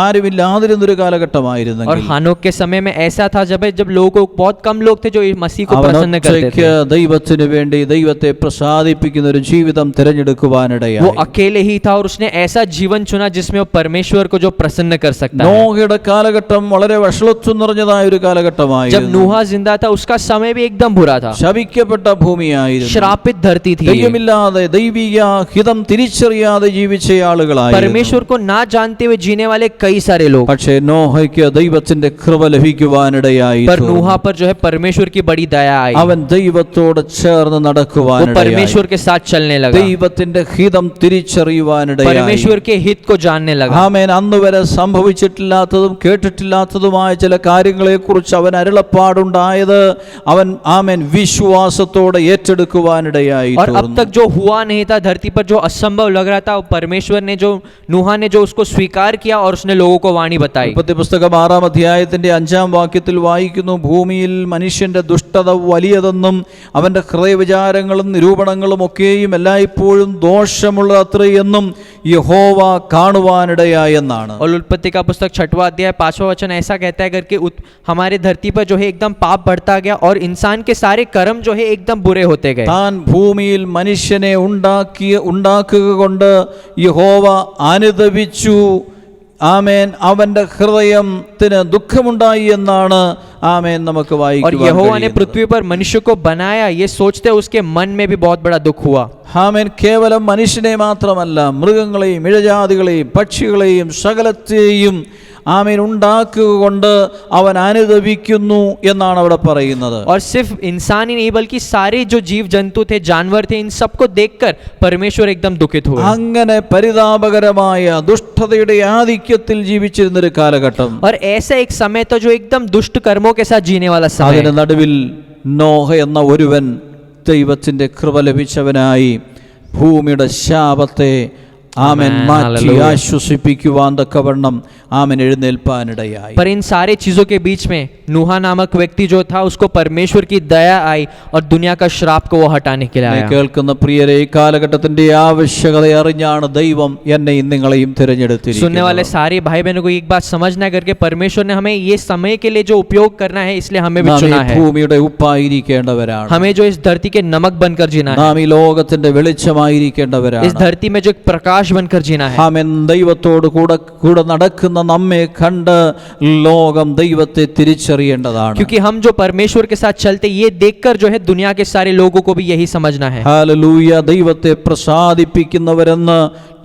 ആരുമില്ലാതിരുന്നൊരു കാലഘട്ടമായിരുന്നെങ്കിൽ, और हानोक के समय में ऐसा था जब लोगों बहुत कम लोग थे जो मसीह को प्रसन्न करते थे. ദൈവത്തിന് വേണ്ടി ദൈവത്തെ പ്രസാദിപ്പിക്കുന്ന ഒരു ജീവിതം തിരഞ്ഞെടുക്കുവാനിടയായി. वो अकेले ही था और उसने ऐसा जीवन चुना जिसमें वो परमेश्वर को जो प्रसन्न कर सकता है. നോഹയുടെ കാലഘട്ടം വളരെ വഷളത്വം നിറഞ്ഞതായ ഒരു जब കാലഘട്ടമായിരുന്നു. नूहा जिंदा था उसका समय भी एकदम बुरा था, ശപിക്കപ്പെട്ട ഭൂമിയായിരുന്നു. श्रापित धरती थी. ദൈവമില്ലാതെ ദൈവിക ഹിതം തിരിച്ചറിയാതെ ജീവിച്ച ആളുകളായി. परमेश्वर को ना जानते हुए जीने वाले कई कई सारे लोग, പക്ഷേ നോഹയ്ക്ക് ദൈവത്തിന്റെ കൃപ ലഭിക്കുവാനിടയായി पर नूहा पर जो है परमेश्वर की बड़ी दया आई, അവൻ ദൈവത്തോട് ചേർന്ന് वो നടക്കുവാനിടയായി परमेश्वर के साथ चलने लगा, ദൈവത്തിന്റെ ഹിതം തിരിച്ചറിയുവാനിടയായി परमेश्वर के हित को जानने लगा। ആമേൻ അന്ന് വരെ സംഭവിച്ചിട്ടില്ലാത്തതും കേട്ടിട്ടില്ലാത്തതുമായ ചില കാര്യങ്ങളെക്കുറിച്ച് അവൻ അരുളപ്പാടുണ്ടായത് അവൻ ആമേൻ വിശ്വാസത്തോടെ ഏറ്റെടുക്കുവാനിടയായി और अब तक जो हुआ नहीं था धरती पर, जो असंभव लग रहा था, परमेश्वर ने जो नूहा ने जो उसको स्वीकार किया और उसने लोगों को वाणी बताई। ഉൽപ്പത്തി പുസ്തകം 6-ാം അധ്യായത്തിന്റെ 5-ാം വാക്യത്തിൽ വായിക്കുന്നു, ഭൂമിയിൽ മനുഷ്യന്റെ ദുഷ്ടത വലിയതെന്നും അവന്റെ ഹൃദയവിചാരങ്ങളും നിരൂപണങ്ങളും ഒക്കെയും എല്ലായ്പ്പോഴും ദോഷമുള്ളത്രേ എന്നും യഹോവ കാണുവാനിടയായെന്നാണ്. और उत्पत्ति का पुस्तक 6वां अध्याय 5वां वचन ऐसा कहता है करके हमारे धरती पर जो है एकदम पाप बढ़ता गया और इंसान के सारे कर्म जो है एकदम बुरे होते गए। താൻ ഭൂമിയിൽ മനുഷ്യനെ ഉണ്ടാക്കുക കൊണ്ട് യഹോവ അനുതപിച്ചു. ആമേൻ അവന്റെ ഹൃദയത്തിന് ദുഃഖമുണ്ടായി എന്നാണ് ആമേൻ നമുക്ക് और വായിക്കുവാൻ यहोवा ने കഴിയുന്നത്. पृथ्वी पर मनुष्य को बनाया, ये सोचते उसके मन में भी बहुत बड़ा दुख हुआ। ആമേൻ കേവലം മനുഷ്യനെ മാത്രമല്ല, മൃഗങ്ങളെയും ഇഴജാതികളെയും പക്ഷികളെയും സകലത്തെയും ആമേൻ ഉണ്ടാക്കുക കൊണ്ട് അവൻ അനുതപിക്കുന്നു എന്നാണ് അവിടെ പറയുന്നത്. और सिर्फ इंसान ही नहीं बल्कि सारे जो जीव जंतु थे, जानवर थे, इन सबको देखकर परमेश्वर एकदम दुखित हुए। അങ്ങനെ പരിതാപകരമായ ദുഷ്ടതയുടെ ആധിക്യത്തിൽ ജീവിച്ചിരുന്ന ഒരു കാലഘട്ടം. और ऐसा एक समय था जो एकदम दुष्ट कर्मों के साथ जीने वाला समय। അതിന് നടുവിൽ നോഹ എന്ന ഒരുവൻ ദൈവത്തിന്റെ കൃപ ലഭിച്ചവനായി ഭൂമിയുടെ ശാപത്തെ ആമേൻ മാറ്റി ആശ്വസിപ്പിക്കുവാൻ തക്കവണ്ണം ആമേൻ എഴുന്നേൽപ്പാനിടയായി. पर इन सारे चीजों के बीच में नूहा नामक व्यक्ति जो था, उसको परमेश्वर की दया आई और दुनिया का श्राप को वो हटाने के लिए आया। കേൾക്കുന്ന പ്രിയരെ, ഈ കാലഘട്ടത്തിന്റെ ആവശ്യകത അറിഞ്ഞാണ് ദൈവം എന്നെയും നിങ്ങളെയും सुनने തിരഞ്ഞെടുത്തിരിക്കുന്നത്. वाले सारे भाई बहनों को एक बात समझना करके परमेश्वर ने हमें ये समय के लिए जो उपयोग करना है, इसलिए हमें भी നാം चुना ഈ है। ഭൂമിയുടെ ഉപ്പായിരിക്കേണ്ടവരാണ്. हमें जो इस धरती के नमक बनकर जीना है, നാം ഈ ലോകത്തിന്റെ വെളിച്ചമായിരിക്കേണ്ടവരാണ്. इस धरती में जो एक प्रकाश बनकर जीना है। ആമേൻ ദൈവത്തോട് കൂടെ നടക്കുന്ന നമ്മെ കണ്ട് ലോകം ദൈവത്തെ തിരിച്ചറിയേണ്ടതാണ്. क्योंकि हम जो परमेश्वर के साथ चलते, ये देखकर जो है दुनिया के सारे लोगों को भी यही समझना है। ഹല്ലേലൂയ. ദൈവത്തെ പ്രസാദിപ്പിക്കുന്നവരെന്ന്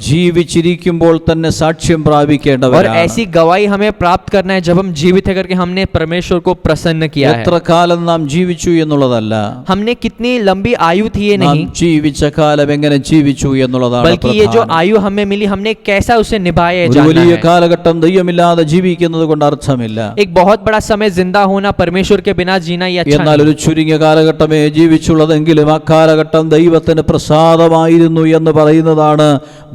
ജീവിച്ചിരിക്കുമ്പോൾ തന്നെ സാക്ഷ്യം और പ്രാപിക്കേണ്ടവരാണ്. ऐसी गवाही हमें प्राप्त करना है जब हम जीवित है करके हमने परमेश्वर को प्रसन्न किया है। എത്ര കാലം നാം ജീവിച്ചു എന്നുള്ളതല്ല, हमने कितनी लंबी आयु थी ये നാം नहीं, ജീവിച്ച കാലം എങ്ങനെ ജീവിച്ചു എന്നുള്ളതാണ് बल्कि ये जो പ്രധാനം. आयु हमें मिली, हमने कैसा उसे निभाया है ഒരു जानना വലിയ है। കാലഘട്ടം ദൈവമില്ലാതെ ജീവിക്കുന്നത് കൊണ്ട് അർത്ഥമില്ല. एक बहुत बड़ा समय जिंदा होना, परमेश्वर के बिना जीना ये अच्छा എന്നാൽ नहीं। ഒരു ചുരുങ്ങിയ കാലഘട്ടമേ ജീവിച്ചുള്ളതെങ്കിലും ആ കാലഘട്ടം ദൈവത്തിന് പ്രസാദമായിരുന്നു എന്ന് പറയുന്നതാണ്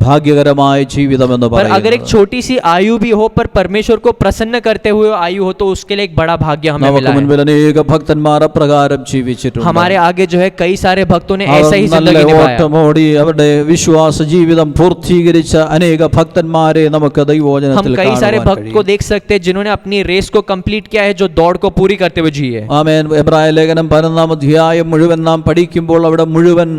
ഭാഗ്യകരമായ ജീവിതം എന്ന് पर अगर एक പറയുന്നത്. छोटी सी आयु भी हो पर परमेश्वर को प्रसन्न करते हुए आयु हो, तो उसके लिए एक बड़ा भाग्य हमें നമുക്ക് मिला है। മുൻപിൽ അനേക ഭക്തന്മാർ അപ്രകാരം ജീവിച്ചിട്ടുണ്ട്. हमारे आगे जो है कई सारे भक्तों ने അവർ ऐसा ही നല്ല जिंदगी निभाया। ഓട്ടമോടി അവരുടെ വിശ്വാസ ജീവിതം പൂർത്തീകരിച്ച അനേക ഭക്തന്മാരെ നമുക്ക് हम ദൈവവചനത്തിൽ कई सारे കാണുവാൻ भक्त को കഴിയും. देख सकते हैं जिन्होंने अपनी रेस को कंप्लीट किया है, जो दौड़ को पूरी करते हुए जी है। ആമേൻ. എബ്രായ ലേഖനം 11-ാം അധ്യായം മുഴുവൻ നാം പഠിക്കുമ്പോൾ അവിടെ മുഴുവൻ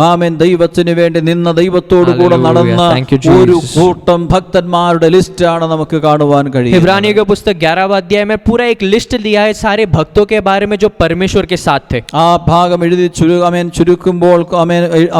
ആമേൻ ദൈവത്തിന് വേണ്ടി നിന്ന ദൈവത്തോട് കൂടെ Hallelujah. നടന്ന Thank you, ഒരു Jesus. കൂട്ടം ഭക്തന്മാരുടെ ലിസ്റ്റാണ് നമുക്ക് കാണുവാൻ കഴിയും. इब्रानियों के पुस्तक 11वां अध्याय में पूरा एक लिस्ट दिया है सारे भक्तों के बारे में जो परमेश्वर के साथ थे। ആ ഭാഗം എഴുതി ചുരുക്കുമ്പോൾ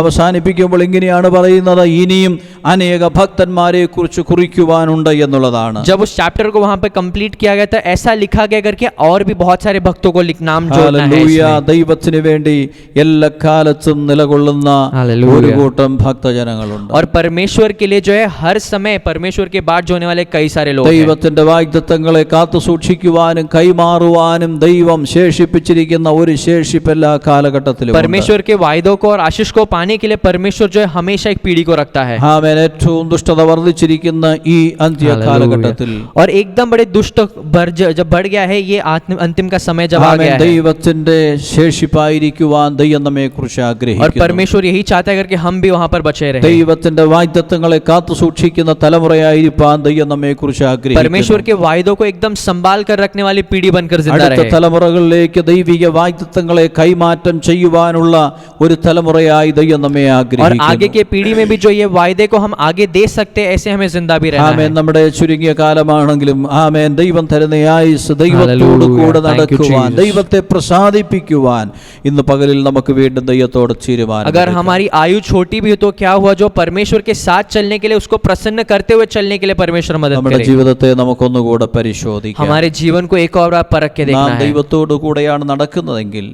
അവസാനിപ്പിക്കുമ്പോൾ ഇങ്ങനെയാണ് പറയുന്നത്, ഇനിയും അനേക ഭക്തന്മാരെ കുറിച്ച് കുറിക്കുവാനുണ്ട് എന്നുള്ളതാണ്. जब उस चैप्टर को वहां पे कंप्लीट किया गया था, ऐसा लिखा गया करके और भी बहुत सारे भक्तों को नाम जोड़ना है ഹല്ലേലൂയ. इसमें। ദൈവത്തിന് വേണ്ടി എല്ലാ കാലത്തും നിലകൊള്ളുന്ന ഹല്ലേലൂയ. ഒരു കൂട്ടം ഭക്തജനങ്ങളുണ്ട്. और परमेश्वर के लिए जो है हर समय परमेश्वर के बाद जो होने वाले कई सारे लोग हैं। ദൈവത്തിന്റെ വാഗ്ദത്തങ്ങളെ കാത്തു സൂക്ഷിക്കുവാനും കൈമാറുവാനും ദൈവം ശേഷിപ്പിച്ചിരിക്കുന്ന ഒരു ശേഷിപ്പ് എല്ലാ കാലഘട്ടത്തിലും ഉണ്ട്. परमेश्वर के वायदों को और आशीष को पाने के लिए परमेश्वर जो है हमेशा एक पीढ़ी को रखता है। ആമേൻ. ഏറ്റവും ദുഷ്ടത വർദ്ധിച്ചിരിക്കുന്ന ഈ അന്ത്യ കാലഘട്ടത്തിൽ और एकदम बड़े दुष्ट जब बढ़ गया है, ये अंतिम का समय जब आ ആമേൻ गया है, ദൈവത്തിന്റെ ശേഷിപ്പായിരിക്കുവാൻ ദൈവം നമ്മെ കുറിച്ച് और ആഗ്രഹിക്കുന്നു. परमेश्वर यही चाहता है करके हम भी वहां पर बचे रहे। ദൈവത്തിന്റെ വാഗ്ദത്തങ്ങളെ കാത്തു സൂക്ഷിക്കുന്ന തലമുറയായിരിക്കാൻ ദൈവം നമ്മെ കുറിച്ച് ആഗ്രഹിക്കുന്നു. परमेश्वर के वायदों को एकदम संभाल कर रखने वाली पीढ़ी बनकर जिंदा അടുത്ത रहे। തലമുറകളിലേക്ക് ദൈവിക വാഗ്ദത്തങ്ങളെ കൈമാറ്റം ചെയ്യുവാനുള്ള ഒരു തലമുറയായി ദൈവം നമ്മെ और आगे ആഗ്രഹിക്കുന്നു. के पीढ़ी में भी जो ये वायदे को हम आगे दे सकते हैं, ऐसे हमें जिंदा भी रहना ആമേൻ. है. നമ്മുടെ ചുരുങ്ങിയ കാലമാണെങ്കിലും ആമേൻ, ദൈവം തരുന്ന ആയുസ് ദൈവത്തോട് Hallelujah. കൂടെ Thank you, നടക്കുവാൻ, Jesus. ദൈവത്തെ പ്രസാദിപ്പിക്കുവാൻ ഇന്ന് പകലിൽ നമുക്ക് വീണ്ടും ദൈവത്തോട് തീരുമാനം. अगर हमारी आयु छोटी भी हो तो क्या हुआ, जो परमेश्वर के साथ चलने के लिए, उसको प्रसन्न करते हुए चलने के लिए परमेश्वर मदद നമ്മുടെ करे. ജീവിതത്തെ നമുക്കൊന്നുകൂടെ പരിശോധിക്കാം. हमारे जीवन को एक और बार परख के നാം देखना है. ദൈവത്തോട് കൂടെയാണ് നടക്കുന്നതെങ്കിൽ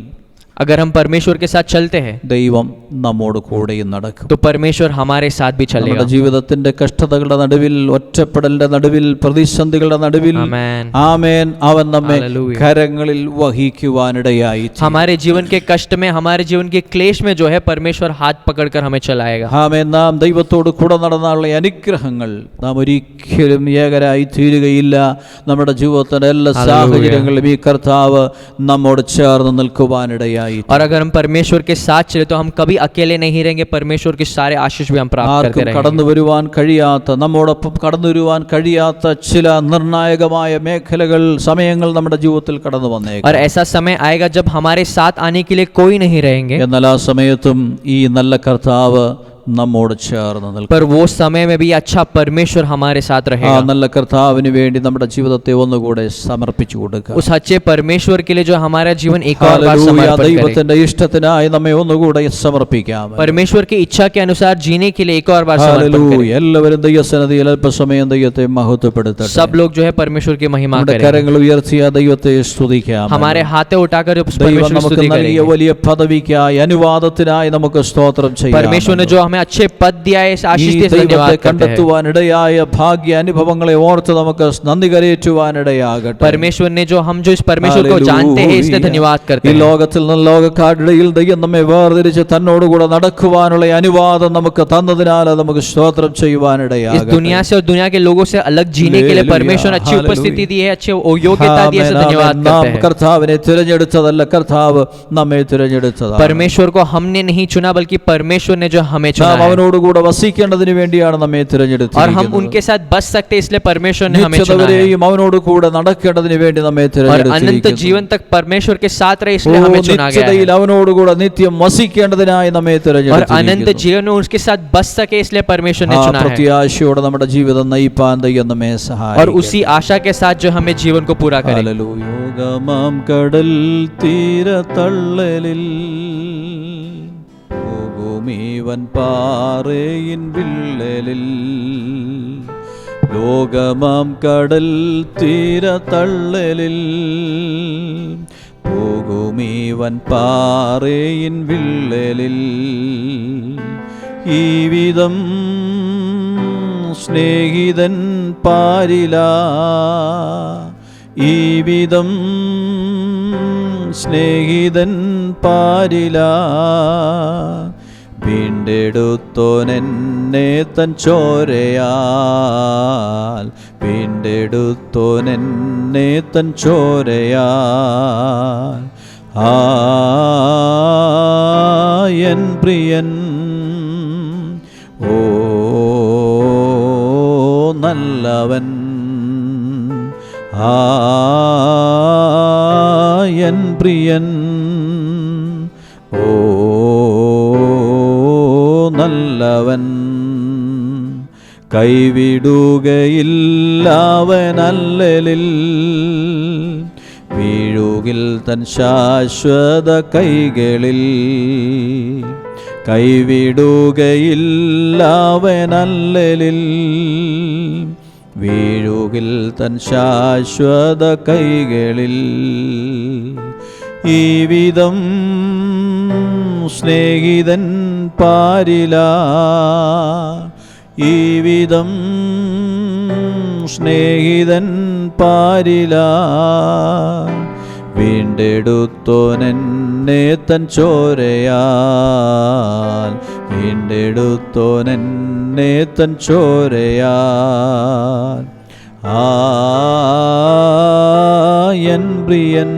अगर हम परमेश्वर के साथ चलते हैं ദൈവം നമ്മോട് കൂടെയും നടക്കും. तो परमेश्वर हमारे साथ भी चलेगा. നമ്മുടെ ജീവിതത്തിന്റെ കഷ്ടതകളുടെ നടുവിൽ, ഒറ്റപ്പെടലിന്റെ നടുവിൽ, പ്രതിസന്ധികളുടെ നടുവിൽ ആമേൻ. ആമേൻ, അവൻ നമ്മെ Hallelujah. കരങ്ങളിൽ വഹിക്കുവാനിടയായി. हमारे जीवन के कष्ट में, हमारे जीवन के क्लेश में जो है परमेश्वर हाथ पकड़कर हमें चलाएगा. ആമേൻ. നാം ദൈവത്തോട് കൂടെ നടന്നുള്ള അനുഗ്രഹങ്ങൾ നാം ഒരിക്കലും ഏകരായി തീരുകയില്ല. നമ്മുടെ ജീവിതത്തിന്റെ എല്ലാ Hallelujah. സാഹചര്യങ്ങളിലും ഈ കർത്താവ് നമ്മോട് ചേർന്ന് നിൽക്കുവാനിടയായി. और अगर हम परमेश्वर के साथ चले तो हम कभी अकेले नहीं रहेंगे. परमेश्वर के सारे आशीष भी हम प्राप्त करते ആർക്കും रहेंगे. കടന്നു വരുവാൻ കഴിയാത്ത, നമ്മോടൊപ്പം കടന്നു വരുവാൻ കഴിയാത്ത ചില നിർണായകമായ മേഖലകൾ, സമയങ്ങൾ നമ്മുടെ ജീവിതത്തിൽ കടന്നു വന്നേക്കും. और ऐसा समय आएगा जब हमारे साथ आने के लिए कोई नहीं रहेंगे, എന്നാൽ ആ സമയത്തും ഈ നല്ല കർത്താവ് നമ്മോട് ചേർന്ന് നിൽക്കും. पर वो समय में भी अच्छा परमेश्वर हमारे साथ ആ रहेगा. നല്ല കർത്താവിന് വേണ്ടി നമ്മുടെ ജീവിതത്തെ ഒന്നുകൂടെ സമർപ്പിച്ചു കൊടുക്കുക. उस अच्छे परमेश्वर के लिए जो हमारा जीवन एक और बार ഹല്ലേലൂയ. समर्पण करे. ദൈവത്തിന്റെ ഇഷ്ടത്തിനായി നമ്മെ ഒന്നുകൂടെ സമർപ്പിക്കാം. परमेश्वर की इच्छा के अनुसार जीने के लिए एक और बार समर्पण ഹല്ലേലൂയ. करें. എല്ലാവരും ദൈവസന്നിധിയിൽ അല്പസമയം ദൈവത്തെ മഹത്വപ്പെടുത്തട്ടെ. सब लोग जो है परमेश्वर की महिमा നമ്മുടെ करें. കരങ്ങൾ ഉയർത്തിയ ദൈവത്തെ സ്തുതിക്കാം. हमारे हाथे उठाकर उस ദൈവം परमेश्वर की നമുക്ക് स्तुति നൽകിയ करेंगे. വലിയ പദവിക്കായി, അനുവാദത്തിനായി നമുക്ക് സ്തോത്രം ചെയ്യാം. परमेश्वर ने जो हमें अच्छे पद दिया है, इस ഈ आशीष के ദൈവത്തെ धन्यवाद करते हैं. കണ്ടെത്തുവാനിടയായ ഭാഗ്യ അനുഭവങ്ങളെ ഓർത്ത് നമുക്ക് നന്ദി കരയേറ്റുവാനിടയാകട്ടെ. परमेश्वर ने जो, हम जो इस परमेश्वर को जानते हैं, इसलिए धन्यवाद करते ഈ हैं. ലോകത്തിൽ നിന്ന് ലോകക്കാരുടെയിൽ ദൈവം നമ്മെ വേർതിരിച്ച് തന്നോടുകൂടെ നടക്കുവാനുള്ള അനുവാദം നമുക്ക് തന്നതിനാൽ നമുക്ക് സ്തോത്രം इस ചെയ്യുവാനിടയാകട്ടെ. दुनिया से और दुनिया के लोगों से अलग जीने के लिए हालेलुया, परमेश्वर अच्छी हालेलुया। उपस्थिति दी है, अच्छे योग्यता दी है, ആമേൻ, इसलिए धन्यवाद ആമേൻ. നാം करते हैं. കർത്താവിനെ തിരഞ്ഞെടുത്തതല്ല, കർത്താവ് നമ്മെ തിരഞ്ഞെടുത്തതാണ്. परमेश्वर को हमने नहीं चुना, बल्कि परमेश्वर ने जो हमें चुना നാം है. അവനോടുകൂടെ വസിക്കേണ്ടതിന് വേണ്ടിയാണ് നമ്മെ और हम തിരഞ്ഞെടുത്തിരിക്കുന്നത്. उनके साथ बच सकते हैं, इसलिए परमेश्वर ने हमें चुना है. നിത്യതവരെയും അവനോട് കൂടെ നടക്കേണ്ടതിന് വേണ്ടി നമ്മെ और अनंत തിരഞ്ഞെടുത്തിരിക്കുന്നു. जीवन तक परमेश्वर के साथ रहे, इसलिए हमें चुना गया നിത്യതയിൽ है. അവനോടുകൂടെ നിത്യം വസിക്കേണ്ടതിനായി നമ്മെ और अनंत തിരഞ്ഞെടുത്തിരിക്കുന്നു. जीवन में उसके साथ बच सके, इसलिए परमेश्वर ने ആ चुना है. പ്രത്യാശയോടെ നമ്മുടെ ജീവിതം നയിപ്പാൻ ദൈവം നമ്മെ और സഹായിക്കട്ടെ. उसी आशा के साथ जो हमें जीवन को पूरा करे. ഹല്ലേലൂയ. യോഗമാം കടൽ തീരത്തള്ളലിൽ ഭൂമിവൻ പാറയിൻ വിള്ളലിൽ, ലോകമാം കടൽ തീരത്തള്ളലിൽ പോകുമീവൻ പാറയിൻ വിള്ളലിൽ, ഈ വിധം സ്നേഹിതൻ പാരില, ഈ വിധം സ്നേഹിതൻ പാരില, വീണ്ടെടുത്തോനെന്നെ തൻ ചോരയാൽ, വീണ്ടെടുത്തോനെന്നെ തൻ ചോരയാൽ, എൻ പ്രിയൻ, ഓ നല്ലവൻ, എൻ പ്രിയൻ, ഓ നല്ലവൻ, കൈവിടുകയില്ലവനല്ലലിൽ, വീഴുകിൽ തൻ ശാശ്വത കൈകളിൽ, കൈവിടുകയില്ലവനല്ലലിൽ, വീഴുകിൽ തൻ ശാശ്വത കൈകളിൽ, ഈ വിധം സ്നേഹിതൻ പാരില, ഈ വിധം സ്നേഹിതൻ പാരില, വീണ്ടെടുത്തോനെന്നെ തൻ ചോരയാൽ, വീണ്ടെടുത്തോനെന്നെ തൻ ചോരയാൽ, എൻ പ്രിയൻ,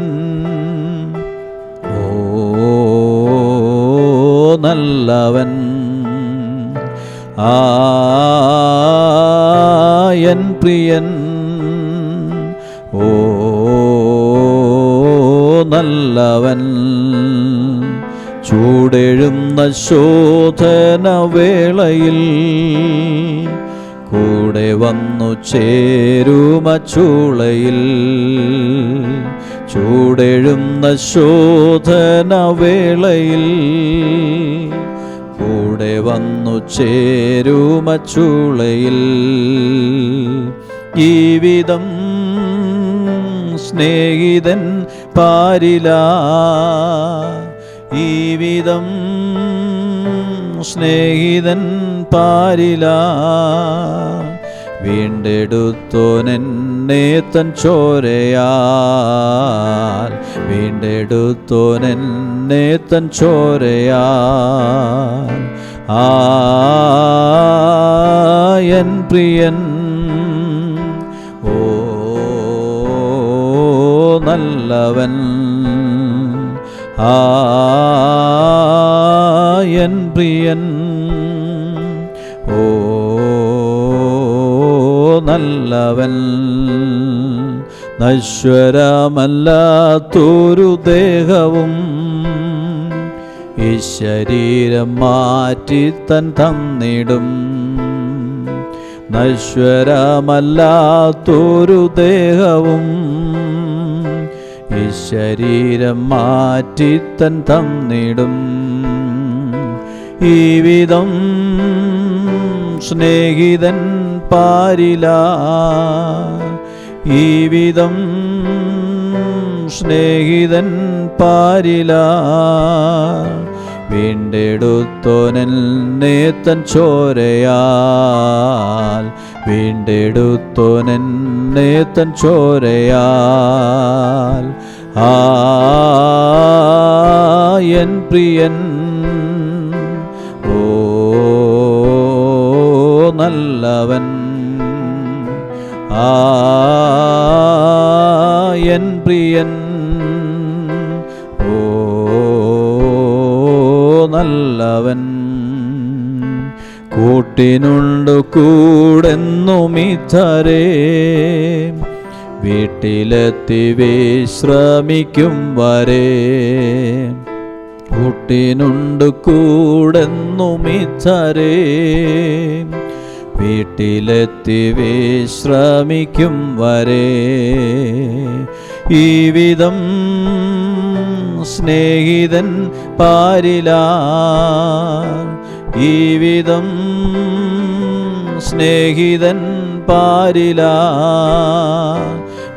ഓ നല്ലവൻ, എൻ പ്രിയൻ, ഓ നല്ലവൻ, ചൂടെഴുന്ന ശോധന വേളയിൽ കൂടെ വന്നു ചേരുമ ചൂളയിൽ. ചൂടെഴുന്ന ശോധന വേളയിൽ കൂടെ വന്നു ചേരുമ ചൂളയിൽ. ഈ വിധം സ്നേഹിതൻ പാരിലാ, ഈ വിധം സ്നേഹിതൻ പാരിലാ. വീണ്ടെടുത്തോനെന്നെ തൻ ചോരയാൽ, വീണ്ടെടുത്തോനെന്നെ തൻ ചോരയാൽ. എൻ പ്രിയൻ, ഓ നല്ലവൻ, എൻ പ്രിയൻ, ഓ നല്ലവൻ. നശ്വരമല്ലാത്തൊരു ദേഹവും ഈ ശരീരം മാറ്റി തൻ തന്നിടും. നശ്വരമല്ലാത്തൊരു ദേഹവും ഈ ശരീരം മാറ്റി തൻ തന്നിടും. ഈ വിധം സ്നേഹിതൻ പാരിലാ, ഈ വിധം സ്നേഹിതൻ പാരിലാ. വീണ്ടെടുത്തോനെന്നെ തൻ ചോരയാൽ, വീണ്ടെടുത്തോനെന്നെ തൻ ചോരയാൽ. എൻ പ്രിയൻ, ഓ നല്ലവൻ, എൻ പ്രിയൻ, ഓ നല്ലവൻ. കൂട്ടിനുണ്ട് കൂടെന്നുമിത്തരേ, വീട്ടിലെത്തി വിശ്രമിക്കും വരെ. കൂട്ടിനുണ്ട് കൂടെന്നുമിത്തരേ, വീട്ടിലെത്തി വിശ്രമിക്കും വരെ. ഈ വിധം സ്നേഹിതൻ പാരിലാ, ഈ വിധം സ്നേഹിതൻ പാരിലാ.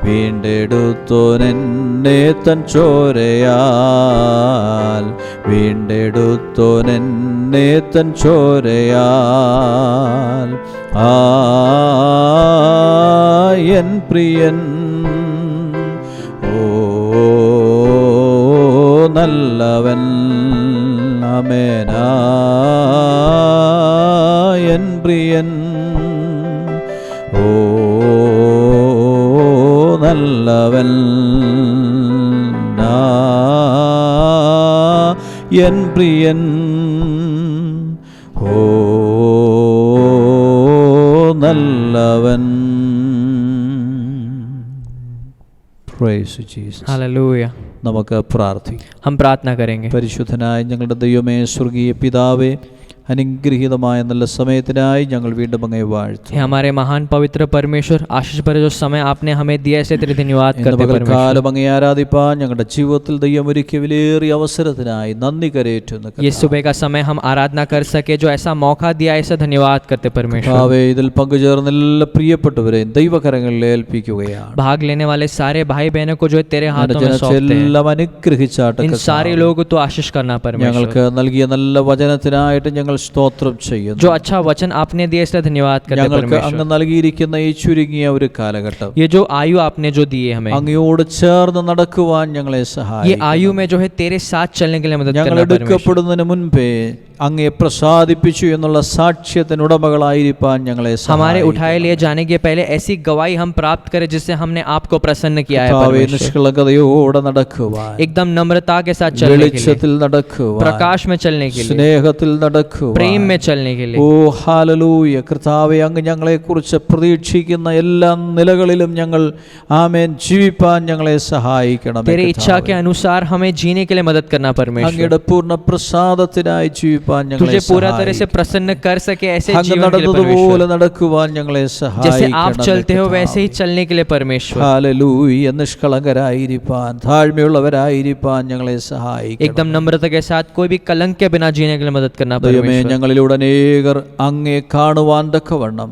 വീണ്ടെടുത്തോനെന്നെ തൻ ചോരയാൽ, വീണ്ടെടുത്തോനെന്നെ തൻ ചോരയാൽ. എൻ പ്രിയൻ, ഓ നല്ലവൻ. ആമേൻ. എൻ പ്രിയൻ, ഓ നല്ലവൻ. എൻ പ്രിയൻ, ഓ നല്ലവൻ. Praise Jesus. हालेलुया. നമുക്ക് പ്രാർത്ഥിക്കാം. हम प्रार्थना करेंगे. പരിശുദ്ധനായ ഞങ്ങളുടെ ദൈവമേ, സ്വർഗീയ പിതാവേ, അനുഗ്രഹീതമായ നല്ല സമയത്തിനായി ഞങ്ങൾ വീണ്ടും അങ്ങേ വാഴ്ത്തുന്നു. हे हमारे महान पवित्र परमेश्वर, आशीष भरे जो समय आपने हमें दिया, इसलिए तेरे धन्यवाद करते हैं परमेश्वर. കാലം അങ്ങേ ആരാധിപ്പാൻ ഞങ്ങളുടെ ജീവിതത്തിൽ ദൈവം ഒരുക്കിയ വിലയേറിയ അവസരത്തിനായി നന്ദി കരേറ്റുന്നു. ये सुबह का समय हम आराधना कर सके, जो ऐसा मौका दिया, ऐसा धन्यवाद करते परमेश्वर. ഇതിൽ പങ്കുചേർന്ന എല്ലാ പ്രിയപ്പെട്ടവരെയും ദൈവകരങ്ങളിൽ ഏൽപ്പിക്കുകയാണ്. भाग लेने वाले सारे भाई बहनों को जो है तेरे हाथों में सौंपते हैं. എല്ലാം അനുഗ്രഹിച്ചാട്ടെ. इन सारे लोगों को तो आशीष करना परमेश्वर. ഞങ്ങൾക്ക് നൽകിയ നല്ല വചനത്തിനായിട്ട് ഞങ്ങൾ സ്തോത്രം ചെയ്യുന്നു. जो अच्छा वचन आपने दिया, इसलिए धन्यवाद करते हैं परमेश्वर. അങ്ങ് നൽകിയിരിക്കുന്ന ഈ ചുരുങ്ങിയ ഒരു കാലഘട്ടം, ये जो आयु आपने जो दिए हमें, അങ്ങയോട് ചേർന്ന് നടക്കുവാൻ ഞങ്ങളെ ये സഹായിക്കണം. आयु में जो है तेरे साथ चलने के लिए मदद ഞങ്ങൾ करना परमेश्वर. എടുക്കപ്പെടുന്നതിന് മുൻപേ അങ്ങയെ പ്രസാദിപ്പിച്ചു എന്നുള്ള സാക്ഷ്യത്തിന് ഉടമകളായിരിക്കാൻ ഞങ്ങളെ हमारे സഹായിക്കണം. उठाए लिए जाने के पहले ऐसी गवाही हम प्राप्त करें जिससे हमने आपको प्रसन्न किया है परमेश्वर. നിഷ്കളങ്കതയോടെ നടക്കുവാൻ, एकदम नम्रता के साथ चलने के लिए, വെളിച്ചത്തിൽ നടക്കുവാൻ, प्रकाश में चलने के लिए, സ്നേഹത്തിൽ നടക്കുവാൻ, നടക്കുക. प्रेम में चलने के लिए। ഓ ഹല്ലേലൂയ. കർത്താവേ, അങ്ങ് ഞങ്ങളെക്കുറിച്ച് പ്രതീക്ഷിക്കുന്ന എല്ലാ നിലകളിലും ഞങ്ങൾ ആമേൻ ജീവിപ്പാൻ ഞങ്ങളെ സഹായിക്കണം. तेरे इच्छा के अनुसार हमें जीने के लिए मदद करना परमेश्वर। അങ്ങയുടെ പൂർണ്ണ പ്രസാദത്തിനായി ജീവിപ്പാൻ ഞങ്ങളെ तुझे पूरा तरह से प्रसन्न कर सके ऐसे അങ്ങ് जीवन के लिए നടന്നതുപോലെ परमेश्वर। നടക്കുവാൻ ഞങ്ങളെ जैसे आप സഹായിക്കണം. चलते हो वैसे ही चलने के लिए परमेश्वर। ഹല്ലേലൂയ. നിഷ്കളങ്കരായിരിക്കാൻ താഴ്മയുള്ളവരായിരിക്കാൻ ഞങ്ങളെ സഹായിക്കണം. एकदम नम्रता के साथ कोई भी कलंक के बिना जीने के लिए मदद करना ദൈവമേ, परमेश्वर। ഞങ്ങളിലൂടെ അനേകർ അങ്ങേ കാണുവാൻ തക്കവണ്ണം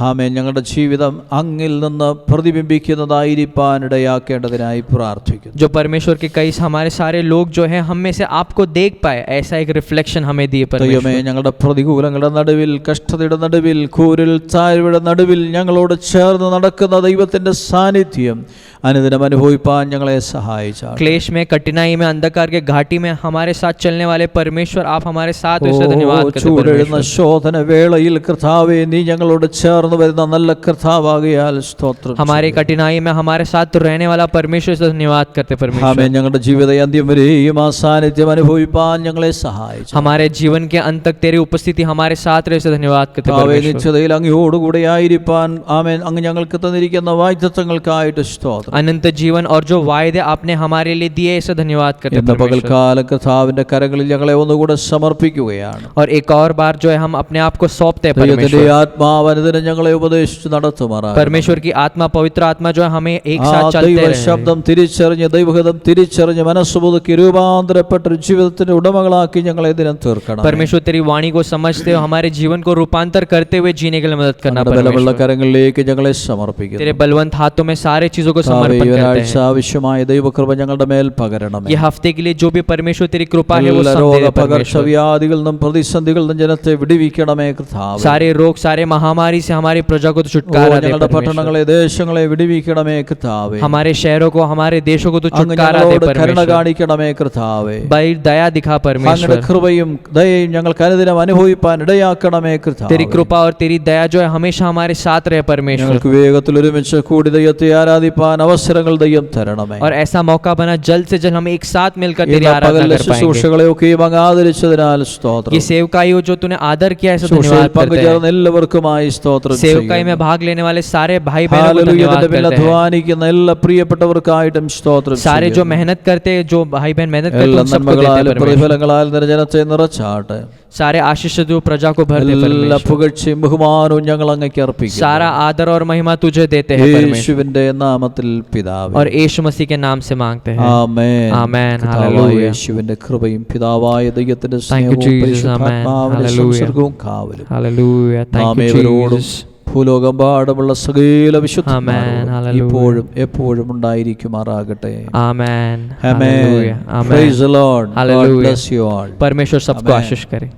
ആമേൻ ഞങ്ങളുടെ ജീവിതം അങ്ങിൽ നിന്ന് പ്രതിബിംബിക്കുന്നതായിരിക്കാൻ ഇടയാക്കേണ്ടതിനായി പ്രാർത്ഥിക്കുന്നു. जो परमेश्वर के कई हमारे सारे लोग जो हैं हम में से आपको देख पाए ऐसा एक रिफ्लेक्शन हमें दिए ദൈവമേ, परमेश्वर। ഞങ്ങളുടെ പ്രതികൂലങ്ങളുടെ നടുവിൽ, കഷ്ടതയുടെ നടുവിൽ, കൂരിൽ താഴ്വയുടെ നടുവിൽ ഞങ്ങളോട് ചേർന്ന് നടക്കുന്ന ദൈവത്തിന്റെ സാന്നിധ്യം അനുദിനം അനുഭവിപ്പാൻ ഞങ്ങളെ സഹായിച്ചാൽ. क्लेश में, कठिनाई में, अंधकार के घाटी में हमारे साथ चलने वाले परमेश्वर आप हमारे साथ हो, इसलिए धन्यवाद करते हैं ചൂടെഴുന്ന परमेश्वर। ശോധന വേളയിൽ കർത്താവേ, നീ ഞങ്ങളോട് ചേർന്ന് വരുന്ന നല്ല കർത്താവാകിയാൽ സ്തോത്രം. हमारी कठिनाई में हमारे साथ रहने वाला परमेश्वर से धन्यवाद करते हैं परमेश्वर। ആമേൻ. ഞങ്ങളുടെ ജീവിത അന്ത്യം വരെയും ആ സാന്നിധ്യം അനുഭവിപ്പാൻ ഞങ്ങളെ സഹായിച്ചു. हमारे जीवन के अंत तक तेरी उपस्थिति हमारे साथ रहे से धन्यवाद करते हैं കർത്താവേ, परमेश्वर। നിശ്ചയതയിൽ അങ്ങയോടുകൂടെ ആയിരിക്കാൻ ആമേൻ അങ്ങ് ഞങ്ങൾക്ക് തന്നിരിക്കുന്ന വാഗ്ദത്തങ്ങൾക്കായിട്ട് സ്തോത്രം. अनंत जीवन और जो वायदे आपने हमारे लिए दिए इसे धन्यवाद करते हैं ഇന്ന് परमेश्वर। പകൽക്കാലം കർത്താവിന്റെ കരങ്ങളിൽ ഞങ്ങളെ ഒന്നുകൂടെ സമർപ്പിക്കുകയാണ്. और एक और बार जो है हम अपने आप को सौंपते हैं ദൈവത്തിന്റെ परमेश्वर। ആത്മാവ് അനുദിനം ഞങ്ങളെ ഉപദേശിച്ച് നടത്തുമാറാകട്ടെ. परमेश्वर की आत्मा, पवित्र आत्मा जो है हमें एक ആ साथ चलते ദൈവ रहे। ശബ്ദം തിരിച്ചറിഞ്ഞ്, ദൈവഹിതം തിരിച്ചറിഞ്ഞ്, മനസ്സുപുതുക്കി രൂപാന്തരപ്പെട്ട ഒരു ജീവിതത്തിന്റെ ഉടമകളാക്കി ഞങ്ങളെ ദിനം തീർക്കണം. परमेश्वर तेरी वाणी को समझते हो, हमारे जीवन को रूपांतर करते हुए जीने के लिए मदद करना ഞങ്ങളുടെ ബലമുള്ള परमेश्वर। കരങ്ങളിലേക്ക് ഞങ്ങളെ സമർപ്പിക്കുന്നു. तेरे बलवंत हाथों में सारे चीजों को കർത്താവേ, समर्पण ഈ करते ഒരാഴ്ച हैं। ആവശ്യമായ ദൈവകൃപ ഞങ്ങളുടെ മേൽ പകരണമേ. ये हफ्ते के लिए जो भी परमेश्वर तेरी कृपा है वो എല്ലാ सब दे दे परमेश्वर। രോഗപകർച്ചവ്യാധികളിൽ നിന്നും പ്രതിസന്ധികളിൽ നിന്നും ജനത്തെ വിടുവിക്കണമേ കർത്താവേ. सारे रोग, सारे महामारी से हमारी प्रजा को तो ഓ, छुटकारा दे ഞങ്ങളുടെ परमेश्वर। പട്ടണങ്ങളെ, ദേശങ്ങളെ വിടുവിക്കണമേ കർത്താവേ. हमारे शहरों को, हमारे देशों को तो അങ്ങ് छुटकारा दे ഞങ്ങളോട് കരുണ परमेश्वर। കാണിക്കണമേ കർത്താവേ. भाई दया दिखा അങ്ങയുടെ परमेश्वर। കൃപയും ദയയും ഞങ്ങൾക്ക് അനുദിനം അനുഭവിപ്പാൻ ഇടയാക്കണമേ കർത്താവേ. तेरी कृपा और तेरी दया जो है हमेशा हमारे साथ रहे परमेश्वर। ഞങ്ങൾക്ക് വേഗത്തിൽ ഒരുമിച്ച് കൂടി ദൈവത്തെ ആരാധിപ്പാൻ അവസരങ്ങൾ ദൈവം തരണമേ. और ऐसा मौका बना जल्द से जल्द हम एक साथ मिलकर तेरी ഇന്ന് आराधना പകലിലെ कर पाएंगे। ശുശ്രൂഷകളെയൊക്കെയും അങ്ങ് ആദരിച്ചതിനാൽ സ്തോത്രം. ये सेवकाई जो तूने आदर किया है, सो ശുശ്രൂഷയിൽ धन्यवाद करते പങ്കുചേർന്ന हैं। എല്ലാവർക്കുമായി സ്തോത്രം सेवकाई ചെയ്യുന്നു. में भाग लेने वाले सारे भाई बहनों को ഹല്ലേലൂയ. धन्यवाद ഇതിന്റെ പിന്നിൽ करते हैं। അധ്വാനിക്കുന്ന എല്ലാ പ്രിയപ്പെട്ടവർക്കായിട്ടും സ്തോത്രം सारे जो ചെയ്യുന്നു. मेहनत करते हैं, जो भाई बहन मेहनत करते हैं, എല്ലാ उन सबको देते हैं നന്മകളാലും परमेश्वर। പ്രതിഫലങ്ങളാലും നിന്റെ ജനത്തെ നിറച്ചാട്ടെ. सारे आशीष से जो प्रजा को भर दे എല്ലാ परमेश्वर। പുകഴ്ചയും ബഹുമാനവും ഞങ്ങൾ അങ്ങേക്ക് അർപ്പിക്കുന്നു. सारा आदर और महिमा तुझे देते हैं परमेश्वर। യേശുവിന്റെ നാമത്തിൽ പിതാവേ. और यीशु मसीह के नाम से मांगते हैं। ആമേൻ. ആമേൻ. കർത്താവായ ഹല്ലേലൂയ. യേശുവിന്റെ കൃപയും പിതാവായ ദൈവത്തിന്റെ Thank you, സ്നേഹവും Jesus. പരിശുദ്ധാത്മാവിന്റെ Amen. Hallelujah. സംസർഗവും കാവലും हालेलुया। थैंक നാം यू ഏവരോടും जीसस। ഭൂലോകമ്പാടുമുള്ള സകല Amen. വിശുദ്ധന്മാരോടും Hallelujah. ഇപ്പോഴും എപ്പോഴും ഉണ്ടായിരിക്കുമാറാകട്ടെ. आमेन। Amen. Hallelujah. Amen. Praise the Lord. God Hallelujah. bless you all. परमेश्वर सबको Amen. आशीष करे।